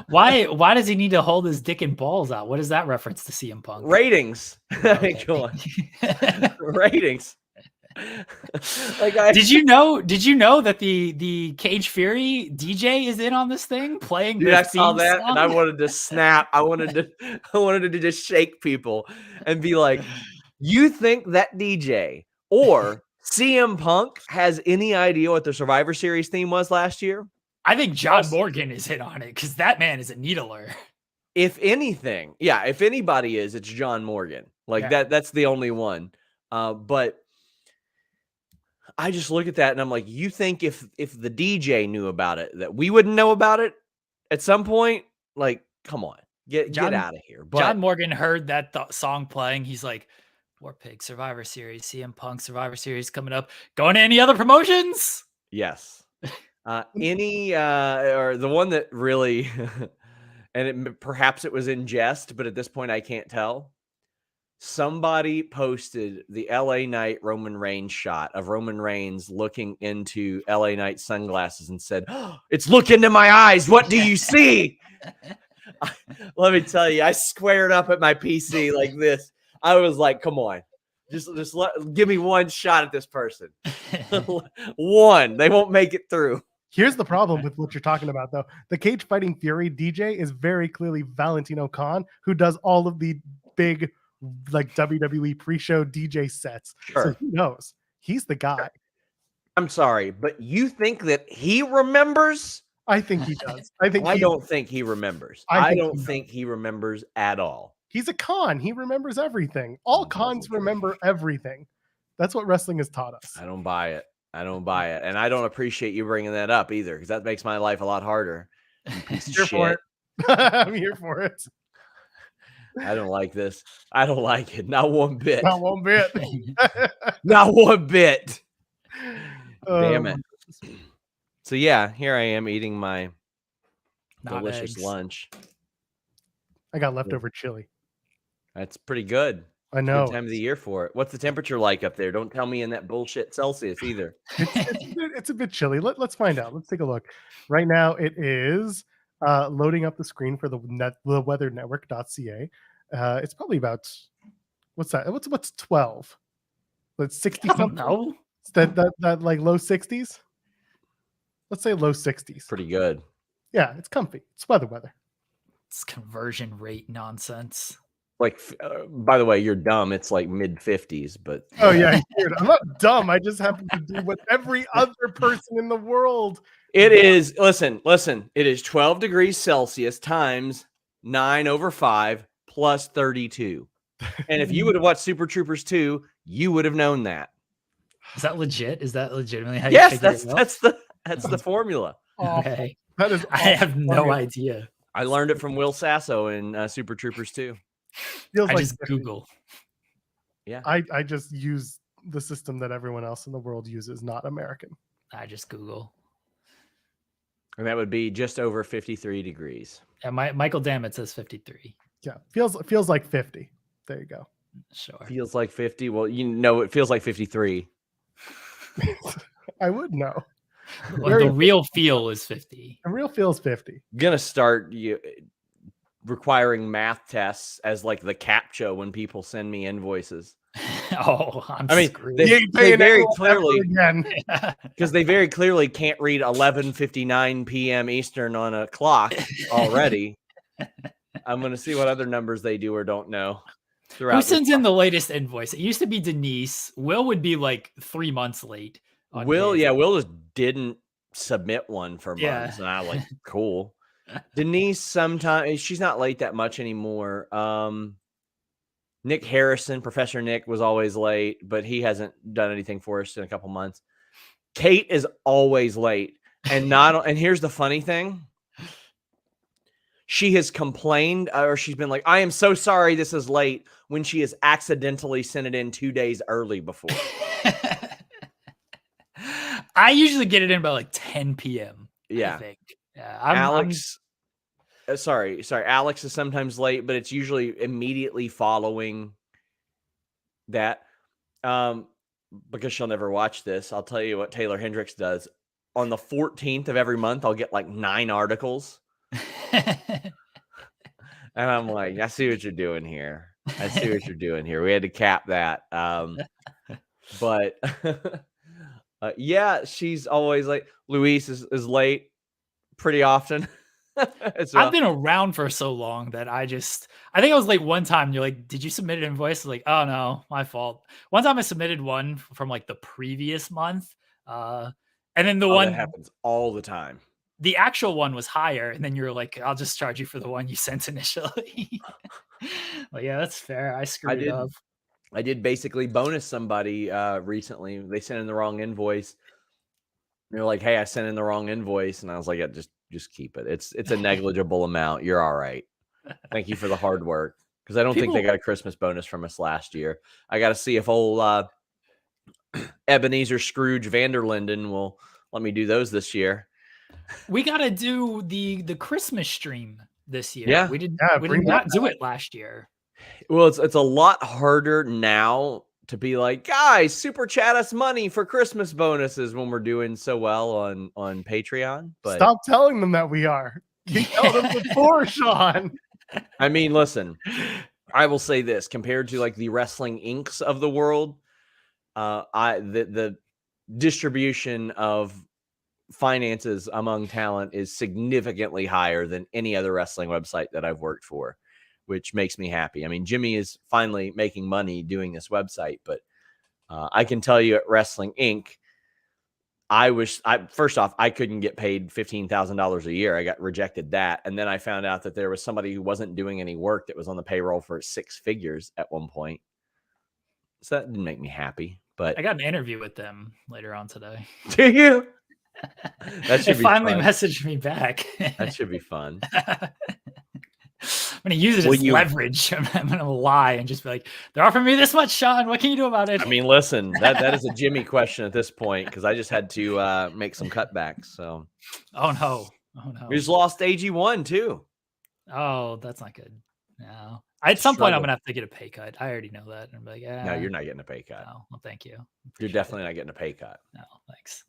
why does he need to hold his dick and balls out? What is that reference to CM Punk? Ratings. Okay. Go on. Ratings. Did you know that the Cage Fury DJ is in on this thing playing? Dude, I saw that and I wanted to snap. I wanted to just shake people and be like, "You think that DJ or CM Punk has any idea what the Survivor Series theme was last year?" I think John Morgan is hit on it because that man is a needler. If anything, yeah, if anybody is, it's John Morgan. That's the only one. But I just look at that and I'm like, you think if the DJ knew about it, that we wouldn't know about it at some point? Like, come on, get out of here. But John Morgan heard that song playing. He's like, War Pig, Survivor Series, CM Punk, Survivor Series coming up. Going to any other promotions? Yes. Or the one that really and perhaps it was in jest, but at this point I can't tell. Somebody posted the LA Knight Roman Reigns shot of Roman Reigns looking into LA Knight's sunglasses and said, oh, "It's look into my eyes. What do you see?" Let me tell you, I squared up at my PC like this. I was like, "Come on, just give me one shot at this person. One, they won't make it through." Here's the problem with what you're talking about, though. The Cage Fighting Fury DJ is very clearly Valentino Khan, who does all of the big, like WWE pre-show DJ sets. Sure. So he knows. He's the guy. I'm sorry, but you think that he remembers? I think he does. I don't think he remembers. I don't think he remembers at all. He's a Khan. He remembers everything. All Khans remember everything. That's what wrestling has taught us. I don't buy it. And I don't appreciate you bringing that up either, because that makes my life a lot harder. Here for it. I'm here for it. I don't like this. I don't like it. Not one bit. Not one bit. Not one bit. Damn it. So yeah, here I am eating my delicious lunch. I got leftover chili. That's pretty good. I know. Good time of the year for it. What's the temperature like up there? Don't tell me in that bullshit Celsius either. It's a bit chilly. Let's find out. Let's take a look. Right now it is loading up the screen for the weathernetwork.ca. It's probably about what's that? What's 12? That's 60 something. No. That like low 60s. Let's say low 60s. Pretty good. Yeah, it's comfy. It's weather. It's conversion rate nonsense. Like, by the way, you're dumb. It's like mid 50s, but oh yeah, I'm not dumb. I just happen to do what every other person in the world. It is. Listen. It is 12 degrees Celsius times 9/5 plus 32. And if you would have watched Super Troopers 2, you would have known that. Is that legit? Is that legitimately how yes, you figure it out? that's the formula. Okay. That is. I have no idea. I learned it from Will Sasso in Super Troopers 2. Feels I like just Google. Yeah. I just use the system that everyone else in the world uses, not American. I just Google. And that would be just over 53 degrees. Yeah, Michael Dammit says 53. Yeah, feels like 50. There you go. Sure. Feels like 50. Well, it feels like 53. I would know. Well, the real feel is 50. The real feel is 50. Gonna start requiring math tests as like the CAPTCHA when people send me invoices. I mean, screwed. they very clearly, again. because they very clearly can't read 11:59 p.m. Eastern on a clock already. I'm going to see what other numbers they do or don't know. Who sends in the latest invoice? It used to be Denise. Will would be like 3 months late. Will just didn't submit one for months. And I was like, cool. Denise, sometimes she's not late that much anymore. Nick Harrison, Professor Nick, was always late, but he hasn't done anything for us in a couple months. Kate is always late. And here's the funny thing. She has complained, or she's been like, I am so sorry this is late, when she has accidentally sent it in 2 days early before. I usually get it in about like 10 p.m. Yeah. I think. Yeah, Alex is sometimes late, but it's usually immediately following that. Because she'll never watch this, I'll tell you what Taylor Hendricks does. On the 14th of every month, I'll get like 9 articles. And I'm like, I see what you're doing here. We had to cap that. But yeah, she's always late. Luis is late pretty often. I've been around for so long that I think I was late one time. And you're like, did you submit an invoice? I was like, oh no, my fault. One time I submitted one from like the previous month. And then the one that happens all the time. The actual one was higher, and then you're like, I'll just charge you for the one you sent initially. Well, yeah, that's fair. I screwed it up. I did basically bonus somebody recently. They sent in the wrong invoice. They're like, hey, I sent in the wrong invoice. And I was like, yeah, just keep it. It's a negligible amount. You're all right. Thank you for the hard work. Because I don't think they got a Christmas bonus from us last year. I got to see if old Ebenezer Scrooge Vanderlinden will let me do those this year. We got to do the Christmas stream this year. Yeah. We did bring not that do it last year. Well, it's a lot harder now to be like, guys, super chat us money for Christmas bonuses when we're doing so well on Patreon. But Stop telling them that we are. You told them before, Sean. I mean, listen, I will say this: compared to like the Wrestling Incs of the world, the distribution of finances among talent is significantly higher than any other wrestling website that I've worked for, which makes me happy. I mean, Jimmy is finally making money doing this website, but I can tell you at Wrestling Inc., first off, I couldn't get paid $15,000 a year. I got rejected that. And then I found out that there was somebody who wasn't doing any work that was on the payroll for 6 figures at one point. So that didn't make me happy, but I got an interview with them later on today. do you? That should They be finally fun. messaged me back. That should be fun. I'm going to use it as leverage. I'm going to lie and just be like, they're offering me this much, Sean. What can you do about it? I mean, listen, that is a Jimmy question at this point because I just had to make some cutbacks. So, oh no, we just lost AG1 too. Oh, that's not good. No, at some point I'm gonna have to get a pay cut. I already know that. I'm like, yeah. No, you're not getting a pay cut. No, well, thank you. You're definitely not getting a pay cut. No, thanks.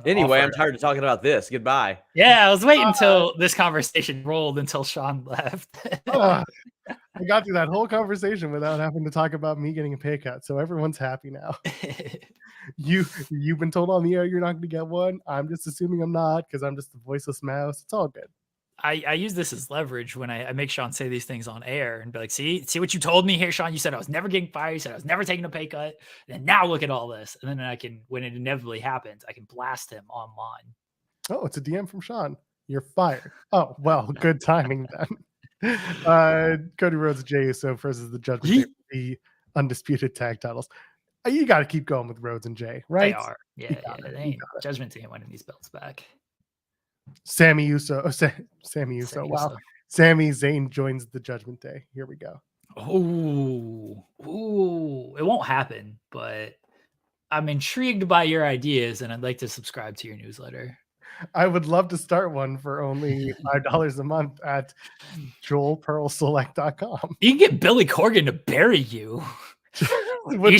Anyway, I'm tired of talking about this. Goodbye. Yeah, I was waiting until this conversation rolled until Sean left. I got through that whole conversation without having to talk about me getting a pay cut, so everyone's happy now. You've been told on the air you're not going to get one. I'm just assuming I'm not because I'm just a voiceless mouse. It's all good. I use this as leverage when I make Sean say these things on air and be like, see what you told me here, Sean. You said I was never getting fired. You said I was never taking a pay cut. And now look at all this. And then I can, when it inevitably happens, I can blast him online. Oh, it's a DM from Sean. You're fired. Oh, well, good timing then. Cody Rhodes, Jey Uso versus the Judgment Day, the undisputed tag titles. You got to keep going with Rhodes and Jey, right? They are. Yeah. They ain't Judgment Day winning these belts back. Sammy Uso. Wow. Sami Zayn joins the Judgment Day. Here we go. Ooh, it won't happen, but I'm intrigued by your ideas and I'd like to subscribe to your newsletter. I would love to start one for only $5 a month at joelpearlselect.com. You can get Billy Corgan to bury you. We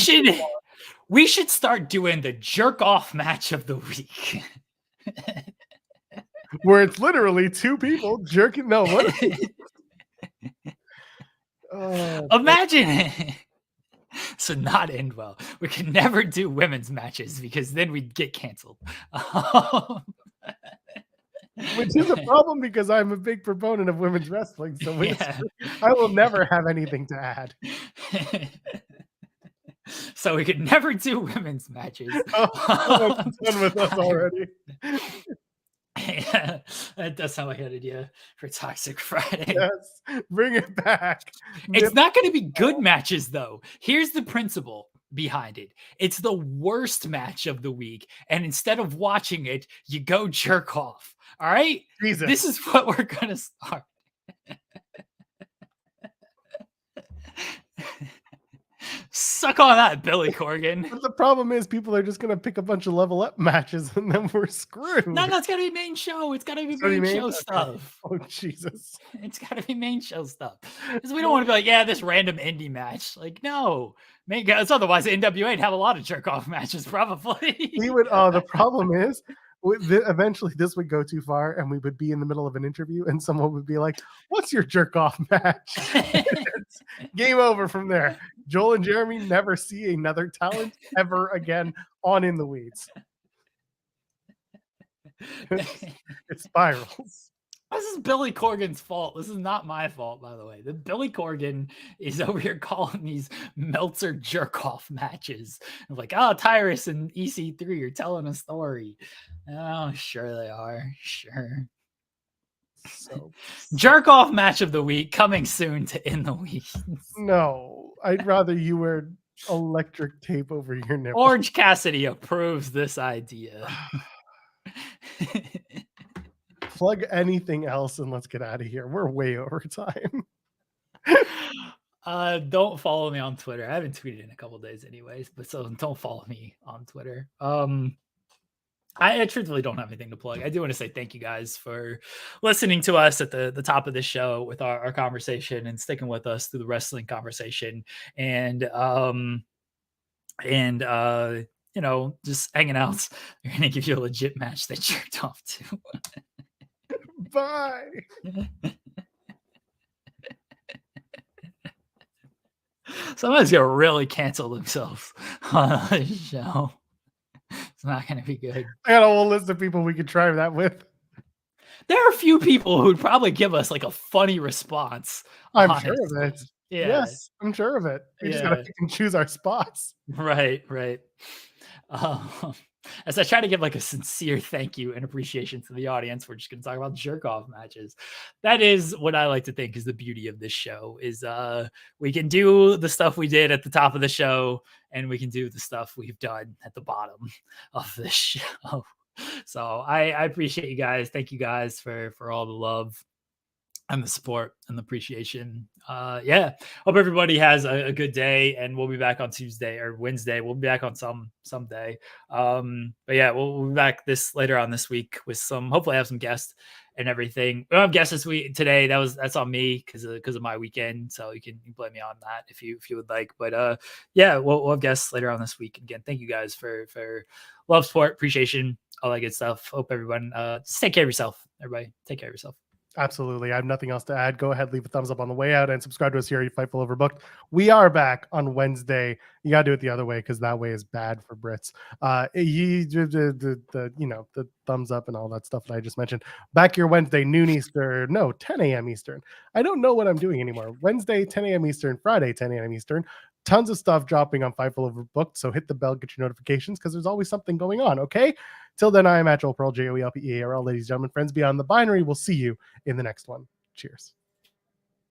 should start doing the jerk off match of the week. Where it's literally two people jerking. No, what? Imagine it. So not end well. We can never do women's matches because then we'd get canceled. Which is a problem because I'm a big proponent of women's wrestling. So I will never have anything to add. So we could never do women's matches. Done with us already. Yeah, that does sound like an idea for Toxic Friday. Yes, bring it back. It's not going to be good matches, though. Here's the principle behind it. It's the worst match of the week. And instead of watching it, you go jerk off. All right? Jesus. This is what we're going to start. Suck on that, Billy Corgan. But the problem is people are just going to pick a bunch of level up matches and then we're screwed. No, it's got to be main show. It's got to be main show stuff. Oh, Jesus. It's got to be main show stuff. Because we don't want to be like, yeah, this random indie match. Like, no. Because otherwise, the NWA would have a lot of jerk-off matches, probably. The problem is, eventually this would go too far and we would be in the middle of an interview and someone would be like, what's your jerk-off match? Game over from there. Joel and Jeremy never see another talent ever again on In the Weeds. It spirals. This is Billy Corgan's fault. This is not my fault, by the way. The Billy Corgan is over here calling these Meltzer jerk-off matches. I'm like, Tyrus and EC3 are telling a story. Oh, sure they are. Sure. So jerk-off match of the week coming soon to In the Weeds. No, I'd rather you wear electric tape over your nipple. Orange Cassidy approves this idea. Plug anything else and let's get out of here. We're way over time. Don't follow me on Twitter. I haven't tweeted in a couple days anyways, but so don't follow me on Twitter. I truthfully don't have anything to plug. I do want to say thank you guys for listening to us at the top of the show with our conversation and sticking with us through the wrestling conversation. And you know, just hanging out. They're gonna give you a legit match they jerked off to. Bye. Someone's gonna really cancel themselves on the show. It's not gonna be good. I got a whole list of people we could try that with. There are a few people who'd probably give us like a funny response. I'm sure of it. Yeah. Yes, I'm sure of it. We just gotta pick and choose our spots. Right. As I try to give like a sincere thank you and appreciation to the audience, we're just going to talk about jerk off matches. That is what I like to think is the beauty of this show is we can do the stuff we did at the top of the show and we can do the stuff we've done at the bottom of this show. So I appreciate you guys. Thank you guys for all the love and the support and the appreciation. Yeah, hope everybody has a good day, and we'll be back on Tuesday or Wednesday. We'll be back on someday. But yeah, we'll be back later on this week with hopefully I have some guests and everything. We don't have guests this week today. That's on me because of my weekend. So you can blame me on that if you would like. But yeah, we'll have guests later on this week. Again, thank you guys for love, support, appreciation, all that good stuff. Hope everyone just take care of yourself. Everybody, take care of yourself. Absolutely. I have nothing else to add. Go ahead, leave a thumbs up on the way out and subscribe to us here at Fightful Overbooked. We are back on Wednesday. You got to do it the other way because that way is bad for Brits. The thumbs up and all that stuff that I just mentioned. Back here Wednesday, noon Eastern. No, 10 a.m. Eastern. I don't know what I'm doing anymore. Wednesday, 10 a.m. Eastern. Friday, 10 a.m. Eastern. Tons of stuff dropping on Fightful Overbooked. So hit the bell, get your notifications because there's always something going on. Okay. Till then, I am at Joel Pearl, JOELPEARL. Ladies and gentlemen, friends beyond the binary. We'll see you in the next one. Cheers.